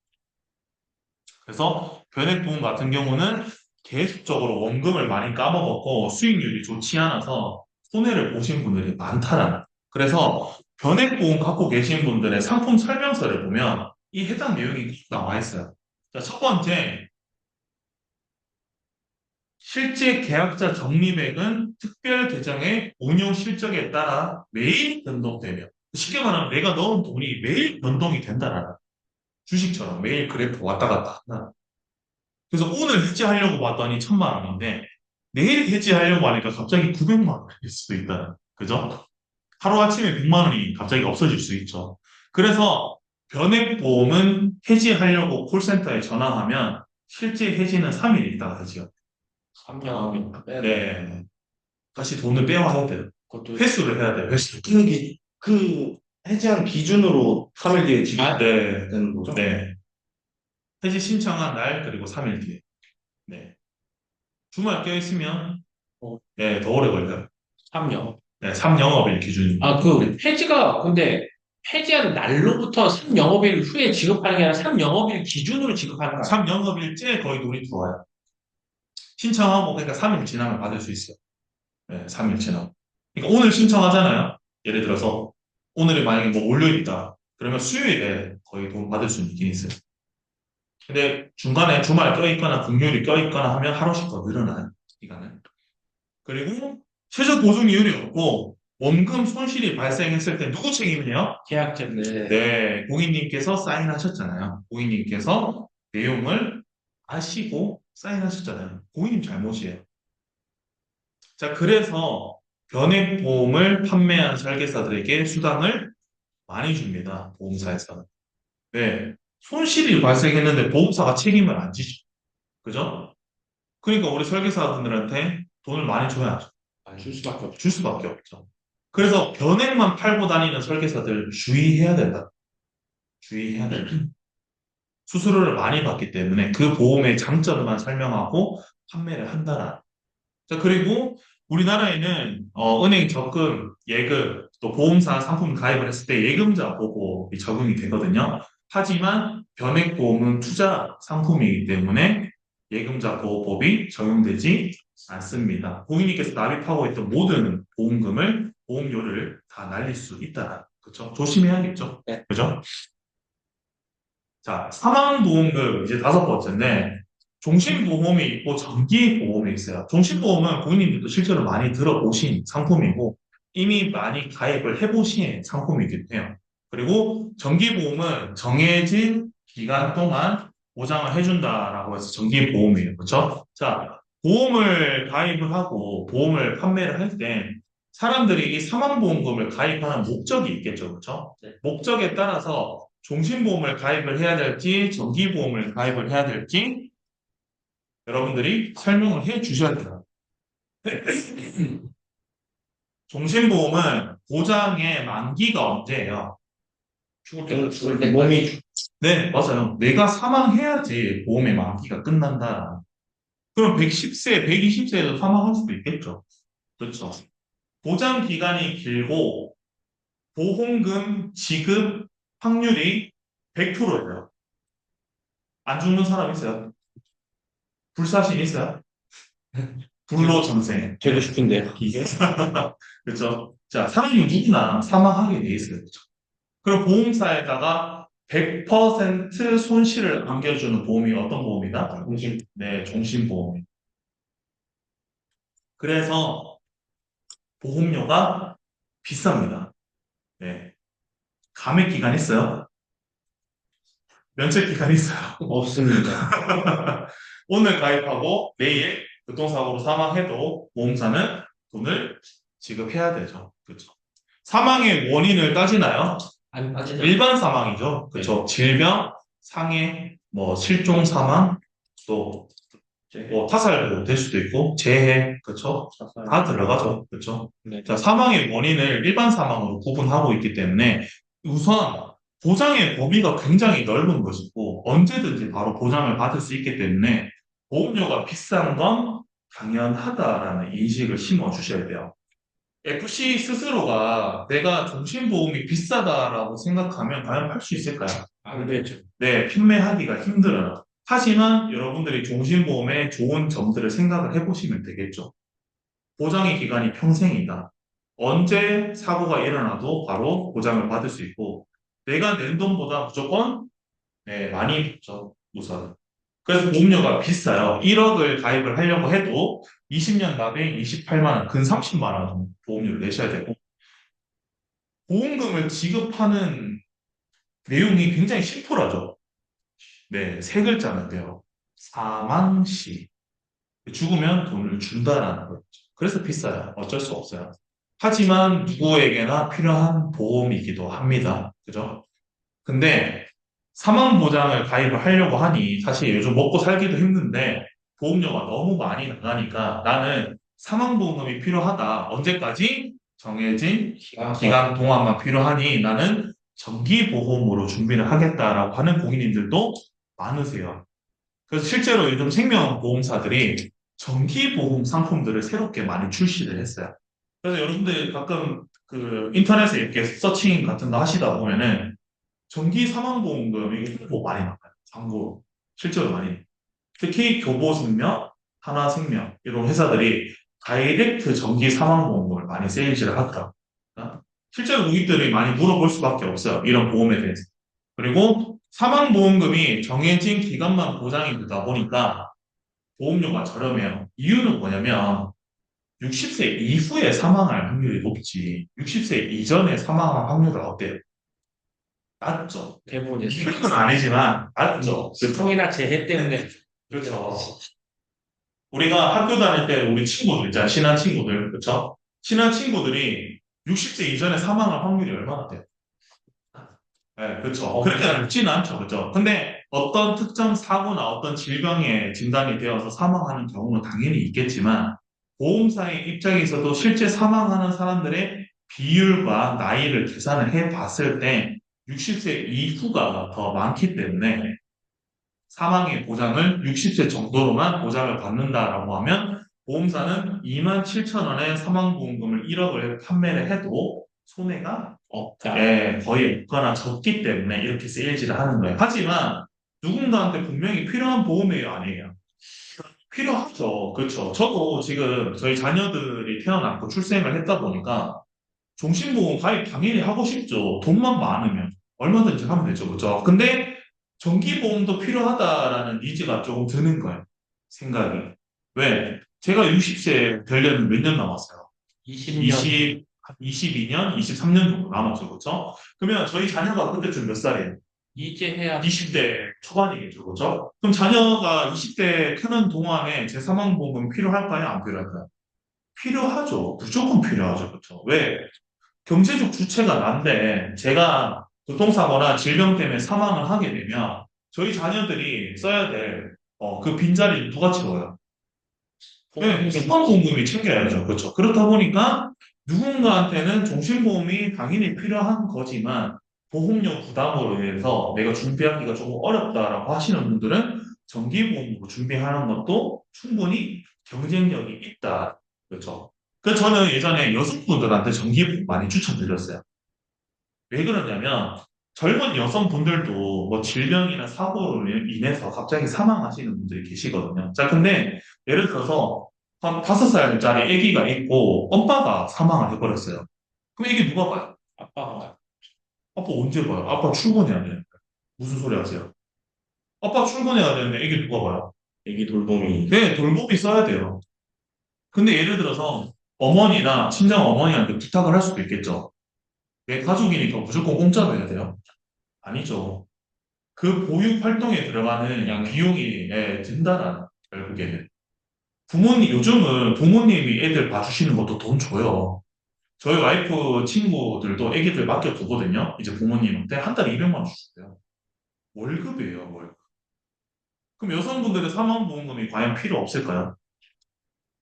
[SPEAKER 2] 그래서 변액보험 같은 경우는 계속적으로 원금을 많이 까먹었고 수익률이 좋지 않아서 손해를 보신 분들이 많다라는. 그래서 변액보험 갖고 계신 분들의 상품 설명서를 보면 이 해당 내용이 꼭 나와 있어요. 자, 첫 번째, 실제 계약자 적립액은 특별 계정의 운용 실적에 따라 매일 변동되며 쉽게 말하면 내가 넣은 돈이 매일 변동이 된다라는 주식처럼 매일 그래프 왔다 갔다 한다. 그래서 오늘 해지하려고 봤더니 1,000만 원인데 내일 해지하려고 하니까 갑자기 900만 원일 수도 있다. 그죠? 하루아침에 100만 원이 갑자기 없어질 수 있죠. 그래서 변액보험은 해지하려고 콜센터에 전화하면 실제 해지는 3일 있다가 해지가.
[SPEAKER 3] 3년 빼야 돼.
[SPEAKER 2] 네. 다시 돈을 빼와야 돼요.
[SPEAKER 3] 그것도
[SPEAKER 2] 회수를 해야 돼요. 회수.
[SPEAKER 1] 그 해지한 기준으로 3일 뒤에
[SPEAKER 2] 네.
[SPEAKER 1] 지급되는 거죠?
[SPEAKER 2] 네. 해지 신청한 날 그리고 3일 뒤에. 네. 주말 껴있으면 네, 더 오래 걸려요.
[SPEAKER 3] 3년.
[SPEAKER 2] 네, 3영업일 기준입니다.
[SPEAKER 3] 그 해지가 근데 해지한 날로부터 3영업일 후에 지급하는 게 아니라 3영업일 기준으로 지급하는 거야.
[SPEAKER 2] 3영업일째 거의 돈이 들어와요. 신청하고 그러니까 3일 지나면 받을 수 있어요. 네, 3일 지나고. 그러니까 오늘 신청하잖아요. 예를 들어서 오늘이 만약에 뭐 월요일이다. 그러면 수요일에 거의 돈 받을 수 있긴 있어요. 근데 중간에 주말 껴있거나 금요일이 껴있거나 하면 하루씩 더 늘어나요. 시간은. 그리고 최저 보증이율이 없고 원금 손실이 발생했을 때 누구 책임이에요?
[SPEAKER 3] 계약자인데
[SPEAKER 2] 네, 고객님께서 사인하셨잖아요. 고객님께서 내용을 아시고 사인하셨잖아요. 고객님 잘못이에요. 자, 그래서 변액보험을 판매한 설계사들에게 수당을 많이 줍니다. 보험사에서는. 네, 손실이 발생했는데 보험사가 책임을 안 지죠. 그죠? 그러니까 우리 설계사분들한테 돈을 많이 줘야죠.
[SPEAKER 3] 줄 수밖에 없죠.
[SPEAKER 2] 줄 수밖에 없죠. 그래서 변액만 팔고 다니는 설계사들 주의해야 된다. 주의해야 된다. 수수료를 많이 받기 때문에 그 보험의 장점만 설명하고 판매를 한다라. 자, 그리고 우리나라에는 은행 적금, 예금, 또 보험사 상품 가입을 했을 때 예금자 보험이 적용이 되거든요. 하지만 변액보험은 투자 상품이기 때문에 예금자 보호법이 적용되지 않습니다. 고객님께서 납입하고 있던 모든 보험금을, 보험료를 다 날릴 수 있다. 그렇죠? 조심해야겠죠?
[SPEAKER 3] 네.
[SPEAKER 2] 그죠? 자, 사망보험금 이제 다섯 번째인데 종신보험이 있고 정기보험이 있어요. 종신보험은 고객님들도 실제로 많이 들어보신 상품이고 이미 많이 가입을 해보신 상품이기도 해요. 그리고 정기보험은 정해진 기간 동안 보장을 해준다라고 해서 정기보험이에요. 그렇죠? 자, 보험을 가입을 하고 보험을 판매를 할 때 사람들이 이 사망보험금을 가입하는 목적이 있겠죠. 그렇죠?
[SPEAKER 3] 네.
[SPEAKER 2] 목적에 따라서 종신보험을 가입을 해야 될지 정기보험을 가입을 해야 될지 여러분들이 설명을 해 주셔야 돼요. 종신보험은 보장의 만기가 언제예요?
[SPEAKER 3] 죽을 때 몸이
[SPEAKER 2] 네, 맞아요. 내가 사망해야지 보험의 만기가 끝난다. 그럼 110세, 120세에도 사망할 수도 있겠죠. 그렇죠. 보장 기간이 길고 보험금 지급 확률이 100%예요. 안 죽는 사람 있어요? 불사신 있어요? 불로전생.
[SPEAKER 3] 되고 싶은데요.
[SPEAKER 2] 이게 그렇죠. 자, 사람이 누구나 사망하게 돼 있어요. 그렇죠? 그럼 보험사에다가 100% 손실을 안겨주는 보험이 어떤 보험이다?
[SPEAKER 3] 정신.
[SPEAKER 2] 네, 종신보험. 그래서 보험료가 비쌉니다. 네. 감액 기간 있어요? 면책 기간 있어요?
[SPEAKER 3] 없습니다.
[SPEAKER 2] 오늘 가입하고 내일 교통사고로 사망해도 보험사는 돈을 지급해야 되죠. 그렇죠. 사망의 원인을 따지나요?
[SPEAKER 3] 안 빠지죠.
[SPEAKER 2] 일반 사망이죠. 그렇죠. 질병, 상해, 뭐 실종 사망, 또 뭐 타살도 될 수도 있고 재해, 그렇죠. 다 들어가죠. 그렇죠.
[SPEAKER 3] 네.
[SPEAKER 2] 자, 사망의 원인을 일반 사망으로 구분하고 있기 때문에 우선 보장의 범위가 굉장히 넓은 것이고 언제든지 바로 보장을 받을 수 있기 때문에 보험료가 비싼 건 당연하다라는 인식을 심어 주셔야 돼요. FC 스스로가 내가 종신보험이 비싸다라고 생각하면 과연 팔 수 있을까요?
[SPEAKER 3] 안 되죠.
[SPEAKER 2] 네, 판매하기가 힘들어요. 하지만 여러분들이 종신보험의 좋은 점들을 생각을 해보시면 되겠죠. 보장의 기간이 평생이다. 언제 사고가 일어나도 바로 보장을 받을 수 있고 내가 낸 돈보다 무조건 많이 붙죠. 우선. 그래서 보험료가 비싸요. 1억을 가입을 하려고 해도 20년 납입 28만 원, 근 30만 원 정도 보험료를 내셔야 되고 보험금을 지급하는 내용이 굉장히 심플하죠. 네, 세 글자인데요. 사망시. 죽으면 돈을 준다라는 거죠. 그래서 비싸요. 어쩔 수 없어요. 하지만 누구에게나 필요한 보험이기도 합니다. 그죠? 근데 사망보장을 가입을 하려고 하니 사실 요즘 먹고 살기도 힘든데 보험료가 너무 많이 나가니까 나는 사망보험이 필요하다. 언제까지? 정해진 기간 동안만 필요하니 나는 정기보험으로 준비를 하겠다라고 하는 고객님들도 많으세요. 그래서 실제로 요즘 생명보험사들이 정기보험 상품들을 새롭게 많이 출시를 했어요. 그래서 여러분들 가끔 그 인터넷에 이렇게 서칭 같은 거 하시다 보면은 정기 사망보험금 이게 뭐 많이 나와요. 광고 실제로 많이. 특히 교보생명, 하나생명 이런 회사들이 다이렉트 정기 사망보험금을 많이 세일즈를 하더라고요. 실제로 고객들이 많이 물어볼 수밖에 없어요. 이런 보험에 대해서. 그리고 사망보험금이 정해진 기간만 보장이 되다 보니까 보험료가 저렴해요. 이유는 뭐냐면 60세 이후에 사망할 확률이 높지 60세 이전에 사망할 확률은 어때요? 낮죠.
[SPEAKER 3] 대부분 이제
[SPEAKER 2] 이건 아니지만 낮죠.
[SPEAKER 3] 통이나 재해 때문에
[SPEAKER 2] 그렇죠. 우리가 학교 다닐 때 우리 친구들 있잖아요. 친한 친구들. 그렇죠? 친한 친구들이 60세 이전에 사망할 확률이 얼마나 돼요? 네, 그렇죠. 그렇게 높지는 않죠. 그렇죠. 근데 어떤 특정 사고나 어떤 질병에 진단이 되어서 사망하는 경우는 당연히 있겠지만 보험사의 입장에서도 실제 사망하는 사람들의 비율과 나이를 계산을 해 봤을 때 60세 이후가 더 많기 때문에 사망의 보장을 60세 정도로만 보장을 받는다라고 하면 보험사는 2만 7천 원의 사망보험금을 1억을 판매를 해도 손해가
[SPEAKER 3] 없다.
[SPEAKER 2] 거의 없거나 적기 때문에 이렇게 세일즈를 하는 거예요. 하지만 누군가한테 분명히 필요한 보험이에요, 아니에요? 필요하죠. 그렇죠. 저도 지금 저희 자녀들이 태어났고 출생을 했다 보니까 종신보험 가입 당연히 하고 싶죠. 돈만 많으면 얼마든지 하면 되죠. 그렇죠. 근데 정기보험도 필요하다라는 니즈가 조금 드는 거예요. 생각이. 왜? 제가 60세 되려면 몇 년 남았어요?
[SPEAKER 3] 20년.
[SPEAKER 2] 22년, 23년 정도 남았죠. 그렇죠? 그러면 저희 자녀가 그때쯤 몇 살이에요?
[SPEAKER 3] 이제 해야
[SPEAKER 2] 20대 초반이겠죠. 그렇죠? 그럼 자녀가 20대 크는 동안에 제 사망보험은 필요할까요? 안 필요할까요? 필요하죠. 무조건 필요하죠. 그렇죠? 왜? 경제적 주체가 난데 제가 교통사고나 질병 때문에 사망을 하게 되면 저희 자녀들이 써야 될 그 빈자리를 누가 채워요? 네, 수강보험금이 챙겨야죠. 그렇죠. 그렇다 보니까 누군가한테는 종신보험이 당연히 필요한 거지만 보험료 부담으로 인해서 내가 준비하기가 조금 어렵다라고 하시는 분들은 정기보험으로 준비하는 것도 충분히 경쟁력이 있다. 그렇죠. 그래서 저는 예전에 여성분들한테 정기보험 많이 추천드렸어요. 왜 그러냐면 젊은 여성분들도 뭐 질병이나 사고로 인해서 갑자기 사망하시는 분들이 계시거든요. 자, 근데 예를 들어서 한 5살짜리 아기가 있고 엄마가 사망을 해버렸어요. 그럼 이게 누가 봐요?
[SPEAKER 3] 아빠가
[SPEAKER 2] 아빠 언제 봐요? 아빠 출근해야 되는데. 무슨 소리 하세요? 아빠 출근해야 되는데 이게 누가 봐요?
[SPEAKER 1] 애기 돌봄이.
[SPEAKER 2] 네, 돌봄이 써야 돼요. 근데 예를 들어서 어머니나 친정 어머니한테 부탁을 할 수도 있겠죠. 내 가족이니까 무조건 공짜로 해야 돼요? 아니죠. 그 보육 활동에 들어가는 비용이 든다는 결국에는. 요즘은 부모님이 애들 봐주시는 것도 돈 줘요. 저희 와이프 친구들도 애기들 맡겨두거든요. 이제 부모님한테 한 달에 200만 원 주세요. 월급이에요, 월급. 그럼 여성분들의 사망보험금이 과연 필요 없을까요?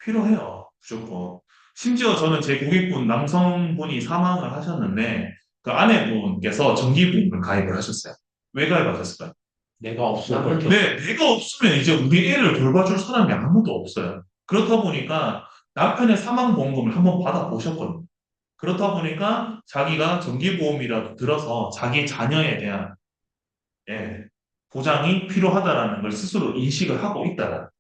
[SPEAKER 2] 필요해요. 무조건. 심지어 저는 제 고객분 남성분이 사망을 하셨는데 그 아내분께서 정기보험을 가입을 하셨어요. 왜 가입하셨을까요?
[SPEAKER 3] 내가 없으면
[SPEAKER 2] 네, 내가 없으면 이제 우리 애를 돌봐줄 사람이 아무도 없어요. 그렇다 보니까 남편의 사망보험금을 한번 받아보셨거든요. 그렇다 보니까 자기가 정기보험이라도 들어서 자기 자녀에 대한 보장이 필요하다라는 걸 스스로 인식을 하고 있다.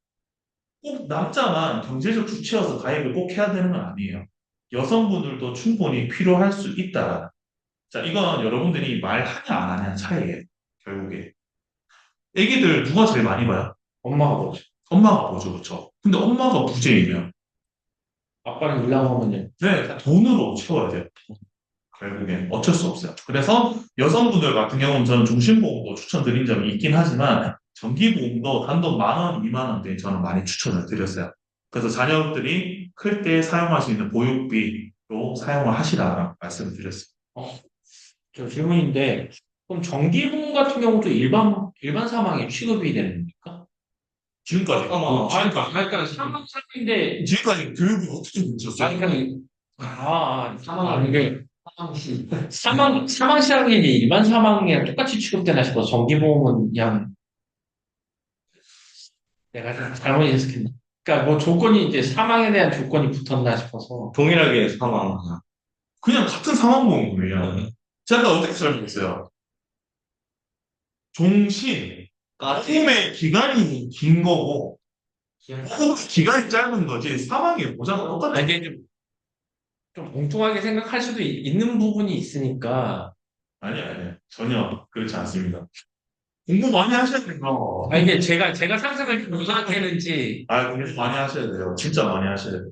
[SPEAKER 2] 꼭 남자만 경제적 주체여서 가입을 꼭 해야 되는 건 아니에요. 여성분들도 충분히 필요할 수 있다. 자, 이건 여러분들이 말하냐 안 하냐 차이예요. 결국에. 애기들 누가 제일 많이 봐요?
[SPEAKER 3] 엄마가 보지.
[SPEAKER 2] 엄마가 보죠, 그렇죠? 근데 엄마가 부재이면
[SPEAKER 3] 아빠는 일 나가면
[SPEAKER 2] 네, 돈으로 채워야 돼요. 결국엔 어쩔 수 없어요. 그래서 여성분들 같은 경우는 저는 종신보험도 추천드린 적이 있긴 하지만 정기보험도 단돈 10,000원, 20,000원대 저는 많이 추천을 드렸어요. 그래서 자녀들이 클 때 사용할 수 있는 보육비로 사용을 하시라고 말씀을 드렸어요.
[SPEAKER 3] 저 질문인데 그럼 정기보험 같은 경우도 일반 사망에 취급이 되는 겁니까?
[SPEAKER 2] 지금까지
[SPEAKER 3] 그러니까 사망인데
[SPEAKER 2] 지금까지 교육을 어떻게
[SPEAKER 3] 아니
[SPEAKER 2] 들으셨어요?
[SPEAKER 3] 이게 사망 시작이 이제 일반 사망이랑 똑같이 취급되나 싶어서 정기보험은 그냥 내가 좀 잘못 해석했나? 그러니까 뭐 조건이 이제 사망에 대한 조건이 붙었나 싶어서
[SPEAKER 1] 동일하게 사망하나.
[SPEAKER 2] 그냥 같은 사망보험이에요.
[SPEAKER 1] 네.
[SPEAKER 2] 제가 어떻게 설명했어요? 종신, 보험의 기간이 긴 거고 보험 기간이 짧은 거지 사망의 보장은 똑같아요.
[SPEAKER 3] 이게 좀 엉뚱하게 생각할 수도 있는 부분이 있으니까
[SPEAKER 2] 아니요. 전혀 그렇지 않습니다. 공부 많이 하셔야 돼요.
[SPEAKER 3] 이게 제가 상상을 무슨 했는지
[SPEAKER 2] 공부 많이 하셔야 돼요. 진짜 많이 하셔야 돼요.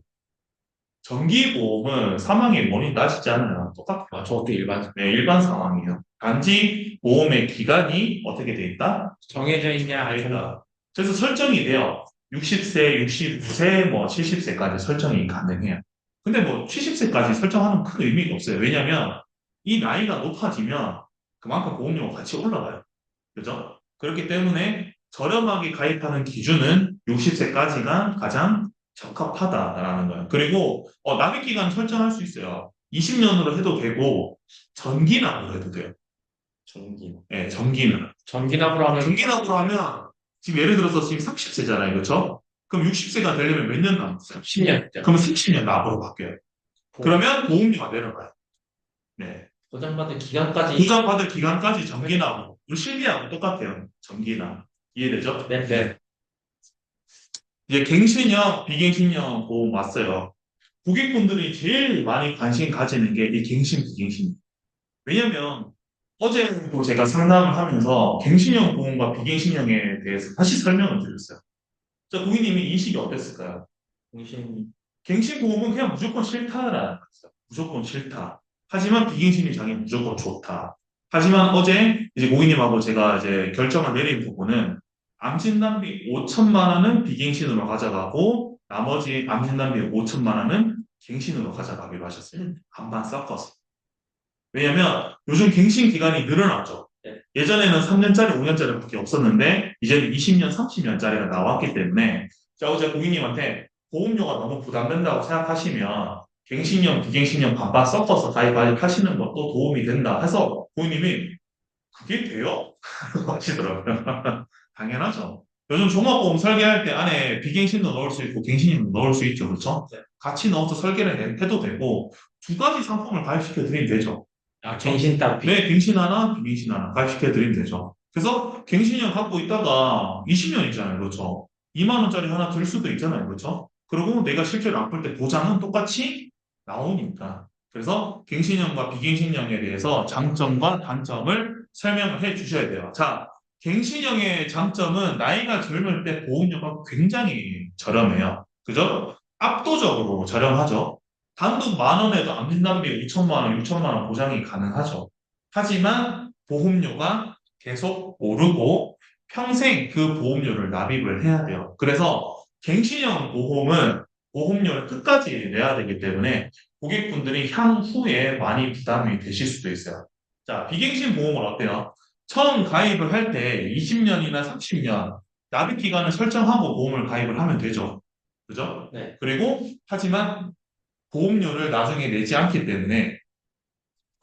[SPEAKER 2] 정기보험은 사망의 원인 따지지 않아요. 똑같아요.
[SPEAKER 3] 저것도 일반
[SPEAKER 2] 네, 일반 상황이에요. 단지 보험의 기간이 어떻게 돼 있다?
[SPEAKER 3] 정해져 있냐
[SPEAKER 2] 아니다. 그래서 설정이 돼요. 60세, 69세, 뭐 70세까지 설정이 가능해요. 근데 뭐 70세까지 설정하는 큰 의미가 없어요. 왜냐면 이 나이가 높아지면 그만큼 보험료가 같이 올라가요. 그죠? 그렇기 때문에 저렴하게 가입하는 기준은 60세까지가 가장 적합하다라는 거예요. 그리고 납입 기간 설정할 수 있어요. 20년으로 해도 되고 전기납으로 해도 돼요.
[SPEAKER 1] 전기.
[SPEAKER 2] 네, 전기납.
[SPEAKER 3] 전기납으로 하면
[SPEAKER 2] 전기납으로 하면 지금 예를 들어서 지금 30세잖아요. 그렇죠? 그럼 60세가 되려면 몇 년 남았어요?
[SPEAKER 3] 10년.
[SPEAKER 2] 그러면 30년 납으로 바뀌어요. 그러면 보험료가 내려가요. 네.
[SPEAKER 3] 보장받을 기간까지.
[SPEAKER 2] 보장받을 기간까지 전기납으로. 우리 실비하고 똑같아요. 전기납. 이해되죠?
[SPEAKER 3] 네, 네.
[SPEAKER 2] 이제 갱신형, 비갱신형 보험 왔어요. 고객분들이 제일 많이 관심 가지는 게 이 갱신, 비갱신. 왜냐면 어제도 제가 상담을 하면서 갱신형 보험과 비갱신형에 대해서 다시 설명을 드렸어요. 자, 고객님이 인식이 어땠을까요? 갱신 보험은 그냥 무조건 싫다라는 거죠. 무조건 싫다. 하지만 비갱신이 자기 무조건 좋다. 하지만 어제 이제 고객님하고 제가 이제 결정을 내린 부분은 암진단비 5천만 원은 비갱신으로 가져가고 나머지 암진단비 5천만 원은 갱신으로 가져가기로 하셨어요. 반반 섞어서. 왜냐면 요즘 갱신 기간이 늘어났죠.
[SPEAKER 3] 네.
[SPEAKER 2] 예전에는 3년짜리, 5년짜리밖에 없었는데 이제는 20년, 30년짜리가 나왔기 때문에 자, 어제 고객님한테 보험료가 너무 부담된다고 생각하시면 갱신형, 비갱신형 반반 섞어서 가입하시는 것도 도움이 된다 해서 고객님이 그게 돼요? 하시더라고요. 당연하죠. 요즘 종합보험 설계할 때 안에 비갱신도 넣을 수 있고 갱신형도 넣을 수 있죠. 그렇죠?
[SPEAKER 3] 네.
[SPEAKER 2] 같이 넣어서 설계를 해도 되고 두 가지 상품을 가입시켜 드리면 되죠.
[SPEAKER 3] 아, 갱신 딱.
[SPEAKER 2] 네, 갱신 하나, 비갱신 하나 가입시켜 드리면 되죠. 그래서 갱신형 갖고 있다가 20년이잖아요. 그렇죠? 2만 원짜리 하나 들 수도 있잖아요. 그렇죠? 그리고 내가 실제로 아플 때 보장은 똑같이 나오니까. 그래서 갱신형과 비갱신형에 대해서 장점과 단점을 설명을 해 주셔야 돼요. 자, 갱신형의 장점은 나이가 젊을 때 보험료가 굉장히 저렴해요. 그죠? 압도적으로 저렴하죠. 단돈 만 원에도 암진단비 5천만 원, 6천만 원 보장이 가능하죠. 하지만 보험료가 계속 오르고 평생 그 보험료를 납입을 해야 돼요. 그래서 갱신형 보험은 보험료를 끝까지 내야 되기 때문에 고객분들이 향후에 많이 부담이 되실 수도 있어요. 자, 비갱신 보험은 어때요? 처음 가입을 할 때 20년이나 30년 납입 기간을 설정하고 보험을 가입을 하면 되죠. 그죠?
[SPEAKER 3] 네.
[SPEAKER 2] 그리고 하지만 보험료를 나중에 내지 않기 때문에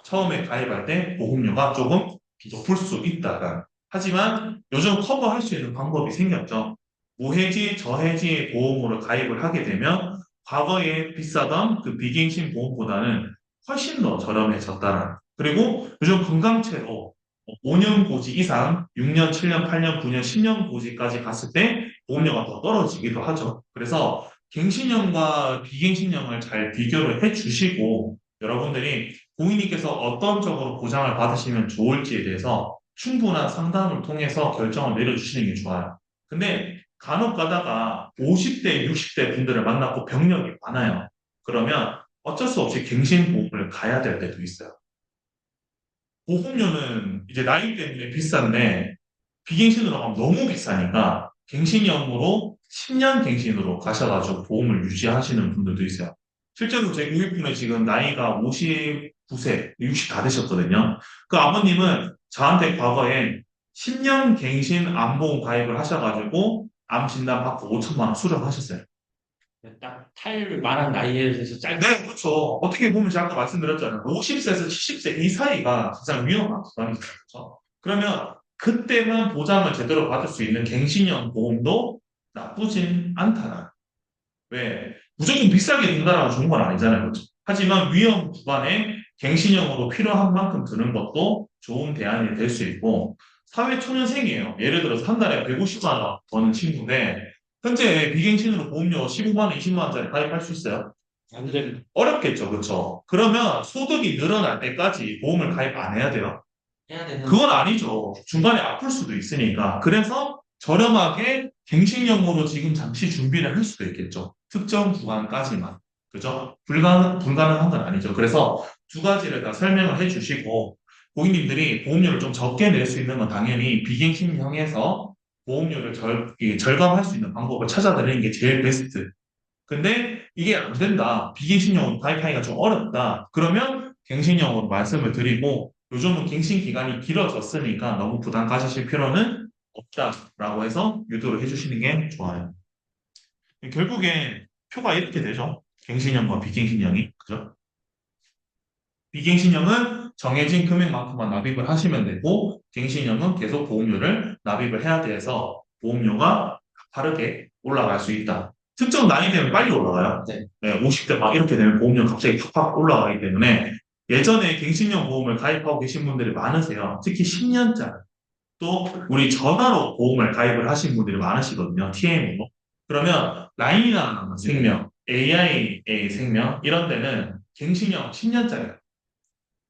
[SPEAKER 2] 처음에 가입할 때 보험료가 조금 높을 수 있다가 하지만 요즘 커버할 수 있는 방법이 생겼죠. 무해지, 저해지 보험으로 가입을 하게 되면 과거에 비싸던 그 비갱신 보험보다는 훨씬 더 저렴해졌다는. 그리고 요즘 건강체로 5년 고지 이상 6년, 7년, 8년, 9년, 10년 고지까지 갔을 때 보험료가 더 떨어지기도 하죠. 그래서 갱신형과 비갱신형을 잘 비교를 해 주시고 여러분들이 고객님께서 어떤 쪽으로 보장을 받으시면 좋을지에 대해서 충분한 상담을 통해서 결정을 내려주시는 게 좋아요. 근데 간혹 가다가 50대, 60대 분들을 만났고 병력이 많아요. 그러면 어쩔 수 없이 갱신보험을 가야 될 때도 있어요. 보험료는 이제 나이 때문에 비싼데 비갱신으로 가면 너무 비싸니까 갱신형으로 10년 갱신으로 가셔가지고 보험을 유지하시는 분들도 있어요. 실제로 제 고객분은 지금 나이가 59세, 60 다 되셨거든요. 그 아버님은 저한테 과거에 10년 갱신 암보험 가입을 하셔가지고 암 진단 받고 5천만 원 수령하셨어요.
[SPEAKER 3] 딱 탈 만한 나이에 대해서 짧게.
[SPEAKER 2] 네, 그렇죠. 어떻게 보면 제가 아까 말씀드렸잖아요. 50세에서 70세 이 사이가 가장 위험한 구간이죠. 그렇죠? 그러면 그때만 보장을 제대로 받을 수 있는 갱신형 보험도 나쁘진 않다. 왜? 무조건 비싸게 든다라고 좋은 건 아니잖아요. 그렇죠? 하지만 위험 구간에 갱신형으로 필요한 만큼 드는 것도 좋은 대안이 될 수 있고 사회초년생이에요. 예를 들어서 한 달에 150만 원 버는 친구인데 현재 비갱신으로 보험료 15만 원, 20만 원짜리 가입할 수 있어요?
[SPEAKER 3] 완전
[SPEAKER 2] 어렵겠죠. 그렇죠? 그러면 소득이 늘어날 때까지 보험을 가입 안 해야 돼요?
[SPEAKER 3] 해야 되는.
[SPEAKER 2] 그건 아니죠. 중간에 아플 수도 있으니까. 그래서 저렴하게 갱신형으로 지금 잠시 준비를 할 수도 있겠죠. 특정 구간까지만. 그죠? 불가능한 건 아니죠. 그래서 두 가지를 다 설명을 해 주시고, 고객님들이 보험료를 좀 적게 낼 수 있는 건 당연히 비갱신형에서 보험료를 절감할 수 있는 방법을 찾아내는 게 제일 베스트. 근데 이게 안 된다. 비갱신형으로 가입하기가 좀 어렵다. 그러면 갱신형으로 말씀을 드리고 요즘은 갱신 기간이 길어졌으니까 너무 부담 가지실 필요는 없다라고 해서 유도를 해주시는 게 좋아요. 결국에 표가 이렇게 되죠. 갱신형과 비갱신형이. 그죠? 비갱신형은 정해진 금액만큼만 납입을 하시면 되고, 갱신형은 계속 보험료를 납입을 해야 돼서 보험료가 가파르게 올라갈 수 있다. 특정 나이 되면 빨리 올라가요.
[SPEAKER 3] 네.
[SPEAKER 2] 네, 50대 막 이렇게 되면 보험료 갑자기 팍팍 올라가기 때문에 예전에 갱신형 보험을 가입하고 계신 분들이 많으세요. 특히 10년짜리. 또 우리 전화로 보험을 가입을 하신 분들이 많으시거든요. TM으로. 그러면 라인이나 생명, AIA 생명 이런 데는 갱신형 10년짜리예요.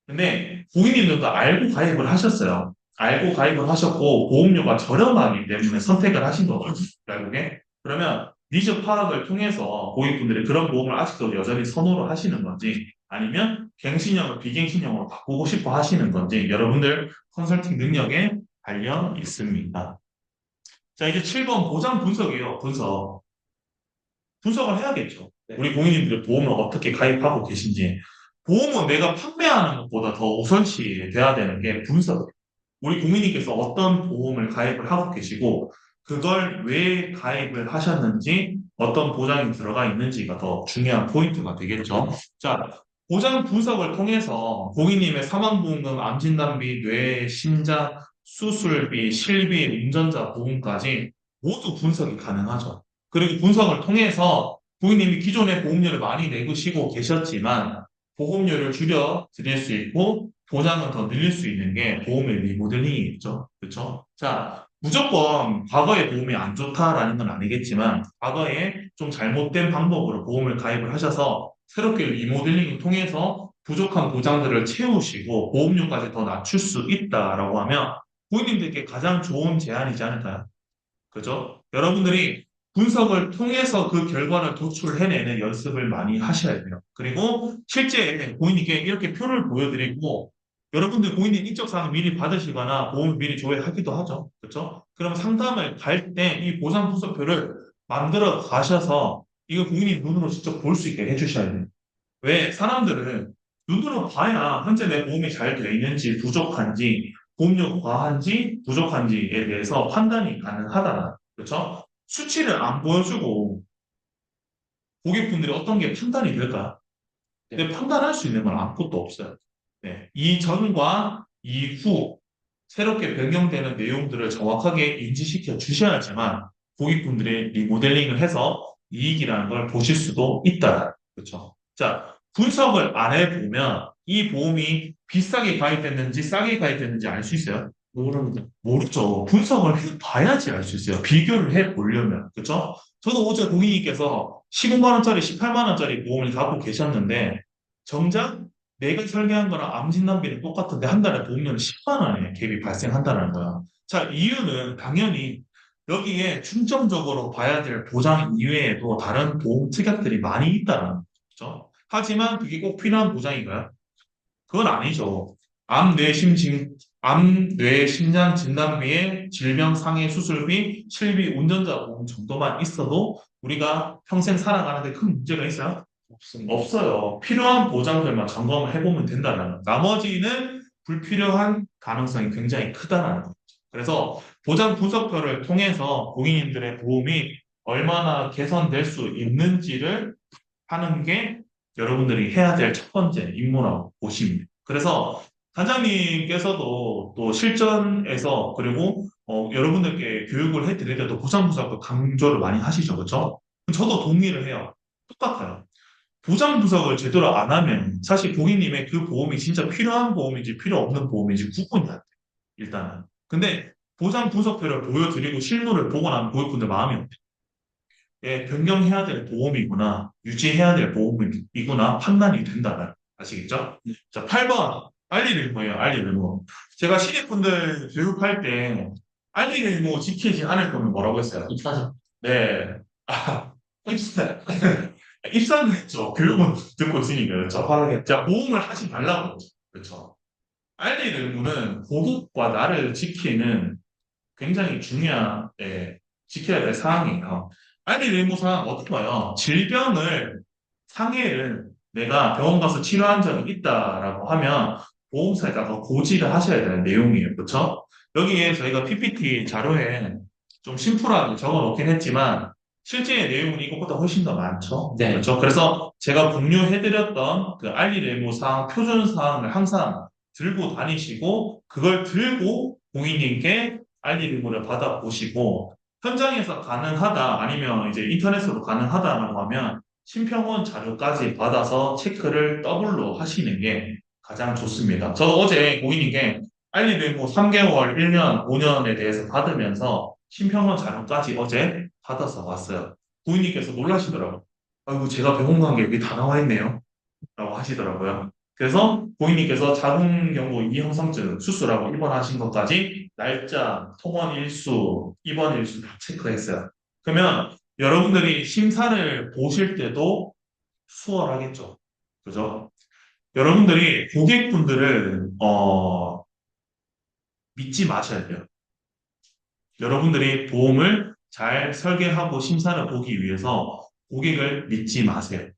[SPEAKER 2] 근데 고객님들도 알고 가입을 하셨어요. 알고 가입을 하셨고 보험료가 저렴하기 때문에 선택을 하신 거거든요. 결국에. 그러면 니즈 파악을 통해서 고객분들이 그런 보험을 아직도 여전히 선호를 하시는 건지 아니면 갱신형을 비갱신형으로 바꾸고 싶어 하시는 건지 여러분들 컨설팅 능력에 달려 있습니다. 자, 이제 7번 보장 분석이에요. 분석. 분석을 해야겠죠.
[SPEAKER 3] 네.
[SPEAKER 2] 우리 고객님들이 보험을 어떻게 가입하고 계신지. 보험은 내가 판매하는 것보다 더 우선시 돼야 되는 게 분석이에요. 우리 고객님께서 어떤 보험을 가입을 하고 계시고, 그걸 왜 가입을 하셨는지, 어떤 보장이 들어가 있는지가 더 중요한 포인트가 되겠죠. 자, 보장 분석을 통해서 고객님의 사망보험금, 암진단비, 뇌, 심장, 수술비, 실비, 운전자 보험까지 모두 분석이 가능하죠. 그리고 분석을 통해서 고객님이 기존에 보험료를 많이 내시고 계셨지만 보험료를 줄여 드릴 수 있고 보장을 더 늘릴 수 있는 게 보험의 리모델링이겠죠. 그렇죠? 자, 무조건 과거의 보험이 안 좋다라는 건 아니겠지만 과거에 좀 잘못된 방법으로 보험을 가입을 하셔서 새롭게 리모델링을 통해서 부족한 보장들을 채우시고 보험료까지 더 낮출 수 있다라고 하면 고객님들께 가장 좋은 제안이지 않을까요? 그죠? 여러분들이 분석을 통해서 그 결과를 도출해내는 연습을 많이 하셔야 돼요. 그리고 실제 고객님께 이렇게 표를 보여드리고 여러분들 고객님 인적사항 미리 받으시거나 보험을 미리 조회하기도 하죠. 그렇죠? 그럼 상담을 갈 때 이 보상 분석표를 만들어 가셔서 이거 고객님 눈으로 직접 볼 수 있게 해주셔야 돼요. 왜? 사람들은 눈으로 봐야 현재 내 보험이 잘 돼 있는지 부족한지 보험료 과한지 부족한지에 대해서 판단이 가능하다. 그렇죠? 수치를 안 보여주고 고객분들이 어떤 게 판단이 될까? 근데 판단할 수 있는 건 아무것도 없어요. 네. 이전과 이후 새롭게 변경되는 내용들을 정확하게 인지시켜 주셔야지만 고객분들이 리모델링을 해서 이익이라는 걸 보실 수도 있다. 그렇죠? 자, 분석을 안 해보면 이 보험이 비싸게 가입됐는지 싸게 가입됐는지 알 수 있어요?
[SPEAKER 3] 모릅니다.
[SPEAKER 2] 모르죠. 분석을 해봐야지 알 수 있어요. 비교를 해보려면. 그렇죠? 저도 어제 고객님께서 15만 원짜리, 18만 원짜리 보험을 갖고 계셨는데 정작 내가 설계한 거랑 암진단비는 똑같은데 한 달에 보험료는 10만 원의 갭이 발생한다는 거야. 자, 이유는 당연히 여기에 중점적으로 봐야 될 보장 이외에도 다른 보험 특약들이 많이 있다는 거죠. 하지만 그게 꼭 필요한 보장인가요? 그건 아니죠. 암, 뇌, 심장 진단비에 질병 상해 수술비, 실비, 운전자 보험 정도만 있어도 우리가 평생 살아가는데 큰 문제가 있어요?
[SPEAKER 3] 없습니다.
[SPEAKER 2] 없어요. 필요한 보장들만 점검을 해보면 된다는 거. 나머지는 불필요한 가능성이 굉장히 크다는 거죠. 그래서 보장 분석표를 통해서 고객님들의 보험이 얼마나 개선될 수 있는지를 하는 게 여러분들이 해야 될 첫 번째 임무라고 보십니다. 그래서 단장님께서도 또 실전에서 그리고 여러분들께 교육을 해드릴 때도 보장 분석표 강조를 많이 하시죠. 그렇죠? 저도 동의를 해요. 똑같아요. 보장 분석을 제대로 안 하면 사실 고객님의 그 보험이 진짜 필요한 보험인지 필요 없는 보험인지 구분이 안 돼요. 일단은. 근데 보장 분석표를 보여드리고 실물을 보고 나면 고객분들 마음이 어때요? 예, 변경해야 될 보험이구나, 유지해야 될 보험이구나 판단이 된다는 아시겠죠? 자, 8번 알리를모예요. 알리를모. 제가 신입분들 교육할 때 알리를모 지키지 않을 거면 뭐라고 했어요?
[SPEAKER 3] 입사죠.
[SPEAKER 2] 네. 아, 입사는 했죠. 교육은 듣고 있으니까, 그렇죠?
[SPEAKER 1] 빠르게.
[SPEAKER 2] 자, 보험을 하지 말라고 그러죠. 그렇죠? 알릴 의무는 고객과 나를 지키는 굉장히 중요한, 지켜야 될 사항이에요. 알릴 의무 사항 어떻게 봐요? 질병을, 상해를 내가 병원 가서 치료한 적이 있다라고 하면 보험사에다가 고지를 하셔야 되는 내용이에요. 그렇죠? 여기에 저희가 PPT 자료에 좀 심플하게 적어 놓긴 했지만 실제 내용은 이것보다 훨씬 더 많죠.
[SPEAKER 3] 네.
[SPEAKER 2] 그렇죠. 그래서 제가 공유해드렸던 그 알리레모상 표준사항을 항상 들고 다니시고, 그걸 들고 고객님께 알리레모를 받아보시고, 현장에서 가능하다, 아니면 이제 인터넷으로 가능하다라고 하면, 심평원 자료까지 받아서 체크를 더블로 하시는 게 가장 좋습니다. 저도 어제 고객님께 알리레모 3개월, 1년, 5년에 대해서 받으면서 심평원 자료까지 어제 받아서 왔어요. 고객님께서 놀라시더라고요. 아이고, 제가 배운 게 여기 다 나와 있네요. 라고 하시더라고요. 그래서 고객님께서 자궁경부 이형성증 수술하고 입원하신 것까지 날짜, 통원 일수, 입원 일수 다 체크했어요. 그러면 여러분들이 심사를 보실 때도 수월하겠죠. 그죠? 여러분들이 고객분들을 믿지 마셔야 돼요. 여러분들이 보험을 잘 설계하고 심사를 보기 위해서 고객을 믿지 마세요.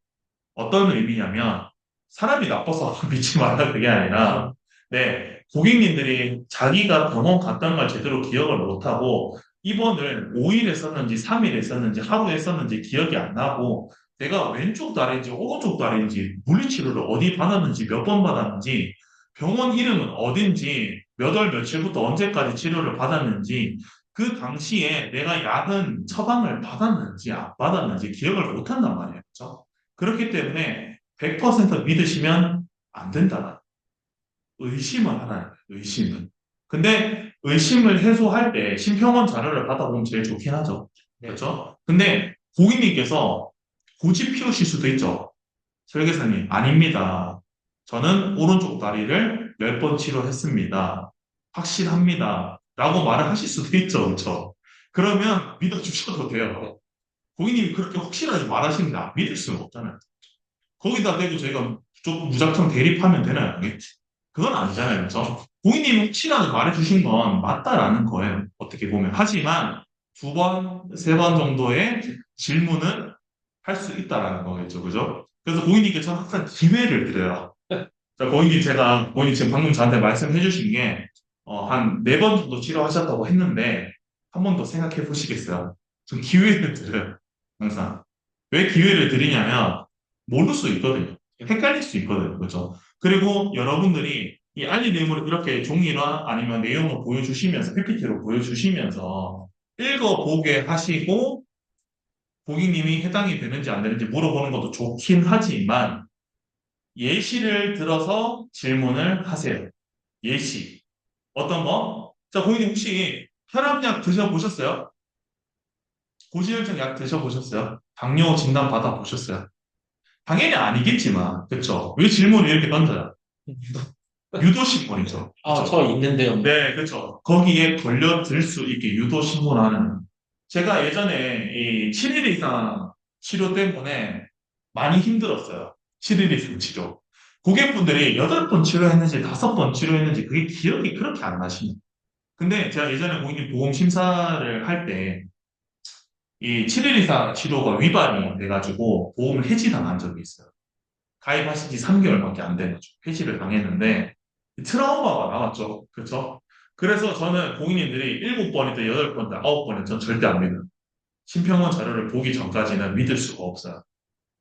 [SPEAKER 2] 어떤 의미냐면 사람이 나빠서 믿지 말라 그게 아니라 네, 고객님들이 자기가 병원 갔던 걸 제대로 기억을 못하고 입원을 5일 했었는지 3일 했었는지 하루 했었는지 기억이 안 나고 내가 왼쪽 다리인지 오른쪽 다리인지 물리치료를 어디 받았는지 몇 번 받았는지 병원 이름은 어딘지 몇 월 며칠부터 언제까지 치료를 받았는지 그 당시에 내가 약은 처방을 받았는지 안 받았는지 기억을 못한단 말이에요. 그렇죠? 그렇기 때문에 100% 믿으시면 안 된다. 의심을 하나요. 의심은. 근데 의심을 해소할 때 심평원 자료를 받아보면 제일 좋긴 하죠.
[SPEAKER 3] 네.
[SPEAKER 2] 그렇죠? 근데 고객님께서 고집 피우실 수도 있죠. 설계사님, 아닙니다. 저는 오른쪽 다리를 몇 번 치료했습니다. 확실합니다. 라고 말을 하실 수도 있죠. 그렇죠? 그러면 믿어주셔도 돼요. 고객님이 그렇게 확실하게 말하십니다. 믿을 수는 없잖아요. 거기다 대고 저희가 좀 무작정 대립하면 되나요? 그건 아니잖아요. 그렇죠? 고객님이 확실하게 말해주신 건 맞다라는 거예요. 어떻게 보면. 하지만 두 번, 세 번 정도의 질문은 할 수 있다라는 거겠죠. 그죠? 그래서 고객님께서 항상 기회를 드려요. 자, 고객님 지금 방금 저한테 말씀해 주신 게, 한 네 번 정도 치료하셨다고 했는데, 한 번 더 생각해 보시겠어요? 전 기회를 드려요. 항상. 왜 기회를 드리냐면, 모를 수 있거든요. 헷갈릴 수 있거든요. 그렇죠? 그리고 여러분들이 이 알리 내용을 이렇게 종이나 아니면 내용을 보여주시면서, PPT로 보여주시면서, 읽어보게 하시고, 고객님이 해당이 되는지 안 되는지 물어보는 것도 좋긴 하지만, 예시를 들어서 질문을 하세요. 예시. 어떤 거? 자, 고객님 혹시 혈압약 드셔보셨어요? 고지혈증 약 드셔보셨어요? 당뇨 진단 받아보셨어요? 당연히 아니겠지만, 그쵸? 왜 질문을 이렇게 던져요? 유도신문이죠.
[SPEAKER 3] 아,
[SPEAKER 2] 그쵸?
[SPEAKER 3] 저 있는데요.
[SPEAKER 2] 네, 그쵸. 거기에 걸려들 수 있게 유도신문하는. 제가 예전에 이 7일 이상 치료 때문에 많이 힘들었어요. 7일 이상 치료. 고객분들이 8번 치료했는지 5번 치료했는지 그게 기억이 그렇게 안 나십니다. 근데 제가 예전에 고객님 보험 심사를 할 때 이 7일 이상 치료가 위반이 돼가지고 보험을 해지당한 적이 있어요. 가입하신 지 3개월밖에 안 돼가지고 해지를 당했는데 트라우마가 남았죠. 그렇죠? 그래서 저는 고객님들이 7번이든 8번이든 9번이든 전 절대 안 믿어요. 심평원 자료를 보기 전까지는 믿을 수가 없어요.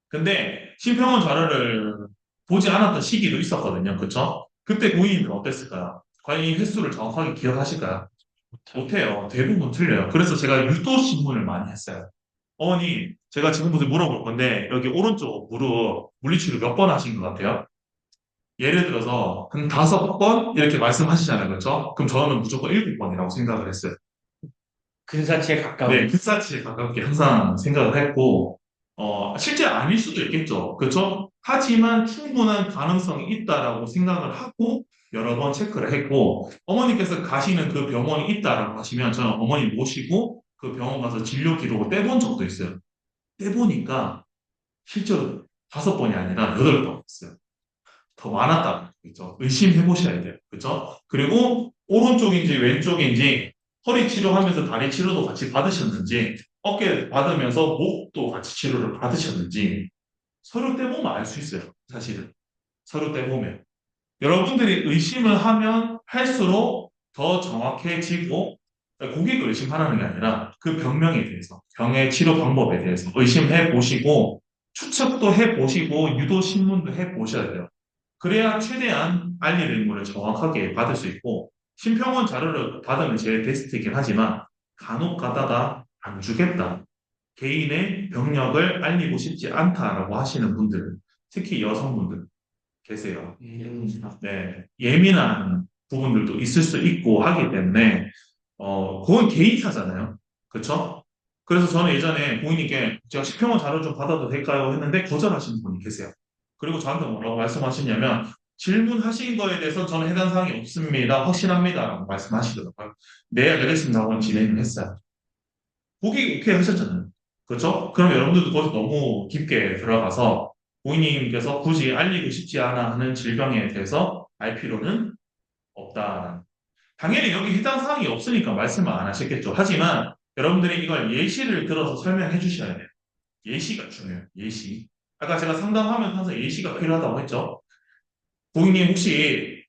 [SPEAKER 2] 근데 심평원 자료를 보지 않았던 시기도 있었거든요. 그쵸? 그때 고객님들은 어땠을까요? 과연 이 횟수를 정확하게 기억하실까요? 못해요. 대부분 틀려요. 그래서 제가 유도신문을 많이 했어요. 어머니, 제가 지금부터 물어볼 건데, 여기 오른쪽 무릎 물리치료 몇 번 하신 것 같아요? 예를 들어서, 한 5번? 이렇게 말씀하시잖아요. 그렇죠? 그럼 저는 무조건 7번이라고 생각을 했어요.
[SPEAKER 3] 근사치에 가까운.
[SPEAKER 2] 네, pit사치에 가깝게 항상 생각을 했고, 실제 아닐 수도 있겠죠. 그렇죠? 하지만 충분한 가능성이 있다라고 생각을 하고 여러 번 체크를 했고, 어머니께서 가시는 그 병원이 있다라고 하시면 저는 어머니 모시고 그 병원 가서 진료 기록을 떼본 적도 있어요. 떼보니까 실제로 5번이 아니라 8번 했어요. 더 많았다는 거죠. 의심해 보셔야 돼요. 그렇죠? 그리고 오른쪽인지 왼쪽인지 허리 치료하면서 다리 치료도 같이 받으셨는지 어깨 받으면서 목도 같이 치료를 받으셨는지 서류 떼보면 알 수 있어요. 사실은. 서류 떼보면. 여러분들이 의심을 하면 할수록 더 정확해지고 고객을 의심하라는 게 아니라 그 병명에 대해서, 병의 치료 방법에 대해서 의심해 보시고, 추측도 해 보시고, 유도 신문도 해 보셔야 돼요. 그래야 최대한 알릴 의무를 정확하게 받을 수 있고, 심평원 자료를 받으면 제일 베스트이긴 하지만, 간혹 가다가 안 주겠다. 개인의 병력을 알리고 싶지 않다라고 하시는 분들, 특히 여성분들 계세요. 네, 예민한 부분들도 있을 수 있고 하기 때문에, 그건 개인사잖아요. 그쵸? 그래서 저는 예전에 고객님께 제가 식평원 자료 좀 받아도 될까요? 했는데 거절하시는 분이 계세요. 그리고 저한테 뭐라고 말씀하시냐면, 질문하신 거에 대해서 저는 해당 사항이 없습니다. 확신합니다. 라고 말씀하시더라고요. 네, 알겠습니다. 하고 진행을 했어요. 고객이 오케이 하셨잖아요. 그렇죠? 그럼 여러분들도 거기서 너무 깊게 들어가서 고객님께서 굳이 알리고 싶지 않아 하는 질병에 대해서 알 필요는 없다. 당연히 여기 해당 사항이 없으니까 말씀을 안 하셨겠죠. 하지만 여러분들이 이걸 예시를 들어서 설명해 주셔야 돼요. 예시가 중요해요. 예시. 아까 제가 상담하면서 항상 예시가 필요하다고 했죠. 고객님 혹시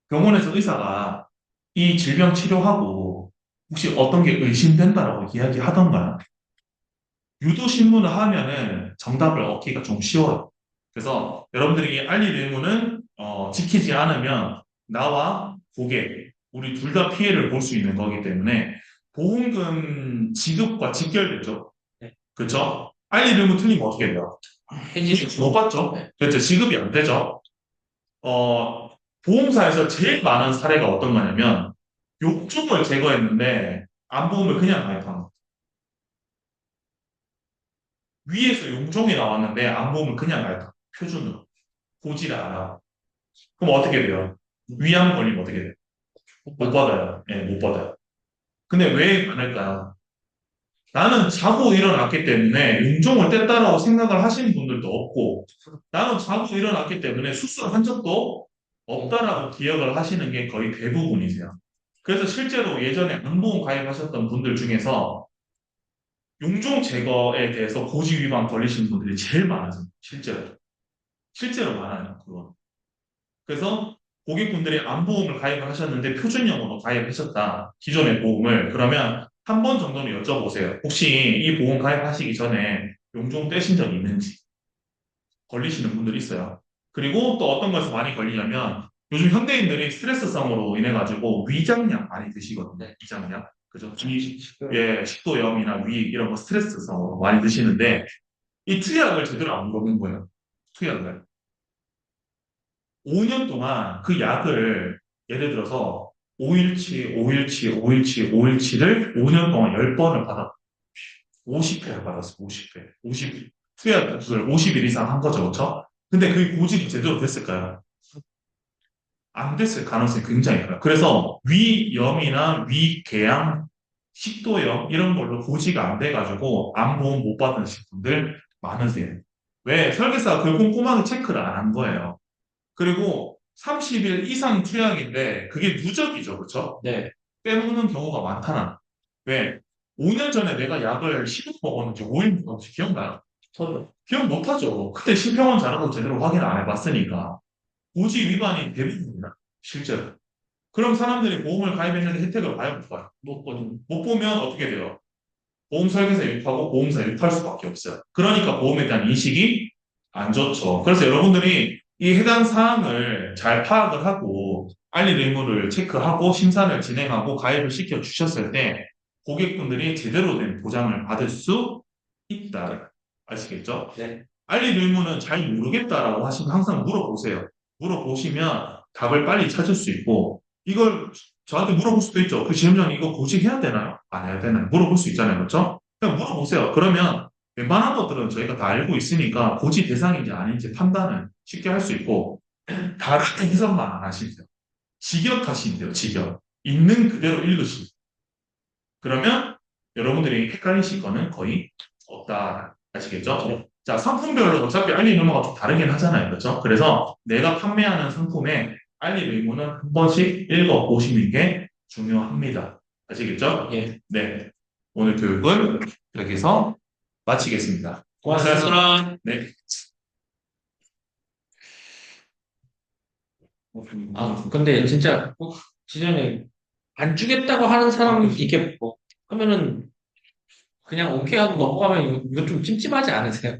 [SPEAKER 2] 병원에서 의사가 이 질병 치료하고 혹시 어떤 게 의심된다라고 이야기하던가요? 유도신문을 하면은 정답을 얻기가 좀 쉬워요. 그래서 여러분들이 알릴 의무는 지키지 않으면 나와 고객, 우리 둘 다 피해를 볼 수 있는 거기 때문에 보험금 지급과 직결되죠.
[SPEAKER 3] 네.
[SPEAKER 2] 그렇죠? 알릴 의무 틀리면 어떻게 돼요?
[SPEAKER 3] 해지를
[SPEAKER 2] 못 받죠?
[SPEAKER 3] 네.
[SPEAKER 2] 그렇죠. 지급이 안 되죠. 어, 보험사에서 제일 많은 사례가 어떤 거냐면 욕종을 제거했는데 안보험을 그냥 가입한 거. 위에서 용종이 나왔는데 안보험을 그냥 가입한 거. 표준으로. 보지를 않아. 그럼 어떻게 돼요? 위암 걸리면 어떻게 돼요? 못 받아요. 예, 못 받아요. 근데 왜 안 할까요? 나는 자고 일어났기 때문에 용종을 뗐다라고 생각을 하시는 분들도 없고, 나는 자고 일어났기 때문에 수술한 적도 없다라고 기억을 하시는 게 거의 대부분이세요. 그래서 실제로 예전에 안보험 가입하셨던 분들 중에서 용종 제거에 대해서 고지 위반 걸리신 분들이 제일 많아요. 실제로. 실제로 많아요. 그건. 그래서 고객분들이 안보험을 가입을 하셨는데 표준형으로 가입하셨다. 기존의 보험을. 그러면 한 번 정도는 여쭤보세요. 혹시 이 보험 가입하시기 전에 용종 떼신 적 있는지 걸리시는 분들이 있어요. 그리고 또 어떤 것에서 많이 걸리냐면 요즘 현대인들이 스트레스성으로 인해 가지고 위장약 많이 드시거든요. 위장약. 그죠? 예, 식도염이나 위 이런 거 스트레스성으로 많이 드시는데 이 투약을 제대로 안 먹는 거예요. 투약을. 5년 동안 그 약을 예를 들어서 5일치, 5일치, 5일치, 5일치를 5년 동안 10번을 받아 50회를 받았어, 50회. 50, 투약을 50일 이상 한 거죠, 그렇죠? 근데 그게 고질이 제대로 됐을까요? 안 됐을 가능성이 굉장히 커요. 그래서 위염이나 위궤양, 식도염 이런 걸로 고지가 안 돼가지고 암보험 못 받으신 분들 많으세요. 왜? 설계사가 그걸 꼼꼼하게 체크를 안 한 거예요. 그리고 30일 이상 투약인데 그게 누적이죠. 그렇죠?
[SPEAKER 3] 네.
[SPEAKER 2] 빼먹는 경우가 많다나. 왜? 5년 전에 내가 약을 10일 먹었는지 5일 먹었는지 기억나요?
[SPEAKER 3] 저도.
[SPEAKER 2] 기억 못하죠. 그때 심평원 자료도 제대로 확인 안 해봤으니까. 고지 위반이 대부분입니다. 실제로. 그럼 사람들이 보험을 가입했는데 혜택을 봐요, 못 봐요?
[SPEAKER 3] 못 보는.
[SPEAKER 2] 못 보면 어떻게 돼요? 보험 설계사 유입하고 보험사 유입할 수밖에 없어요. 그러니까 보험에 대한 인식이 안 좋죠. 그래서 여러분들이 이 해당 사항을 잘 파악을 하고 알릴 의무를 체크하고 심사를 진행하고 가입을 시켜 주셨을 때 고객분들이 제대로 된 보장을 받을 수 있다. 아시겠죠?
[SPEAKER 3] 네.
[SPEAKER 2] 알릴 의무는 잘 모르겠다라고 하시면 항상 물어보세요. 물어보시면 답을 빨리 찾을 수 있고 이걸 저한테 물어볼 수도 있죠. 그 질문장 이거 고지해야 되나요? 안 해야 되나요? 물어볼 수 있잖아요. 그렇죠? 그냥 물어보세요. 그러면 웬만한 것들은 저희가 다 알고 있으니까 고지 대상인지 아닌지 판단을 쉽게 할 수 있고 다른 해석만 안 하시면 돼요. 직역하시면 돼요. 직역. 있는 그대로 읽으시면 돼요. 그러면 여러분들이 헷갈리실 거는 거의 없다. 아시겠죠? 자, 상품별로 어차피 알릴 의무가 좀 다르긴 하잖아요. 그렇죠? 그래서 내가 판매하는 상품에 알릴 의무는 한 번씩 읽어보시는 게 중요합니다. 아시겠죠?
[SPEAKER 3] 예.
[SPEAKER 2] 네. 오늘 교육을 여기서 마치겠습니다.
[SPEAKER 3] 고맙습니다.
[SPEAKER 2] 네.
[SPEAKER 3] 아, 근데 진짜 꼭 지전에 안 주겠다고 하는 사람 이렇게 뭐 하면은 그냥 오케이 하고 넘어가면 이거 좀 찜찜하지 않으세요?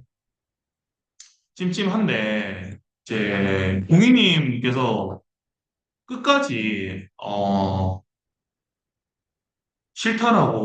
[SPEAKER 2] 찜찜한데 이제 공인님께서 끝까지 싫다라고